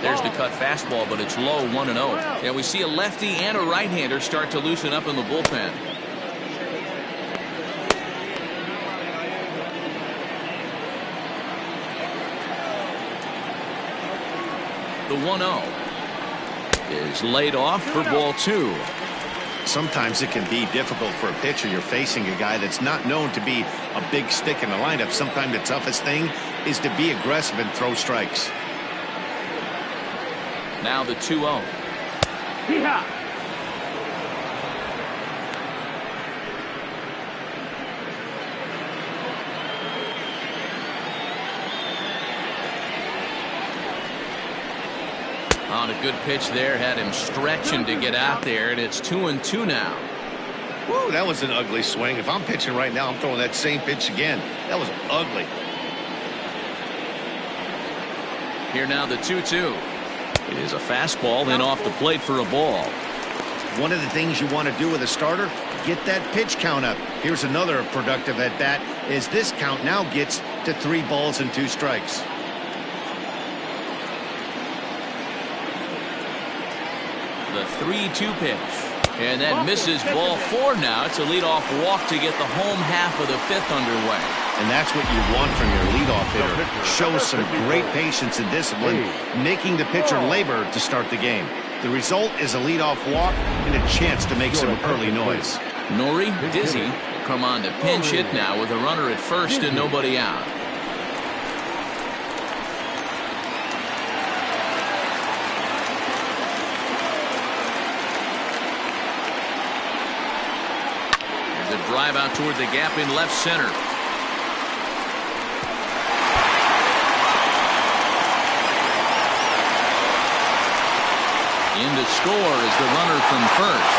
There's the cut fastball, but it's low, 1-0. And we see a lefty and a right-hander start to loosen up in the bullpen. The 1-0 is laid off for ball 2. Sometimes it can be difficult for a pitcher. You're facing a guy that's not known to be a big stick in the lineup. Sometimes the toughest thing is to be aggressive and throw strikes. Now the 2-0. On a good pitch there, had him stretching to get out there, and it's 2-2 now. Woo, that was an ugly swing. If I'm pitching right now, I'm throwing that same pitch again. That was ugly. Here now the 2-2. It is a fastball, then off the plate for a ball. One of the things you want to do with a starter, get that pitch count up. Here's another productive at bat, is this count now gets to 3 balls and 2 strikes. The 3-2 pitch. And that misses ball 4 now. It's a leadoff walk to get the home half of the 5th underway. And that's what you want from your leadoff hitter. Shows some great patience and discipline, making the pitcher labor to start the game. The result is a leadoff walk and a chance to make some early noise. Nori Dizzy come on to pinch hit now with a runner at first and nobody out. Drive out toward the gap in left center. In to score is the runner from first.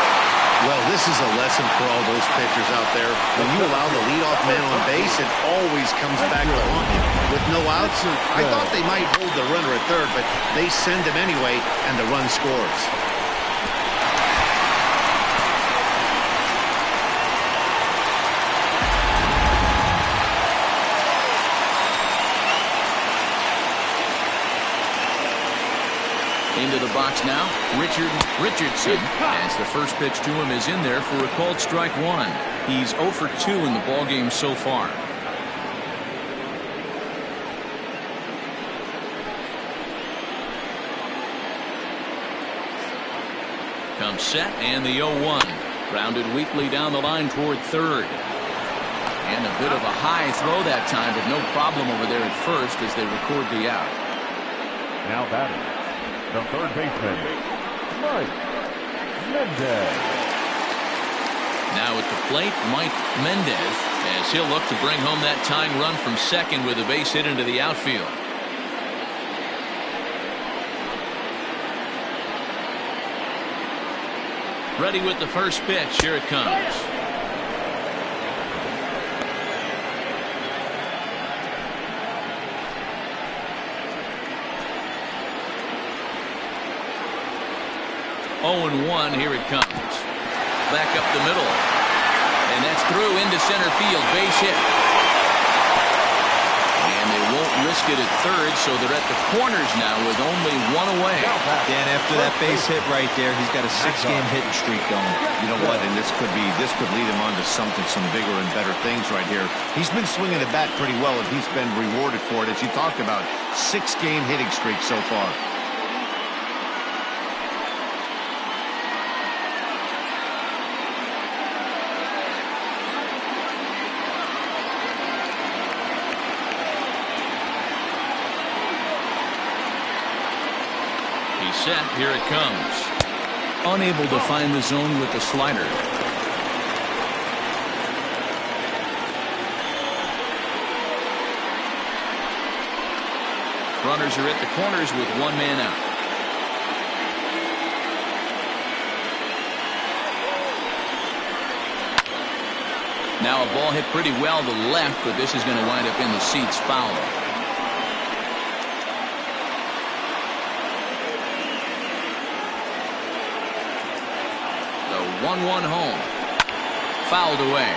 Well, this is a lesson for all those pitchers out there. When you allow the leadoff man on base, it always comes back to haunt you. With no outs, I thought they might hold the runner at third, but they send him anyway, and the run scores. Into the box now, Richardson, as the first pitch to him is in there for a called strike 1. He's 0 for 2 in the ballgame so far. Comes set, and the 0-1. Grounded weakly down the line toward third. And a bit of a high throw that time, but no problem over there at first as they record the out. Now batting, the third baseman, Mike Mendez. Now at the plate, Mike Mendez, as he'll look to bring home that tying run from second with a base hit into the outfield. Ready with the first pitch. Here it comes. Oh, 0-1. Here it comes. Back up the middle. And that's through into center field. Base hit. And they won't risk it at third, so they're at the corners now with only 1 away. Dan, after that base hit right there, he's got a 6-game hitting streak going. You know what? And this could lead him on to some bigger and better things right here. He's been swinging the bat pretty well, and he's been rewarded for it, as you talked about. 6-game hitting streak so far. He's set. Here it comes. Unable to find the zone with the slider. Runners are at the corners with one man out. Now a ball hit pretty well to the left, but this is going to wind up in the seats foul. The 1-1 home. Fouled away.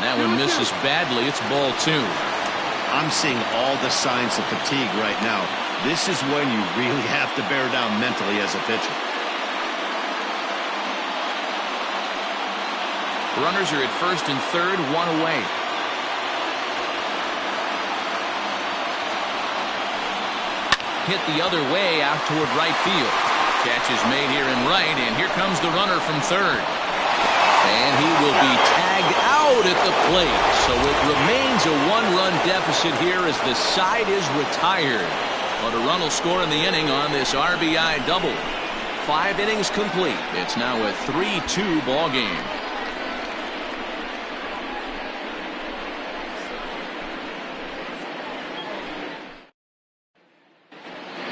That one misses badly. It's ball 2. I'm seeing all the signs of fatigue right now. This is when you really have to bear down mentally as a pitcher. Runners are at first and third, one away. Hit the other way out toward right field. Catch is made here in right, and here comes the runner from third. And he will be tagged out at the plate. So it remains a one-run deficit here as the side is retired. But a run will score in the inning on this RBI double. 5 innings complete. It's now a 3-2 ball game.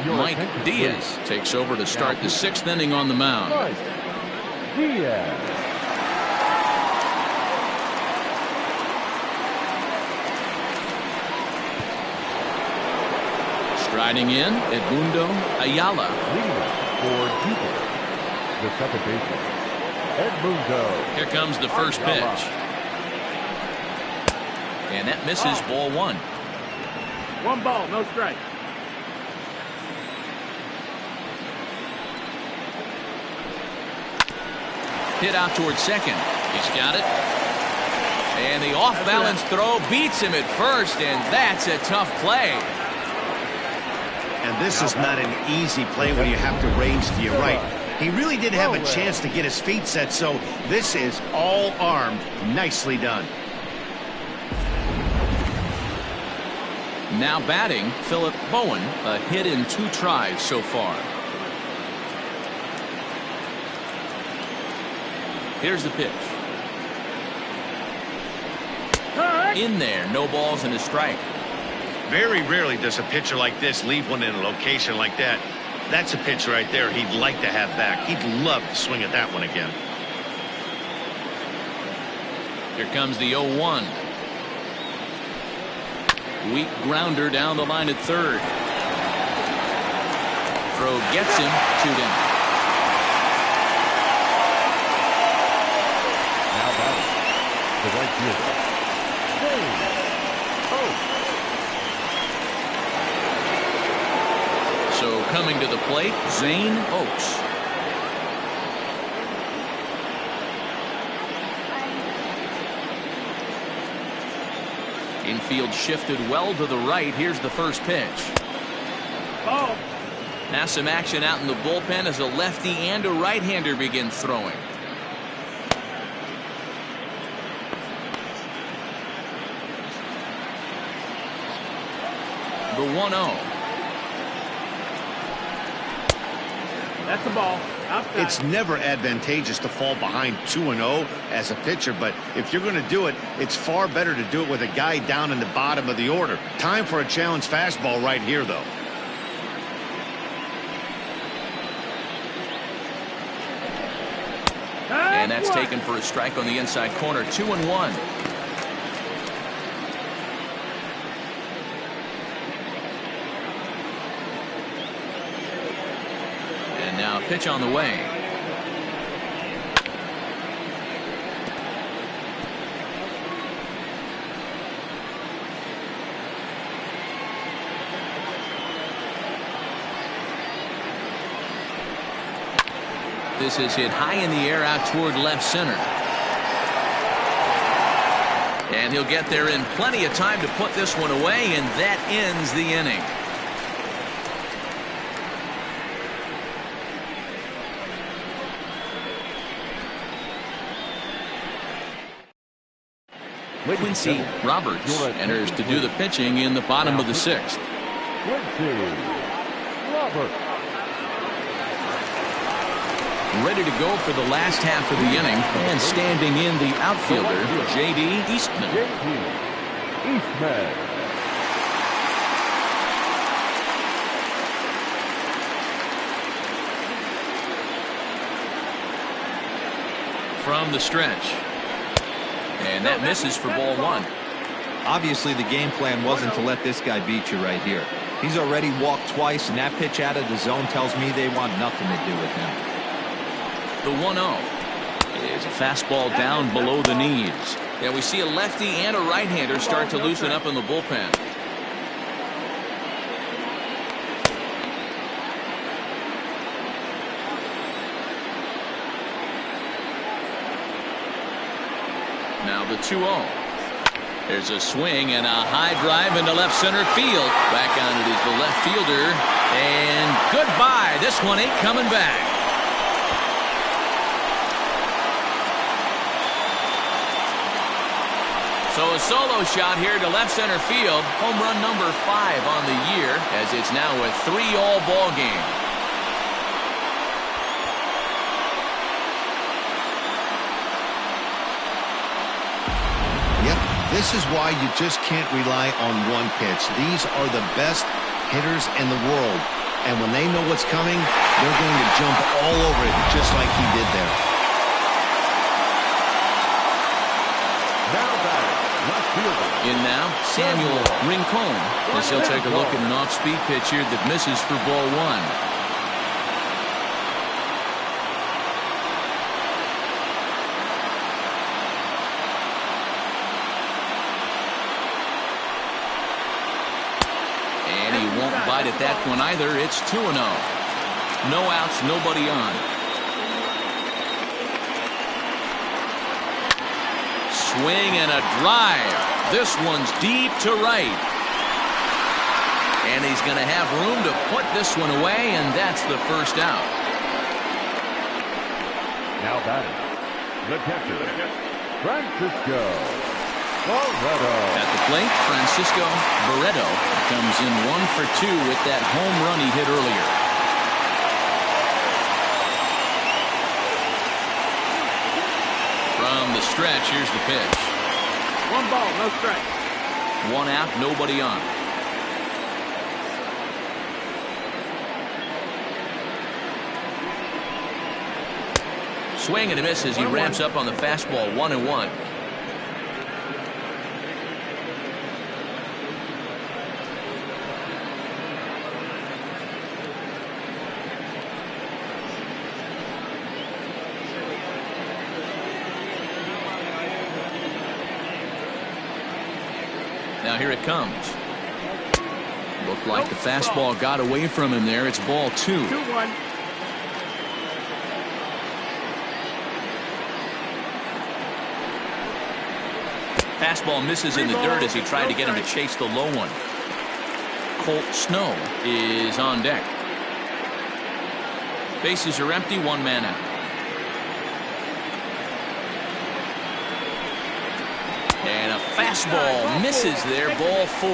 Mike Diaz takes over to start the 6th inning on the mound. Diaz. Striding in, Edmundo Ayala. For Jupiter, the second baseman, Edmundo. Here comes the first pitch. And that misses ball 1. 1 ball, no strike. Hit out towards second. He's got it. And the off-balance throw beats him at first, and that's a tough play. And this is not an easy play when you have to range to your right. He really didn't have a chance to get his feet set, so this is all armed. Nicely done. Now batting, Philip Bowen, a hit in 2 tries so far. Here's the pitch. In there, no balls and a strike. Very rarely does a pitcher like this leave one in a location like that. That's a pitch right there he'd like to have back. He'd love to swing at that one again. Here comes the 0-1. Weak grounder down the line at third. Throw gets him, 2 down. Now batting, the right fielder, So coming to the plate, Zane Oaks. Infield shifted well to the right. Here's the first pitch. Ball. Now some action out in the bullpen as a lefty and a right-hander begin throwing. The 1-0. That's a ball. Outside. It's never advantageous to fall behind 2-0 as a pitcher, but if you're going to do it, it's far better to do it with a guy down in the bottom of the order. Time for a challenge fastball right here, though. And that's taken for a strike on the inside corner. 2-1. And now a pitch on the way. This is hit high in the air out toward left center. And he'll get there in plenty of time to put this one away, and that ends the inning. Quincy Roberts enters to do the pitching in the bottom of the 6th. Quincy Roberts. Ready to go for the last half of the inning, and standing in the outfielder, J.D. Eastman. J.D. Eastman. From the stretch. And that misses for ball 1. Obviously, the game plan wasn't to let this guy beat you right here. He's already walked twice, and that pitch out of the zone tells me they want nothing to do with him. The 1-0 is a fastball down below the knees. Yeah, we see a lefty and a right-hander start to loosen up in the bullpen. Now the 2-0. There's a swing and a high drive into left center field. Back on it is the left fielder. And goodbye. This one ain't coming back. So a solo shot here to left center field. Home run number 5 on the year, as it's now a 3-all ball game. Yep, this is why you just can't rely on one pitch. These are the best hitters in the world. And when they know what's coming, they're going to jump all over it, just like he did there. In now, Samuel Rincon, as he'll take a look at an off-speed pitch here that misses for ball 1. And he won't bite at that one either. It's 2-0. No outs, nobody on. Swing and a drive. This one's deep to right. And he's going to have room to put this one away, and that's the first out. Now batting, the catcher, Francisco Barreto. At the plate, Francisco Barreto comes in 1 for 2 with that home run he hit earlier. From the stretch, here's the pitch. 1 ball, no strike. 1 out, nobody on. Swing and a miss as he ramps up on the fastball. 1-1. Now here it comes. Looked like the fastball got away from him there. It's ball 2. 2-1. Fastball misses in the dirt as he tried to get him to chase the low one. Colt Snow is on deck. Bases are empty, 1 man out. And a fastball misses there, ball 4.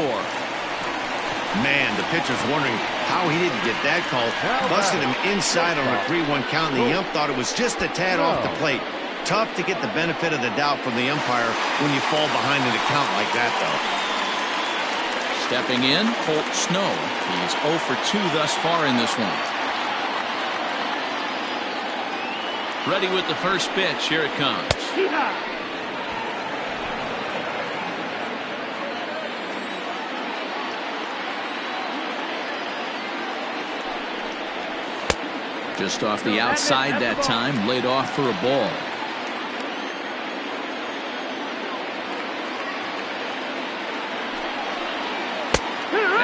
Man, the pitcher's wondering how he didn't get that call. Busted him inside on a 3-1 count, and the ump thought it was just a tad off the plate. Tough to get the benefit of the doubt from the umpire when you fall behind in a count like that, though. Stepping in, Colt Snow. He's 0 for 2 thus far in this one. Ready with the first pitch. Here it comes. Just off the outside that time, laid off for a ball.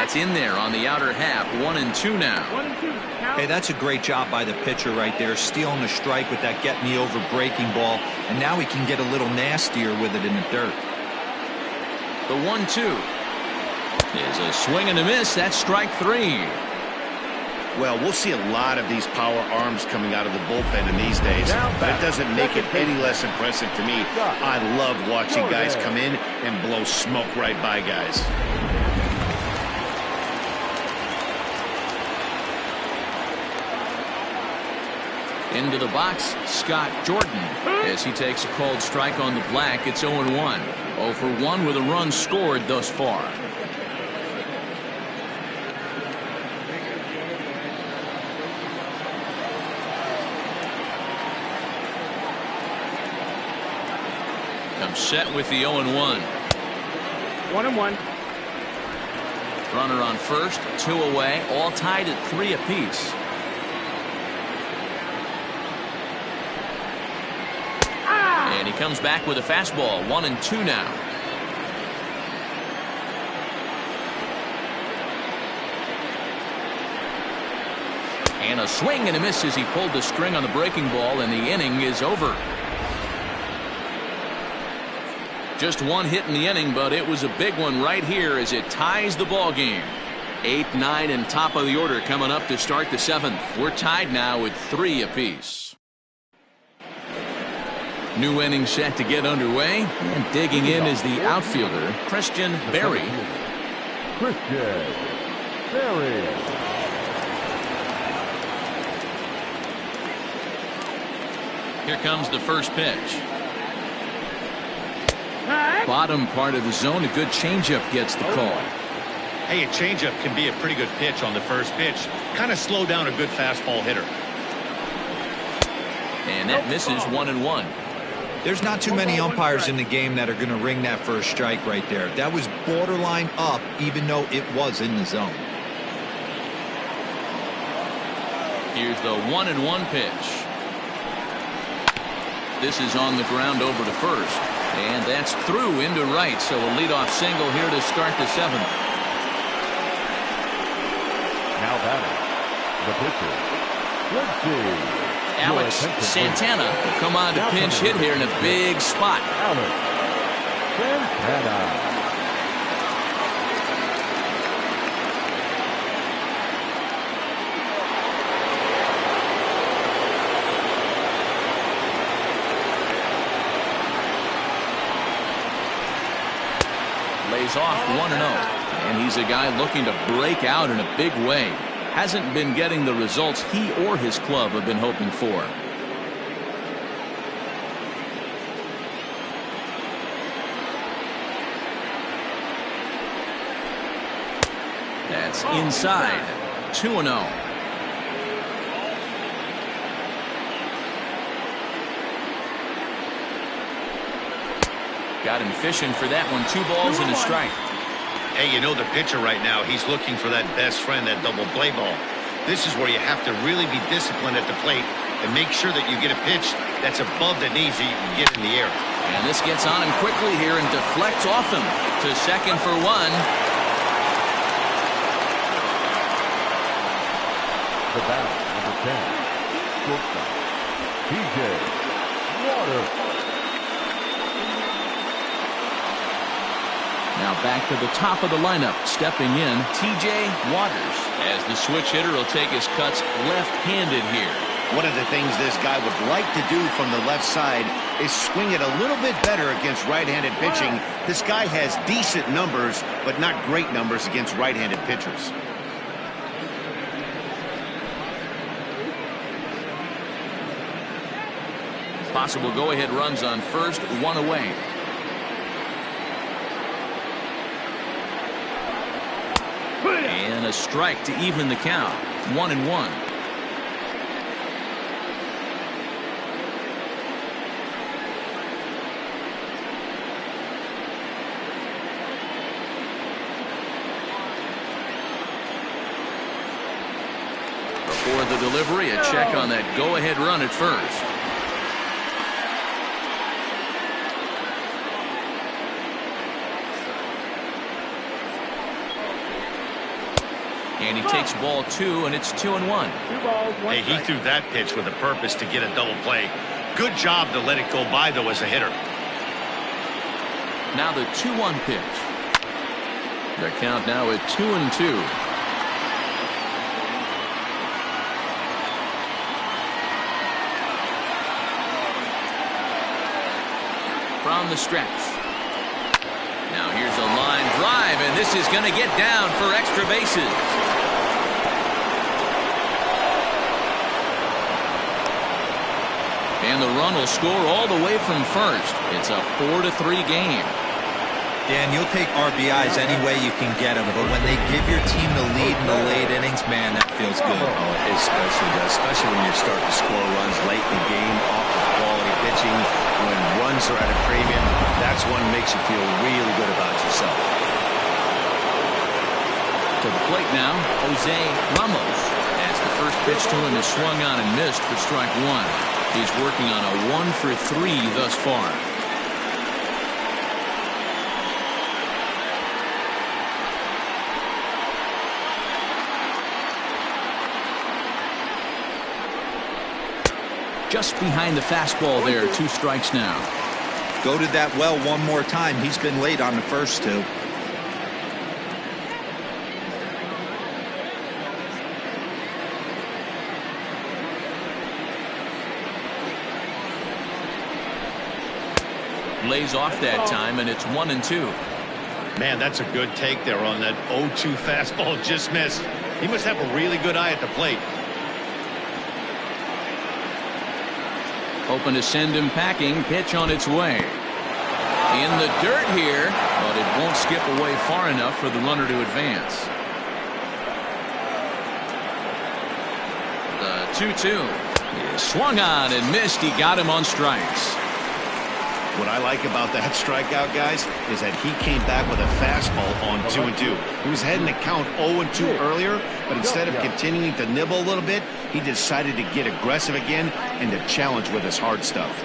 That's in there on the outer half. 1-2 now. 1-2. Hey, that's a great job by the pitcher right there, stealing the strike with that get me over breaking ball, and now he can get a little nastier with it in the dirt. The 1-2 is a swing and a miss. That's strike 3. Well, we'll see a lot of these power arms coming out of the bullpen in these days, but it doesn't make it any less impressive to me. I love watching guys come in and blow smoke right by guys. Into the box, Scott Jordan, as he takes a called strike on the black. It's 0-1. 0 for 1 with a run scored thus far. Comes set with the 0-1. 1-1. Runner on first, 2 away, all tied at 3 apiece. And he comes back with a fastball. 1-2 now. And a swing and a miss as he pulled the string on the breaking ball, and the inning is over. Just one hit in the inning, but it was a big one right here as it ties the ball game. 8, 9, and top of the order coming up to start the 7th. We're tied now with 3 apiece. New inning set to get underway, and digging in is the outfielder, Christian Berry. Christian Berry. Here comes the first pitch. Bottom part of the zone, a good changeup gets the call. Hey, a changeup can be a pretty good pitch on the first pitch. Kind of slow down a good fastball hitter. And that misses 1-1. There's not too many umpires in the game that are going to ring that first strike right there. That was borderline up, even though it was in the zone. Here's the 1-1 pitch. This is on the ground over to first. And that's through into right, so a leadoff single here to start the 7th. Now batting, the pitcher, Alex Santana will come on to pinch hit here in a big spot. Alex Santana. Lays off 1-0, and he's a guy looking to break out in a big way. Hasn't been getting the results he or his club have been hoping for. That's inside. 2-0. Got him fishing for that one. 2 balls and a strike. Hey, you know the pitcher right now, he's looking for that best friend, that double play ball. This is where you have to really be disciplined at the plate and make sure that you get a pitch that's above the knees so you can get in the air. And this gets on him quickly here and deflects off him to second for 1. The bat, number 10, shortstop, T.J. Waters. Now back to the top of the lineup, stepping in, T.J. Waters, as the switch hitter will take his cuts left-handed here. One of the things this guy would like to do from the left side is swing it a little bit better against right-handed pitching. This guy has decent numbers, but not great numbers against right-handed pitchers. Possible go-ahead runs on first, 1 away. And a strike to even the count. 1-1. Before the delivery, a check on that go-ahead run at first. And he takes ball 2, and it's 2-1. 2 balls, 1 Hey, he strike. threw that pitch with a purpose to get a double play. Good job to let it go by, though, as a hitter. Now the 2-1 pitch. The count now at 2-2. from the stretch. Now here's a line drive, and this is going to get down for extra bases. And the run will score all the way from first. It's a 4-3 game. Dan, you'll take RBIs any way you can get them, but when they give your team the lead in the late innings, man, that feels good. Oh, it especially does, especially when you're starting to score runs late in the game off of quality pitching. When runs are at a premium, that's when it makes you feel really good about yourself. To the plate now, Jose Ramos. As the first pitch to him is swung on and missed for strike one. He's working on a 1-for-3 thus far. Just behind the fastball there. 2 strikes now. Go to that well one more time. He's been late on the first 2. Lays off that time, and it's 1-2. Man, that's a good take there on that 0-2 fastball. Just missed. He must have a really good eye at the plate. Hoping to send him packing. Pitch on its way. In the dirt here, but it won't skip away far enough for the runner to advance. The 2-2 is swung on and missed. He got him on strikes. What I like about that strikeout, guys, is that he came back with a fastball on 2-2. He was heading to count 0-2 earlier, but instead of continuing to nibble a little bit, he decided to get aggressive again and to challenge with his hard stuff.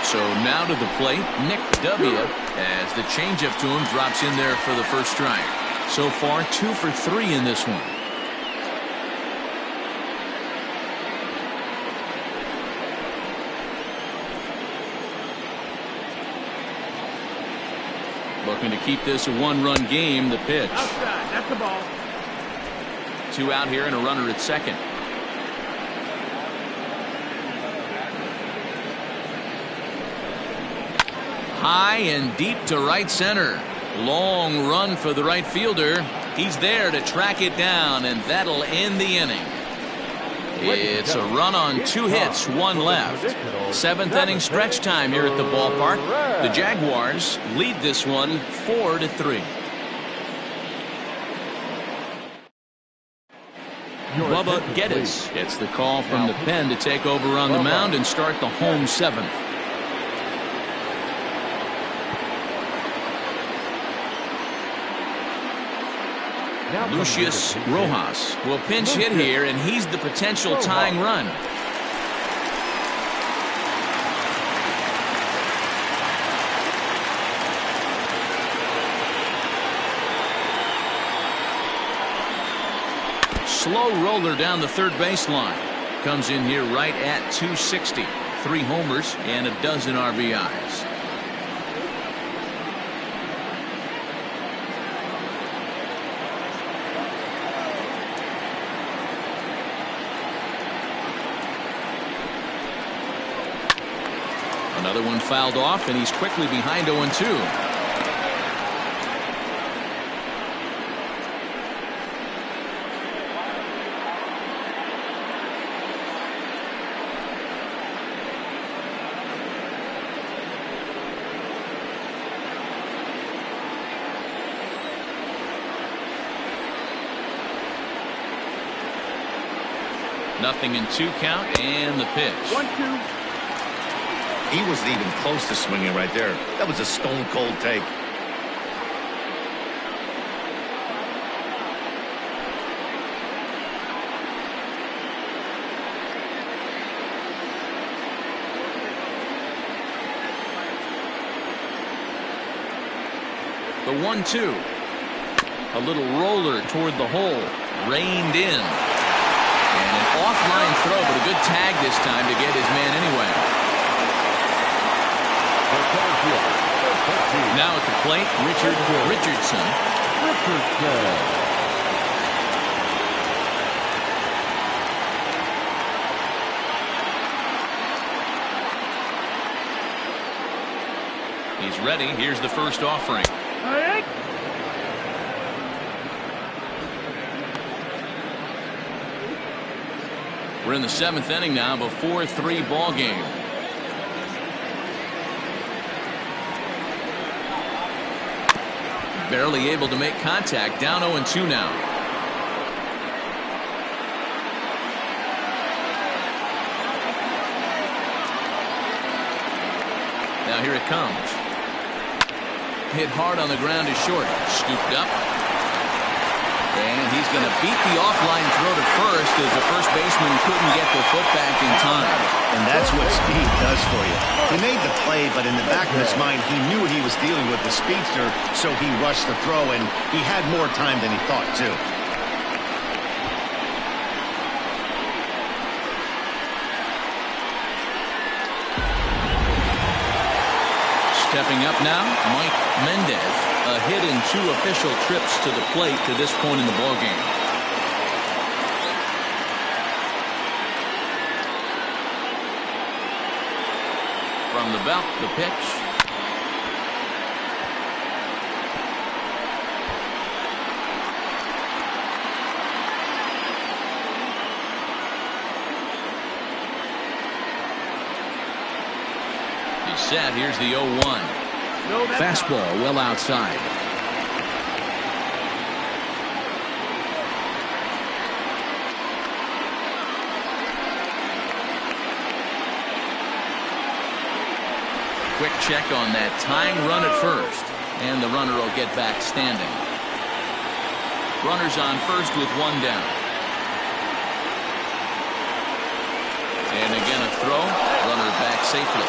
So now to the plate, Nick W. as the changeup to him drops in there for the first strike. So far, 2 for 3 in this one. Looking to keep this a 1-run game. The pitch. Outside. That's the ball. 2 out here and a runner at second. High and deep to right center. Long run for the right fielder. He's there to track it down, and that'll end the inning. It's a run on 2 hits, 1 left. 7th inning stretch time here at the ballpark. The Jaguars lead this one 4-3. Bubba Geddes gets the call from the pen to take over on the mound and start the home 7th. Lucius Rojas will pinch hit here, and he's the potential tying run. Slow roller down the third baseline. Comes in here right at 260. 3 homers and a dozen RBIs. Another one fouled off, and he's quickly behind 0-2. Nothing in 2 count, and the pitch. 1-2. He wasn't even close to swinging right there. That was a stone-cold take. The 1-2. A little roller toward the hole. Reined in. And an offline throw, but a good tag this time to get his man anyway. Now at the plate, Richard Richardson. He's ready. Here's the first offering. We're in the 7th inning now of a 4-3 ball game. Barely able to make contact. Down 0-2 now. Now here it comes. Hit hard on the ground is short. Scooped up. And he's going to beat the offline throw to first as the first baseman couldn't get the foot back in time. And that's what speed does for you. He made the play, but in the back of his mind, he knew he was dealing with the speedster, so he rushed the throw, and he had more time than he thought, too. Stepping up now, Mike Mendez. A hit in 2 official trips to the plate to this point in the ballgame. From the belt, the pitch. He's set. Here's the 0-1. Fastball well outside. Quick check on that tying run at first, and the runner will get back standing. Runners on first with 1 down. And again a throw. Runner back safely.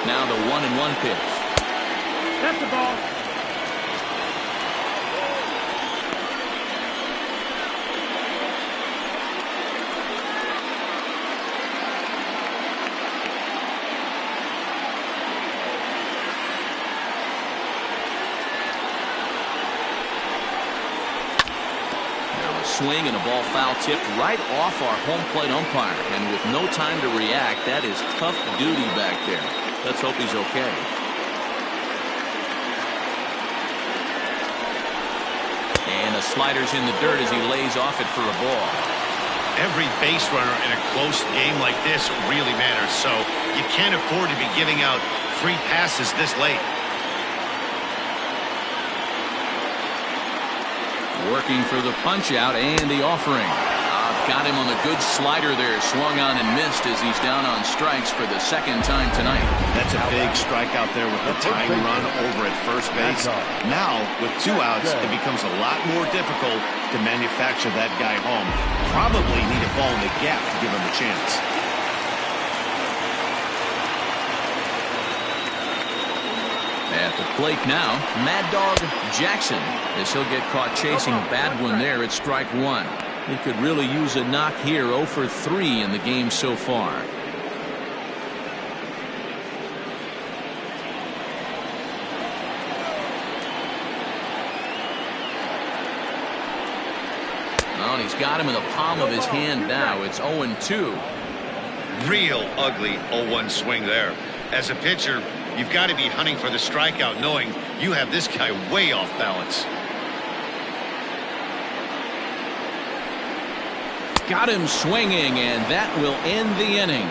Now the 1-1 pitch. That's the ball. Swing and a ball foul tipped right off our home plate umpire, and with no time to react, that is tough duty back there. Let's hope he's okay. And the slider's in the dirt as he lays off it for a ball. Every base runner in a close game like this really matters, so you can't afford to be giving out free passes this late. Working for the punch out and the offering. Got him on the good slider there. Swung on and missed as he's down on strikes for the 2nd time tonight. That's a big strikeout there with the tying run over at first base. Now, with 2 outs, it becomes a lot more difficult to manufacture that guy home. Probably need a ball in the gap to give him a chance. At the plate now, Mad Dog Jackson, as he'll get caught chasing a bad one there at strike 1. He could really use a knock here. 0 for 3 in the game so far. Oh, and he's got him in the palm of his hand now. It's 0-2. Real ugly 0-1 swing there. As a pitcher, you've got to be hunting for the strikeout, knowing you have this guy way off balance. Got him swinging, and that will end the inning.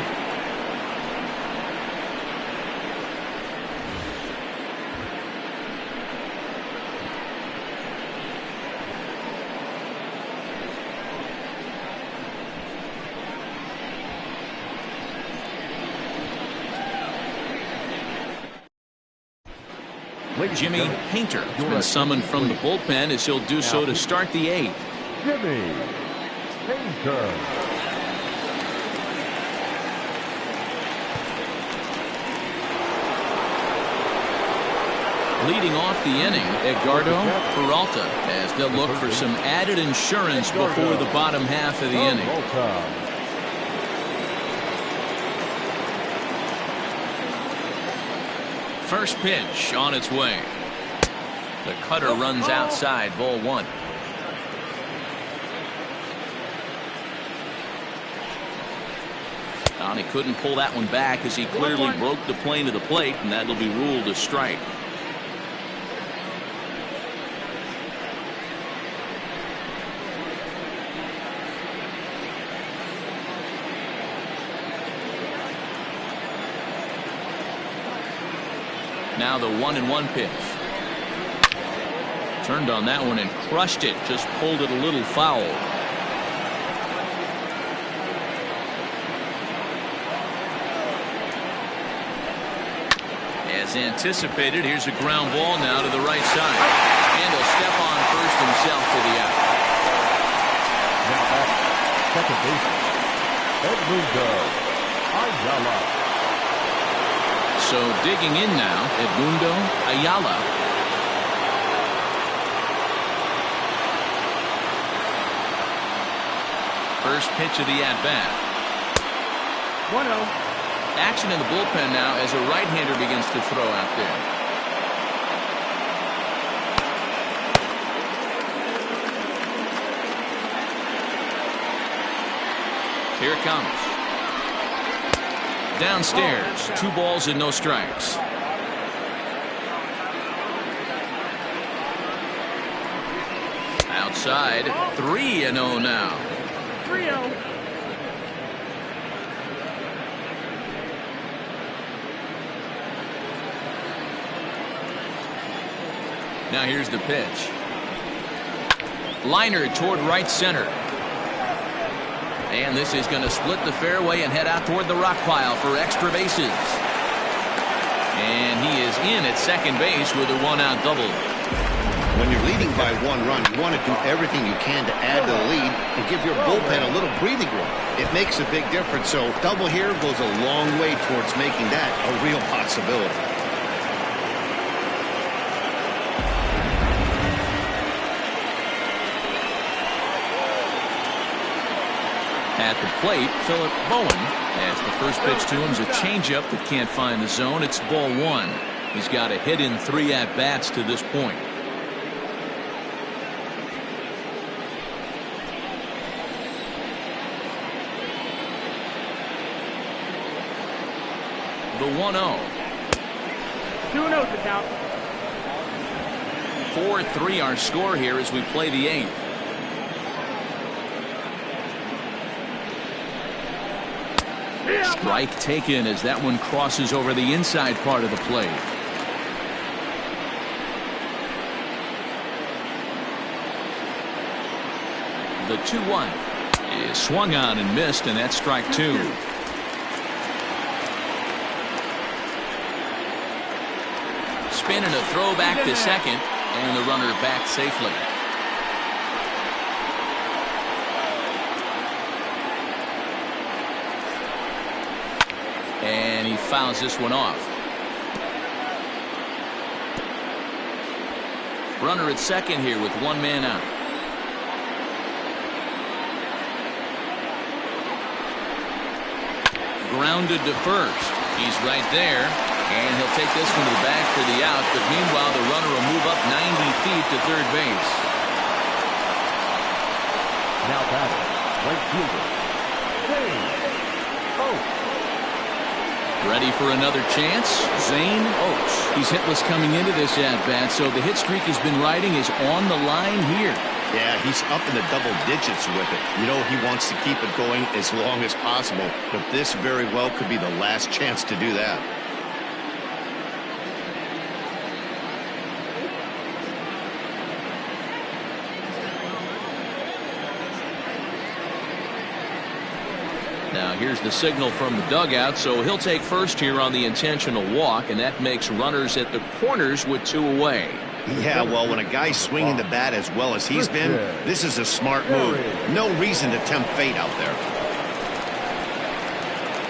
Jimmy Painter has been summoned from the bullpen as he'll do so to start the 8th. Jimmy Painter. Leading off the inning, Edgardo Peralta, as they'll look for some added insurance before the bottom half of the inning. First pitch on its way. The cutter runs outside, ball one. And he couldn't pull that one back as he clearly broke the plane of the plate, and that'll be ruled a strike. Now the 1-1 pitch. Turned on that one and crushed it. Just pulled it a little foul. As anticipated, here's a ground ball now to the right side. And he'll step on first himself for the out. Now back, second baseman, Edmundo Ayala. So digging in now, Edmundo Ayala. First pitch of the at-bat. 1-0. Action in the bullpen now as a right-hander begins to throw out there. Here it comes. Downstairs, 2 balls and no strikes. Outside, 3-0 now. 3-0. Now here's the pitch. Liner toward right center. And this is going to split the fairway and head out toward the rock pile for extra bases. And he is in at second base with a 1-out double. When you're leading by 1 run, you want to do everything you can to add to the lead and give your bullpen a little breathing room. It makes a big difference, so double here goes a long way towards making that a real possibility. At the plate, Philip Bowen, as the first pitch to him is a changeup that can't find the zone. It's ball 1. He's got a hit in 3 at-bats to this point. The 1-0. 2-0 to count. 4-3 our score here as we play the 8th. Strike taken as that one crosses over the inside part of the plate. The 2-1 is swung on and missed, and that's strike 2. Spin and a throw back to second, and the runner back safely. And he fouls this one off. Runner at second here with 1 man out. Grounded to first. He's right there. And he'll take this one to the bag for the out. But meanwhile, the runner will move up 90 feet to third base. Now batting, right fielder, Zane Oaks. Ready for another chance? Zane Oaks. He's hitless coming into this at-bat, so the hit streak has been riding is on the line here. Yeah, he's up in the double digits with it. You know he wants to keep it going as long as possible, but this very well could be the last chance to do that. Now here's the signal from the dugout, so he'll take first here on the intentional walk, and that makes runners at the corners with 2 away. Yeah, well, when a guy's swinging the bat as well as he's been, this is a smart move. No reason to tempt fate out there.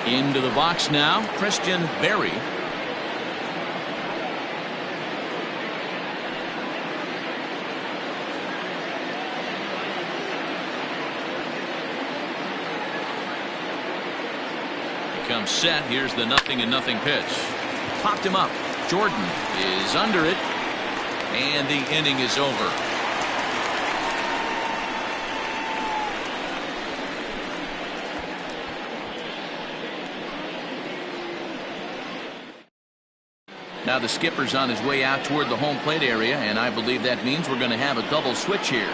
Into the box now, Christian Berry. Comes set. Here's the 0-0 pitch. Popped him up. Jordan is under it. And the inning is over. Now the skipper's on his way out toward the home plate area, and I believe that means we're going to have a double switch here.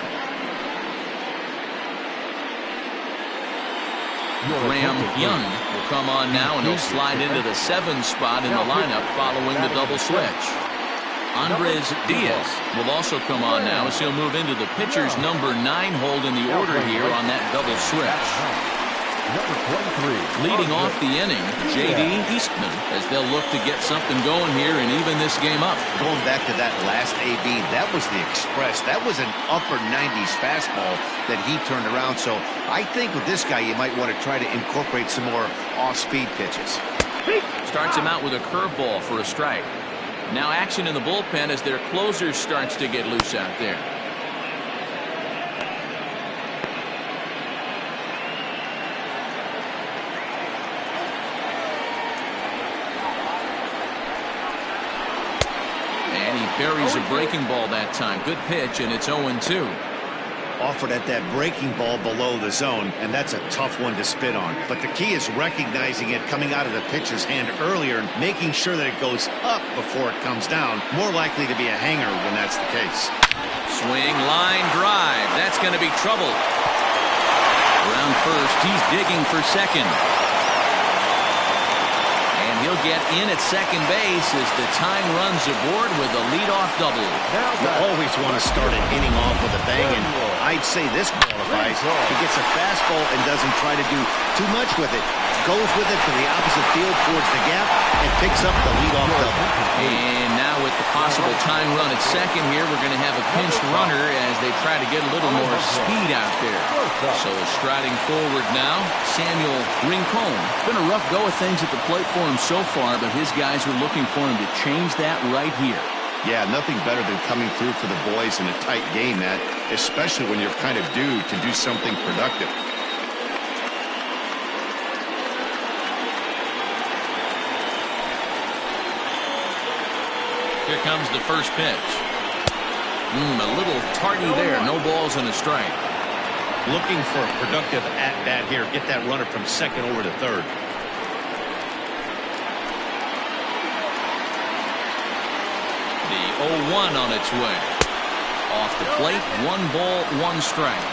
Graham Young will come on now, and he'll slide into the 7 spot in the lineup following the double switch. Andres Diaz will also come on now as he'll move into the pitcher's number 9 hold in the order here on that double switch. Leading off the inning, J.D. Eastman, as they'll look to get something going here and even this game up. Going back to that last AB, that was the express. That was an upper 90s fastball that he turned around. So I think with this guy, you might want to try to incorporate some more off-speed pitches. Starts him out with a curveball for a strike. Now action in the bullpen as their closer starts to get loose out there. Buries a breaking ball that time. Good pitch, and it's 0-2. Offered at that breaking ball below the zone, and that's a tough one to spit on. But the key is recognizing it coming out of the pitcher's hand earlier and making sure that it goes up before it comes down. More likely to be a hanger when that's the case. Swing, line, drive. That's going to be trouble. Around first, he's digging for second. He'll get in at second base as the time runs aboard with a leadoff double. You always want to start an inning off with a bang, and I'd say this qualifies. He gets a fastball and doesn't try to do too much with it. Goes with it to the opposite field towards the gap and picks up the leadoff double. And now with the possible tying run at second here, we're going to have a pinched runner as they try to get a little more speed out there. So striding forward now, Samuel Rincon. It's been a rough go of things at the plate for him so far, but his guys are looking for him to change that right here. Yeah, nothing better than coming through for the boys in a tight game, Matt, especially when you're kind of due to do something productive. Here comes the first pitch. A little tardy there. No balls and a strike. Looking for a productive at-bat here. Get that runner from second over to third. The 0-1 on its way. Off the plate, 1 ball, 1 strike.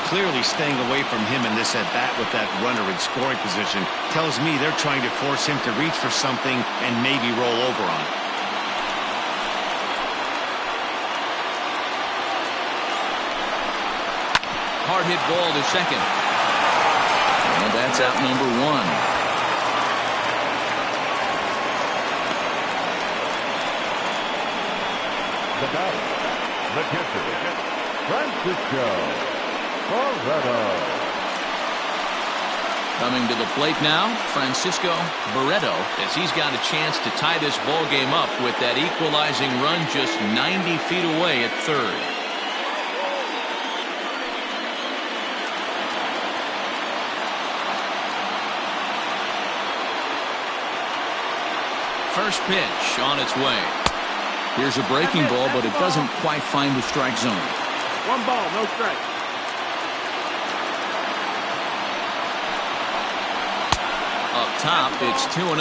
Clearly staying away from him in this at-bat with that runner in scoring position tells me they're trying to force him to reach for something and maybe roll over on it. Hard hit ball to second. And that's out number 1. The batter, the catcher, Francisco Barreto. Coming to the plate now, Francisco Barreto, as he's got a chance to tie this ball game up with that equalizing run just 90 feet away at third. First pitch on its way. Here's a breaking ball, but it doesn't quite find the strike zone. 1 ball, no strike. Up top, it's 2-0.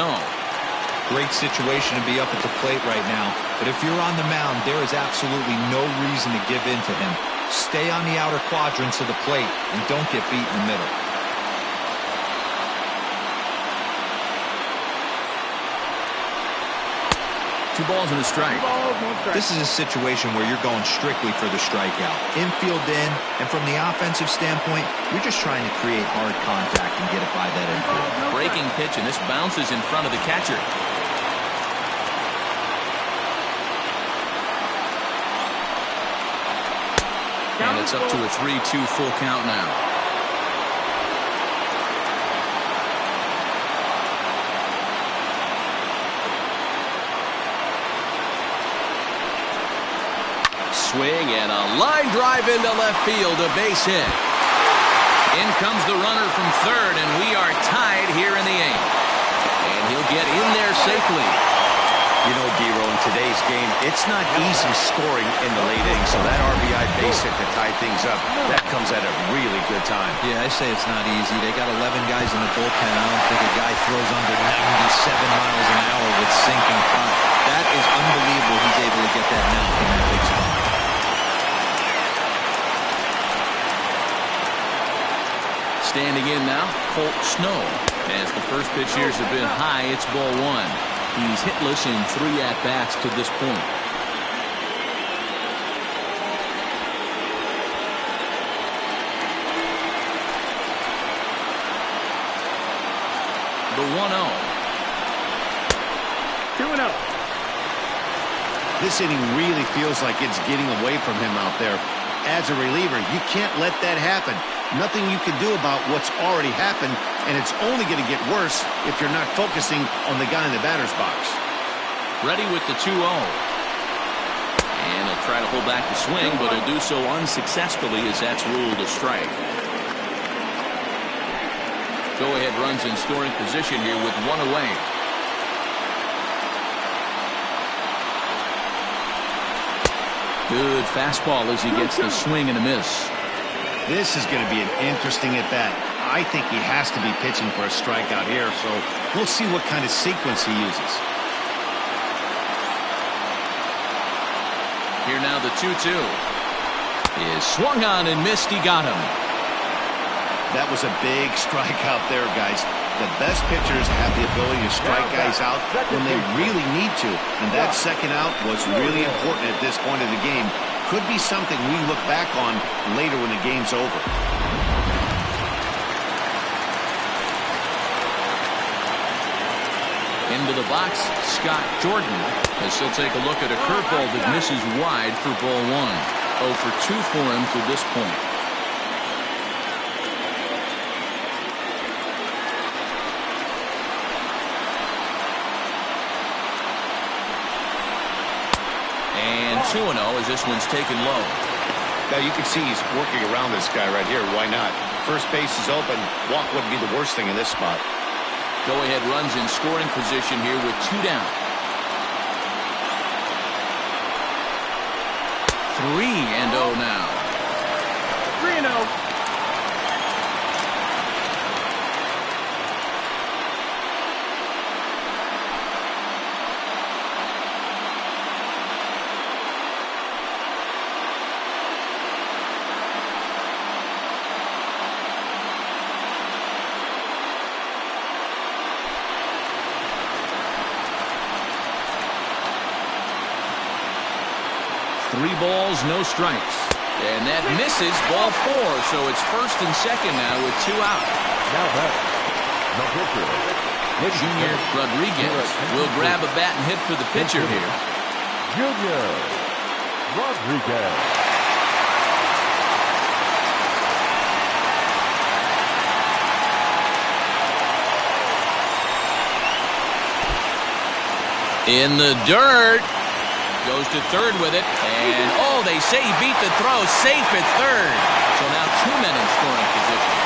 Great situation to be up at the plate right now. But if you're on the mound, there is absolutely no reason to give in to him. Stay on the outer quadrants of the plate and don't get beat in the middle. 2 balls and a strike. This is a situation where you're going strictly for the strikeout. Infield in, and from the offensive standpoint, you're just trying to create hard contact and get it by that infield. Breaking pitch, and this bounces in front of the catcher. And it's up to a 3-2 full count now. Swing and a line drive into left field, a base hit. In comes the runner from third, and we are tied here in the 8th. And he'll get in there safely. You know, D-Row, in today's game, it's not easy scoring in the late innings, so that RBI base hit to tie things up, that comes at a really good time. Yeah, I say it's not easy. They got 11 guys in the bullpen. I don't think a guy throws under 97 miles an hour with sinking pot. That is unbelievable he's able to get that knock in that big spot. Standing in now, Colt Snow. As the first pitch here has been high, it's ball one. He's hitless in 3 at-bats to this point. The 1-0. 2-0. This inning really feels like it's getting away from him out there. As a reliever, you can't let that happen. Nothing you can do about what's already happened, and it's only going to get worse if you're not focusing on the guy in the batter's box. Ready with the 2-0. And he'll try to hold back the swing, but he'll do so unsuccessfully as that's ruled a strike. Go-ahead runs in scoring position here with 1 away. Good fastball as he gets the swing and a miss. This is going to be an interesting at-bat. I think he has to be pitching for a strikeout here, so we'll see what kind of sequence he uses. Here now the 2-2. Is swung on and missed. He got him. That was a big strikeout there, guys. The best pitchers have the ability to strike guys out when they really need to, and that second out was really important at this point of the game. Could be something we look back on later when the game's over. Into the box, Scott Jordan, as he'll take a look at a curveball that misses wide for ball one. 0 for 2 for him to this point. And 2-0 as this one's taken low. Now you can see he's working around this guy right here. Why not? First base is open. Walk wouldn't be the worst thing in this spot. Go-ahead runs in scoring position here with 2 down. 3-0 now. 3-0. Three balls, no strikes. And that misses ball 4. So it's first and second now with 2 out. Now back. The pitcher. Junior Rodriguez will grab a bat and hit for the pitcher here. Junior Rodriguez. In the dirt. Goes to third with it. And, oh, they say he beat the throw. Safe at third. So now 2 men in scoring position.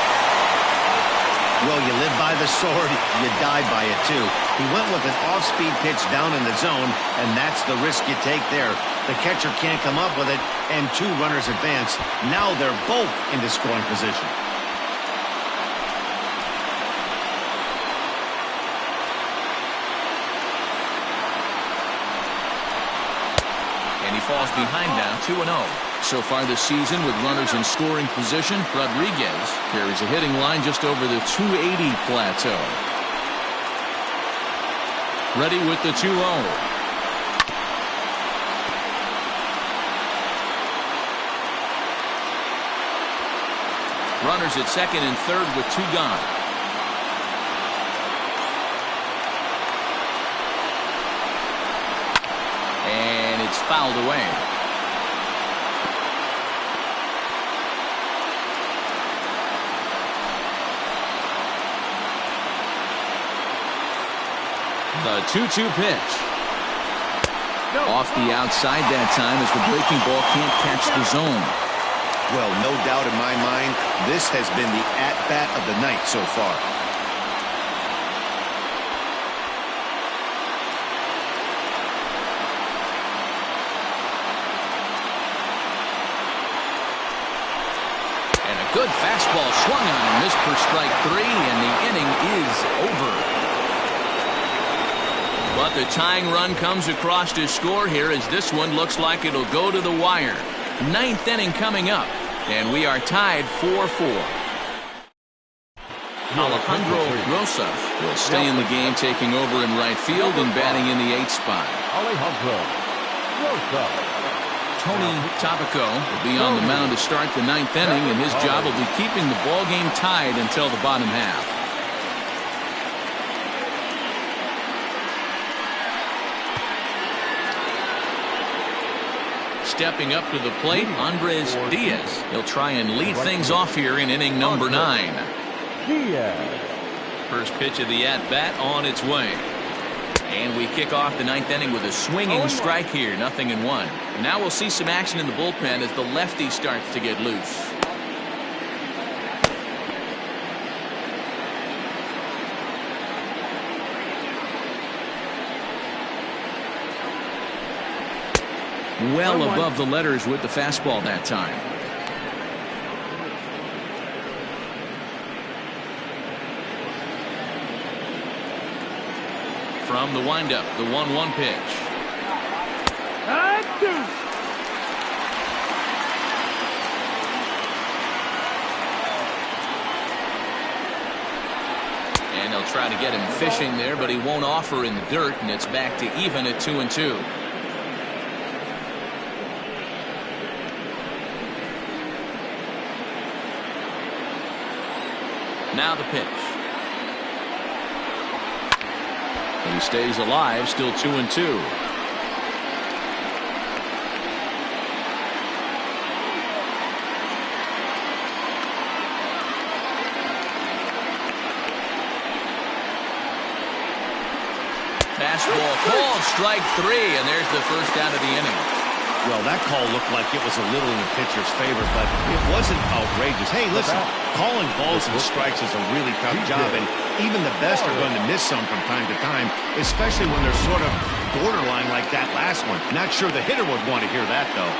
Well, you live by the sword, you die by it, too. He went with an off-speed pitch down in the zone, and that's the risk you take there. The catcher can't come up with it, and 2 runners advance. Now they're both into scoring position. And he falls behind now, 2-0. So far this season with runners in scoring position, Rodriguez carries a hitting line just over the 280 plateau. Ready with the 2-0. Runners at second and third with 2 gone. And it's fouled away. The 2-2 pitch. Off the outside that time as the breaking ball can't catch the zone. Well, no doubt in my mind, this has been the at-bat of the night so far. Good fastball swung on and missed for strike 3, and the inning is over. But the tying run comes across to score here as this one looks like it'll go to the wire. 9th inning coming up, and we are tied 4-4. Alejandro Rosas will stay in the game, taking over in right field and batting in the 8th spot. Alejandro Rosas. Tony Tabaco will be on the mound to start the 9th inning, and his job will be keeping the ball game tied until the bottom half. Stepping up to the plate, Andres Diaz. He'll try and lead things off here in inning number 9. Diaz. First pitch of the at-bat on its way. And we kick off the 9th inning with a swinging strike here, 0-1. Now we'll see some action in the bullpen as the lefty starts to get loose. Well above the letters with the fastball that time. From the windup, the 1-1 pitch. And they'll try to get him fishing there, but he won't offer in the dirt, and it's back to even at 2-2. Now the pitch. He stays alive, still 2-2. Fastball called, strike 3, and there's the first out of the inning. Well, that call looked like it was a little in the pitcher's favor, but it wasn't outrageous. Hey, listen, calling balls and strikes is a really tough job, and even the best are going to miss some from time to time, especially when they're sort of borderline like that last one. Not sure the hitter would want to hear that, though.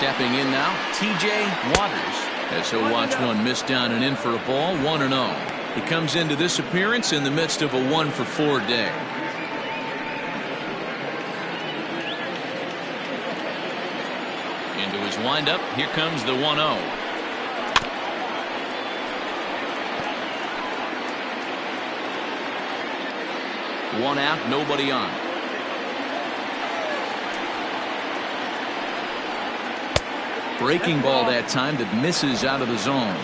Stepping in now, T.J. Waters, as he'll watch one miss down and in for a ball, 1-0. He comes into this appearance in the midst of a 1-for-4 day. Into his windup, here comes the 1-0. One out, nobody on. Breaking ball that time that misses out of the zone.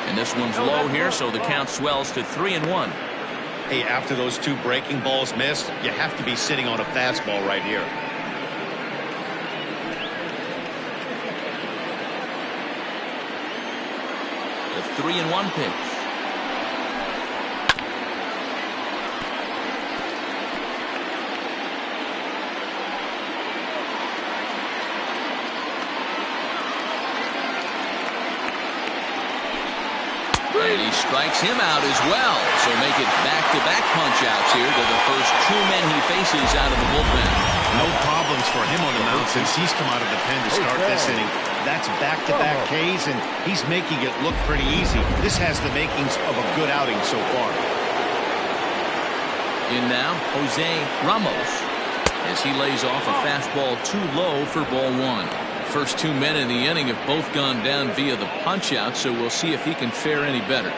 And this one's low here, so the count swells to 3-1. Hey, after those 2 breaking balls missed, you have to be sitting on a fastball right here. The 3-1 pitch. And he strikes him out as well. So make it back-to-back punch-outs here to the first 2 men he faces out of the bullpen. No problems for him on the mound since he's come out of the pen to start this inning. That's back-to-back Ks, and he's making it look pretty easy. This has the makings of a good outing so far. In now, Jose Ramos, as he lays off a fastball too low for ball 1. First 2 men in the inning have both gone down via the punch-out, so we'll see if he can fare any better.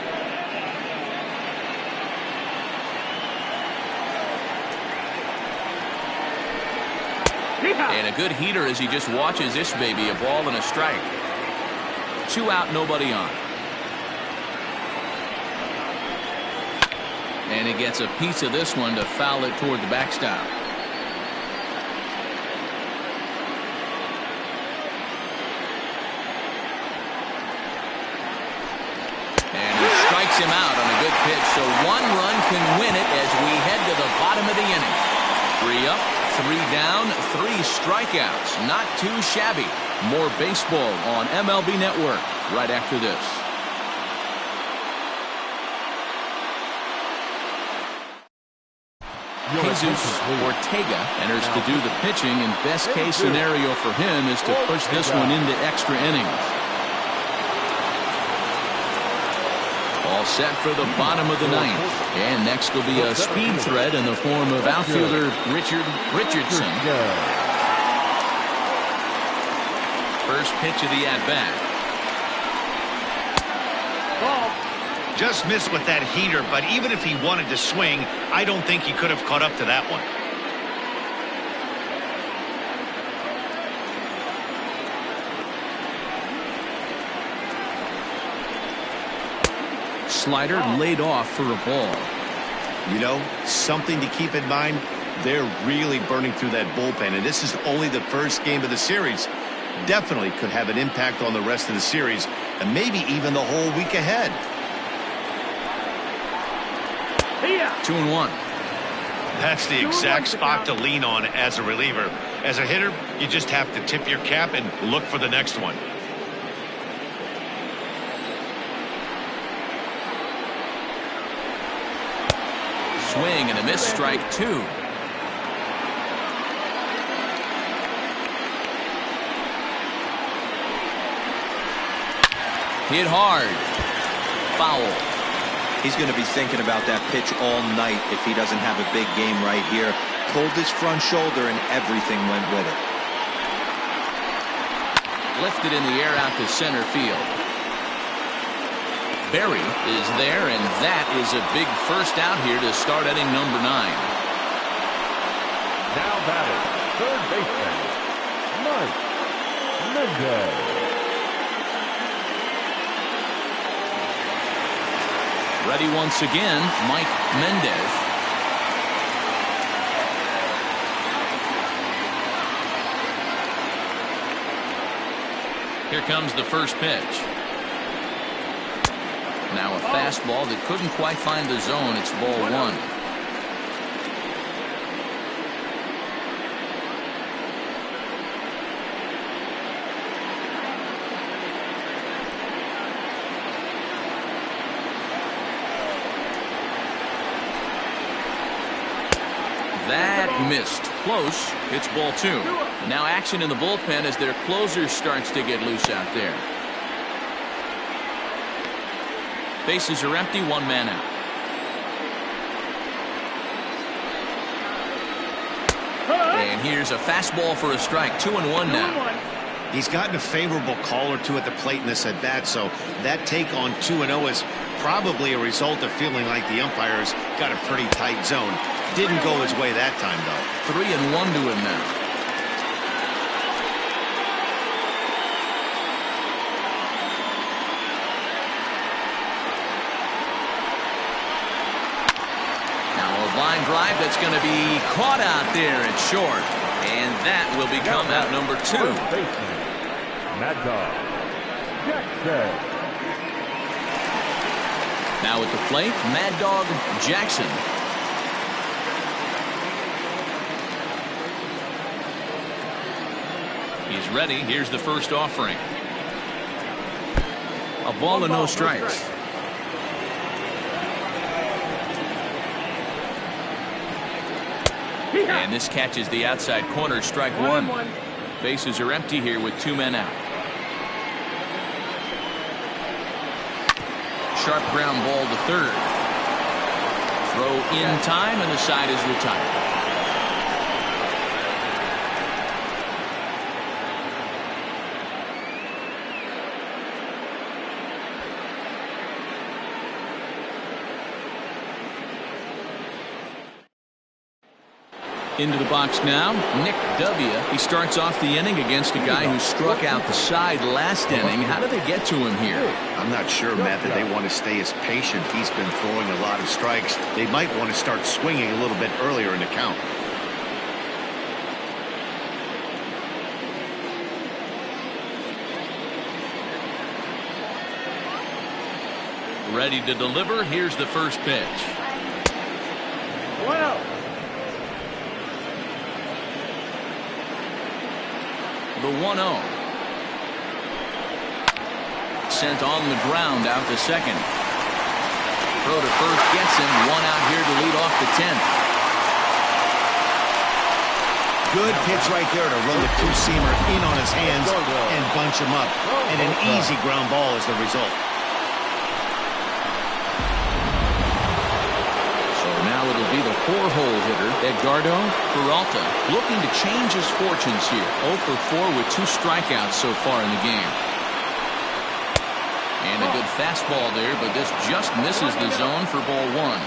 And a good heater as he just watches this baby, a ball and a strike. 2 out, nobody on. And he gets a piece of this one to foul it toward the backstop. And he strikes him out on a good pitch, so 1 run can win it as we head to the bottom of the inning. 3 up, 3 down, 3 strikeouts. Not too shabby. More baseball on MLB Network right after this. Jesus Ortega enters to do the pitching, and best case scenario for him is to push this one into extra innings. All set for the bottom of the ninth. And next will be a speed threat in the form of outfielder Richard Richardson. First pitch of the at-bat. Just missed with that heater, but even if he wanted to swing, I don't think he could have caught up to that one. Slider laid off for a ball. You know, something to keep in mind, they're really burning through that bullpen, and this is only the first game of the series. Definitely could have an impact on the rest of the series, and maybe even the whole week ahead. 2-1. That's the exact spot to lean on as a reliever. As a hitter, you just have to tip your cap and look for the next one. Swing and a miss, strike 2. Hit hard. Foul. He's going to be thinking about that pitch all night if he doesn't have a big game right here. Pulled his front shoulder and everything went with it. Lifted in the air out to center field. Berry is there, and that is a big first out here to start inning number 9. Now batting, third baseman, Mike Mendez. Ready once again, Mike Mendez. Here comes the first pitch. Now a fastball that couldn't quite find the zone. It's ball 1. That missed. Close. It's ball 2. Now action in the bullpen as their closer starts to get loose out there. Bases are empty, 1 man out. And here's a fastball for a strike. 2-1 now. He's gotten a favorable call or two at the plate in this at-bat, so that take on 2-0 is probably a result of feeling like the umpires got a pretty tight zone. Didn't go his way that time, though. 3-1 to him now. Now a line drive that's going to be caught out there at short. And that will become out number 2. Mad Dog Jackson. Now at the plate, Mad Dog Jackson. He's ready. Here's the first offering. A ball and no strikes. And this catches the outside corner, strike 1. Bases are empty here with 2 men out. Sharp ground ball to third. Throw in time, and the side is retired. Into the box now, Nick W. He starts off the inning against a guy who struck out the side last inning. How do they get to him here? I'm not sure, Matt, that they want to stay as patient. He's been throwing a lot of strikes. They might want to start swinging a little bit earlier in the count. Ready to deliver. Here's the first pitch. 1-0. The 1-0. Sent on the ground out to second. Throw to first gets him. 1 out here to lead off the 10th. Good pitch right there to run the two-seamer in on his hands and bunch him up. And an easy ground ball is the result. So now it'll be the 4-hole hitter, Edgardo Peralta, looking to change his fortunes here. 0 for 4 with 2 strikeouts so far in the game. And a good fastball there, but this just misses the zone for ball 1.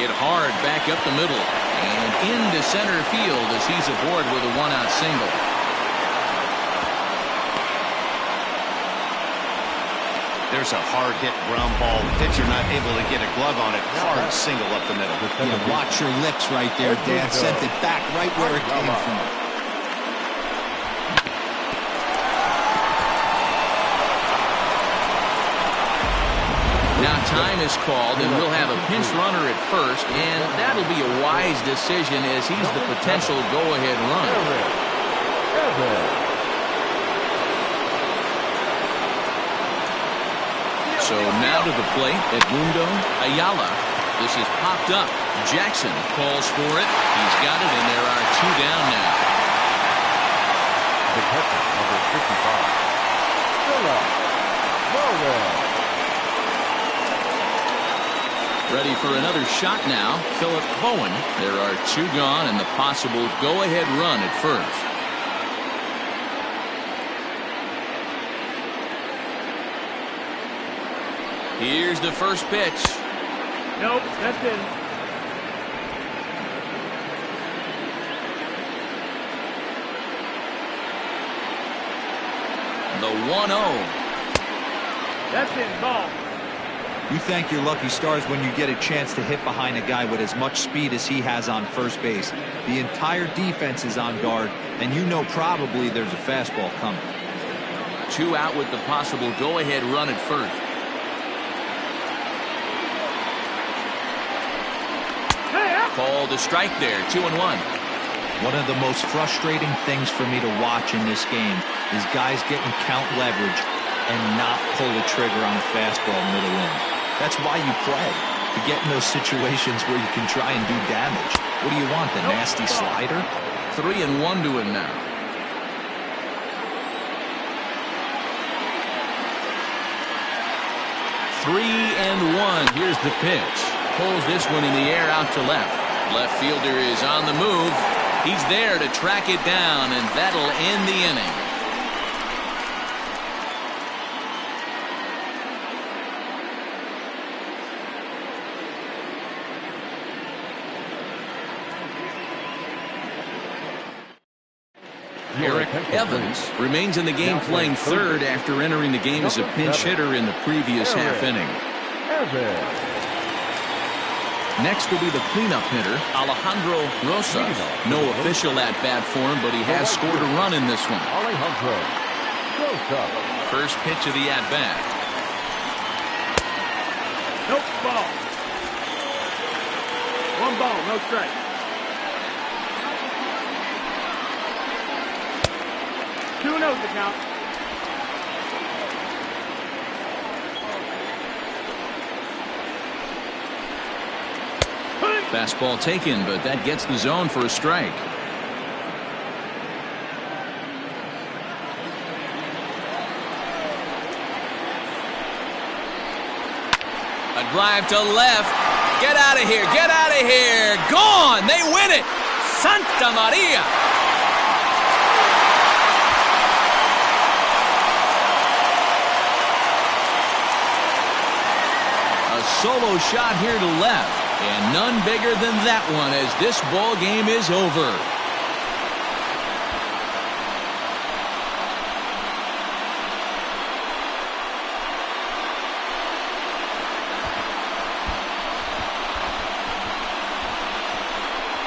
Hit hard back up the middle and into center field as he's aboard with a 1-out single. There's a hard-hit ground ball. Pitcher not able to get a glove on it. Hard single up the middle. Yeah, watch your lips right there, Dan. Sent it back right where it came from. Now time is called, and we'll have a pinch runner at first, and that'll be a wise decision as he's the potential go-ahead run. So now to the plate, Edmundo Ayala. This is popped up. Jackson calls for it. He's got it, and there are 2 down now. The catcher, number 55. Philip Morris. Ready for another shot now. Philip Bowen. There are 2 gone and the possible go-ahead run at first. Here's the first pitch. Nope, that's in. The 1-0. That's in, ball. You thank your lucky stars when you get a chance to hit behind a guy with as much speed as he has on first base. The entire defense is on guard, and you know probably there's a fastball coming. 2 out with the possible go-ahead run at first. Called a strike there, 2-1. One of the most frustrating things for me to watch in this game is guys getting count leverage and not pull the trigger on a fastball middle in. That's why you play, to get in those situations where you can try and do damage. What do you want, the nasty slider? 3-1 to him now. Three and 1. Here's the pitch. Pulls this one in the air out to left. Left fielder is on the move. He's there to track it down, and that'll end the inning. Eric Evans remains in the game playing third after entering the game as a pinch hitter in the previous half inning. Next will be the cleanup hitter, Alejandro Rosa. No official at-bat for him, but he has scored a run in this one. Alejandro Rosa. First pitch of the at-bat. Nope, ball. 1 ball, no strike. Two no's the count. Fastball taken, but that gets the zone for a strike. A drive to left. Get out of here. Get out of here. Gone. They win it. Santa Maria. A solo shot here to left. And none bigger than that one as this ball game is over.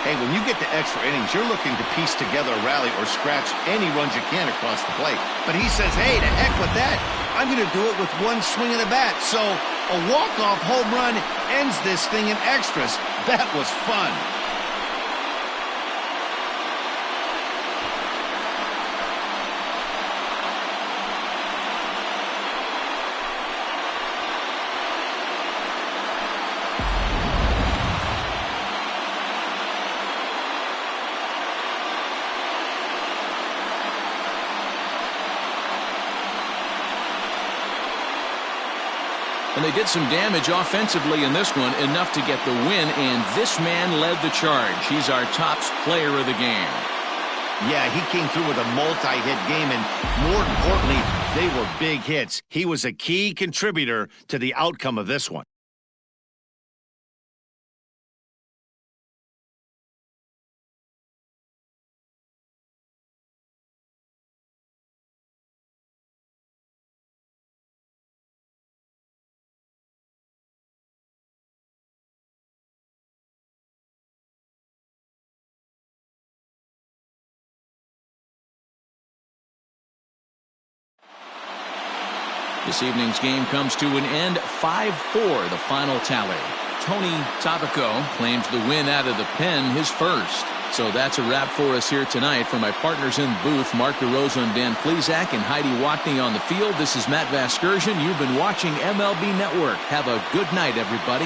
Hey, when you get to extra innings, you're looking to piece together a rally or scratch any runs you can across the plate. But he says, hey, to heck with that. I'm going to do it with 1 swing of the bat. So a walk-off home run ends this thing in extras. That was fun. And they did some damage offensively in this one, enough to get the win, and this man led the charge. He's our top player of the game. Yeah, he came through with a multi-hit game, and more importantly, they were big hits. He was a key contributor to the outcome of this one. This evening's game comes to an end, 5-4, the final tally. Tony Tabaco claims the win out of the pen, his first. So that's a wrap for us here tonight. For my partners in the booth, Mark DeRosa and Dan Plesac, and Heidi Watney on the field, this is Matt Vasgersian. You've been watching MLB Network. Have a good night, everybody.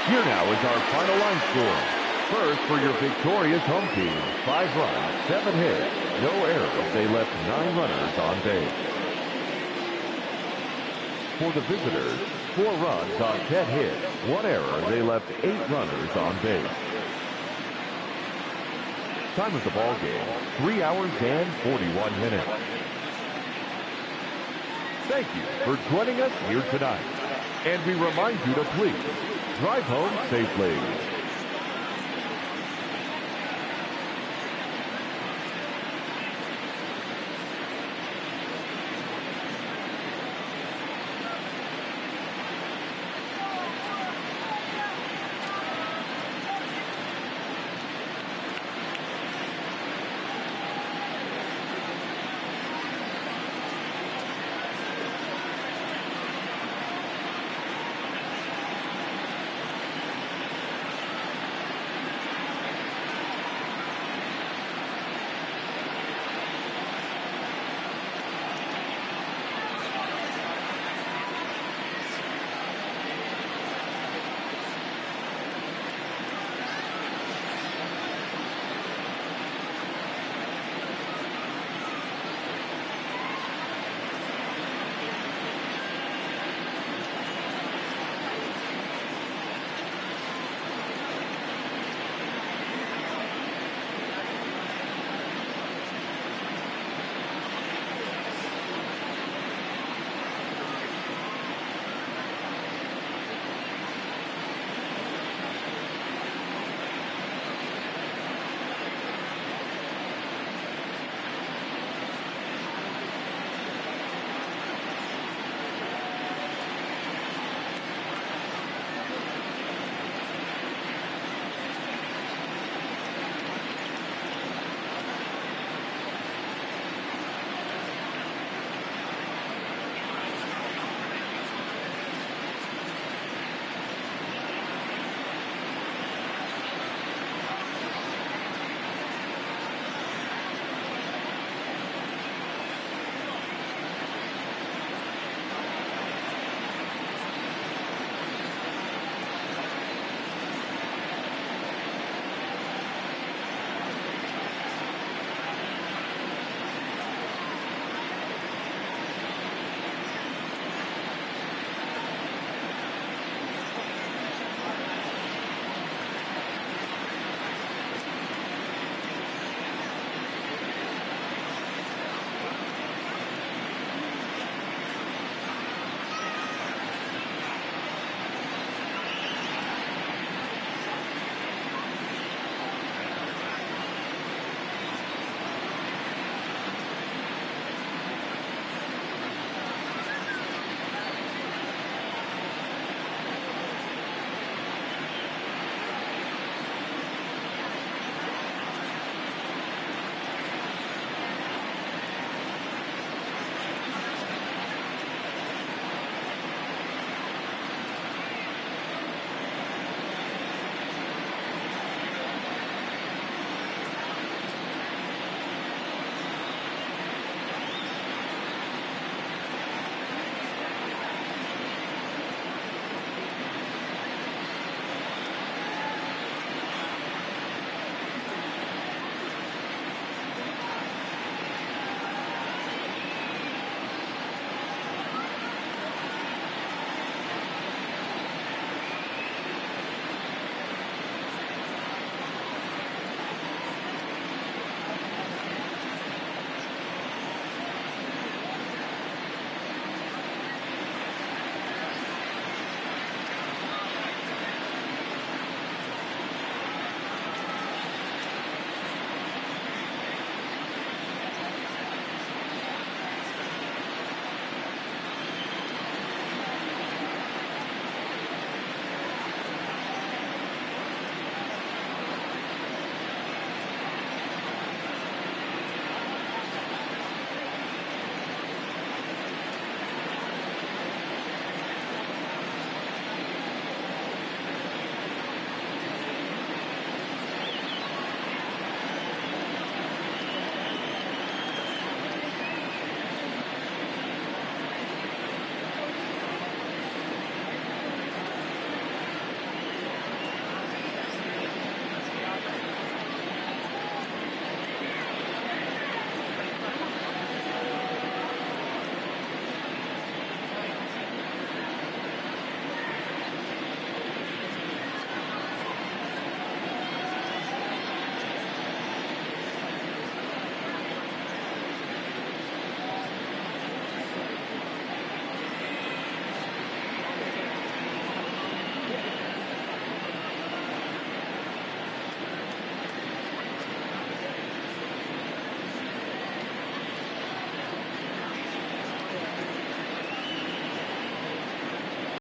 Here now is our final line score. First, for your victorious home team, 5 runs, 7 hits, no errors. They left 9 runners on base. For the visitors, 4 runs on 10 hits, 1 error. They left 8 runners on base. Time of the ball game, 3 hours and 41 minutes. Thank you for joining us here tonight. And we remind you to please drive home safely.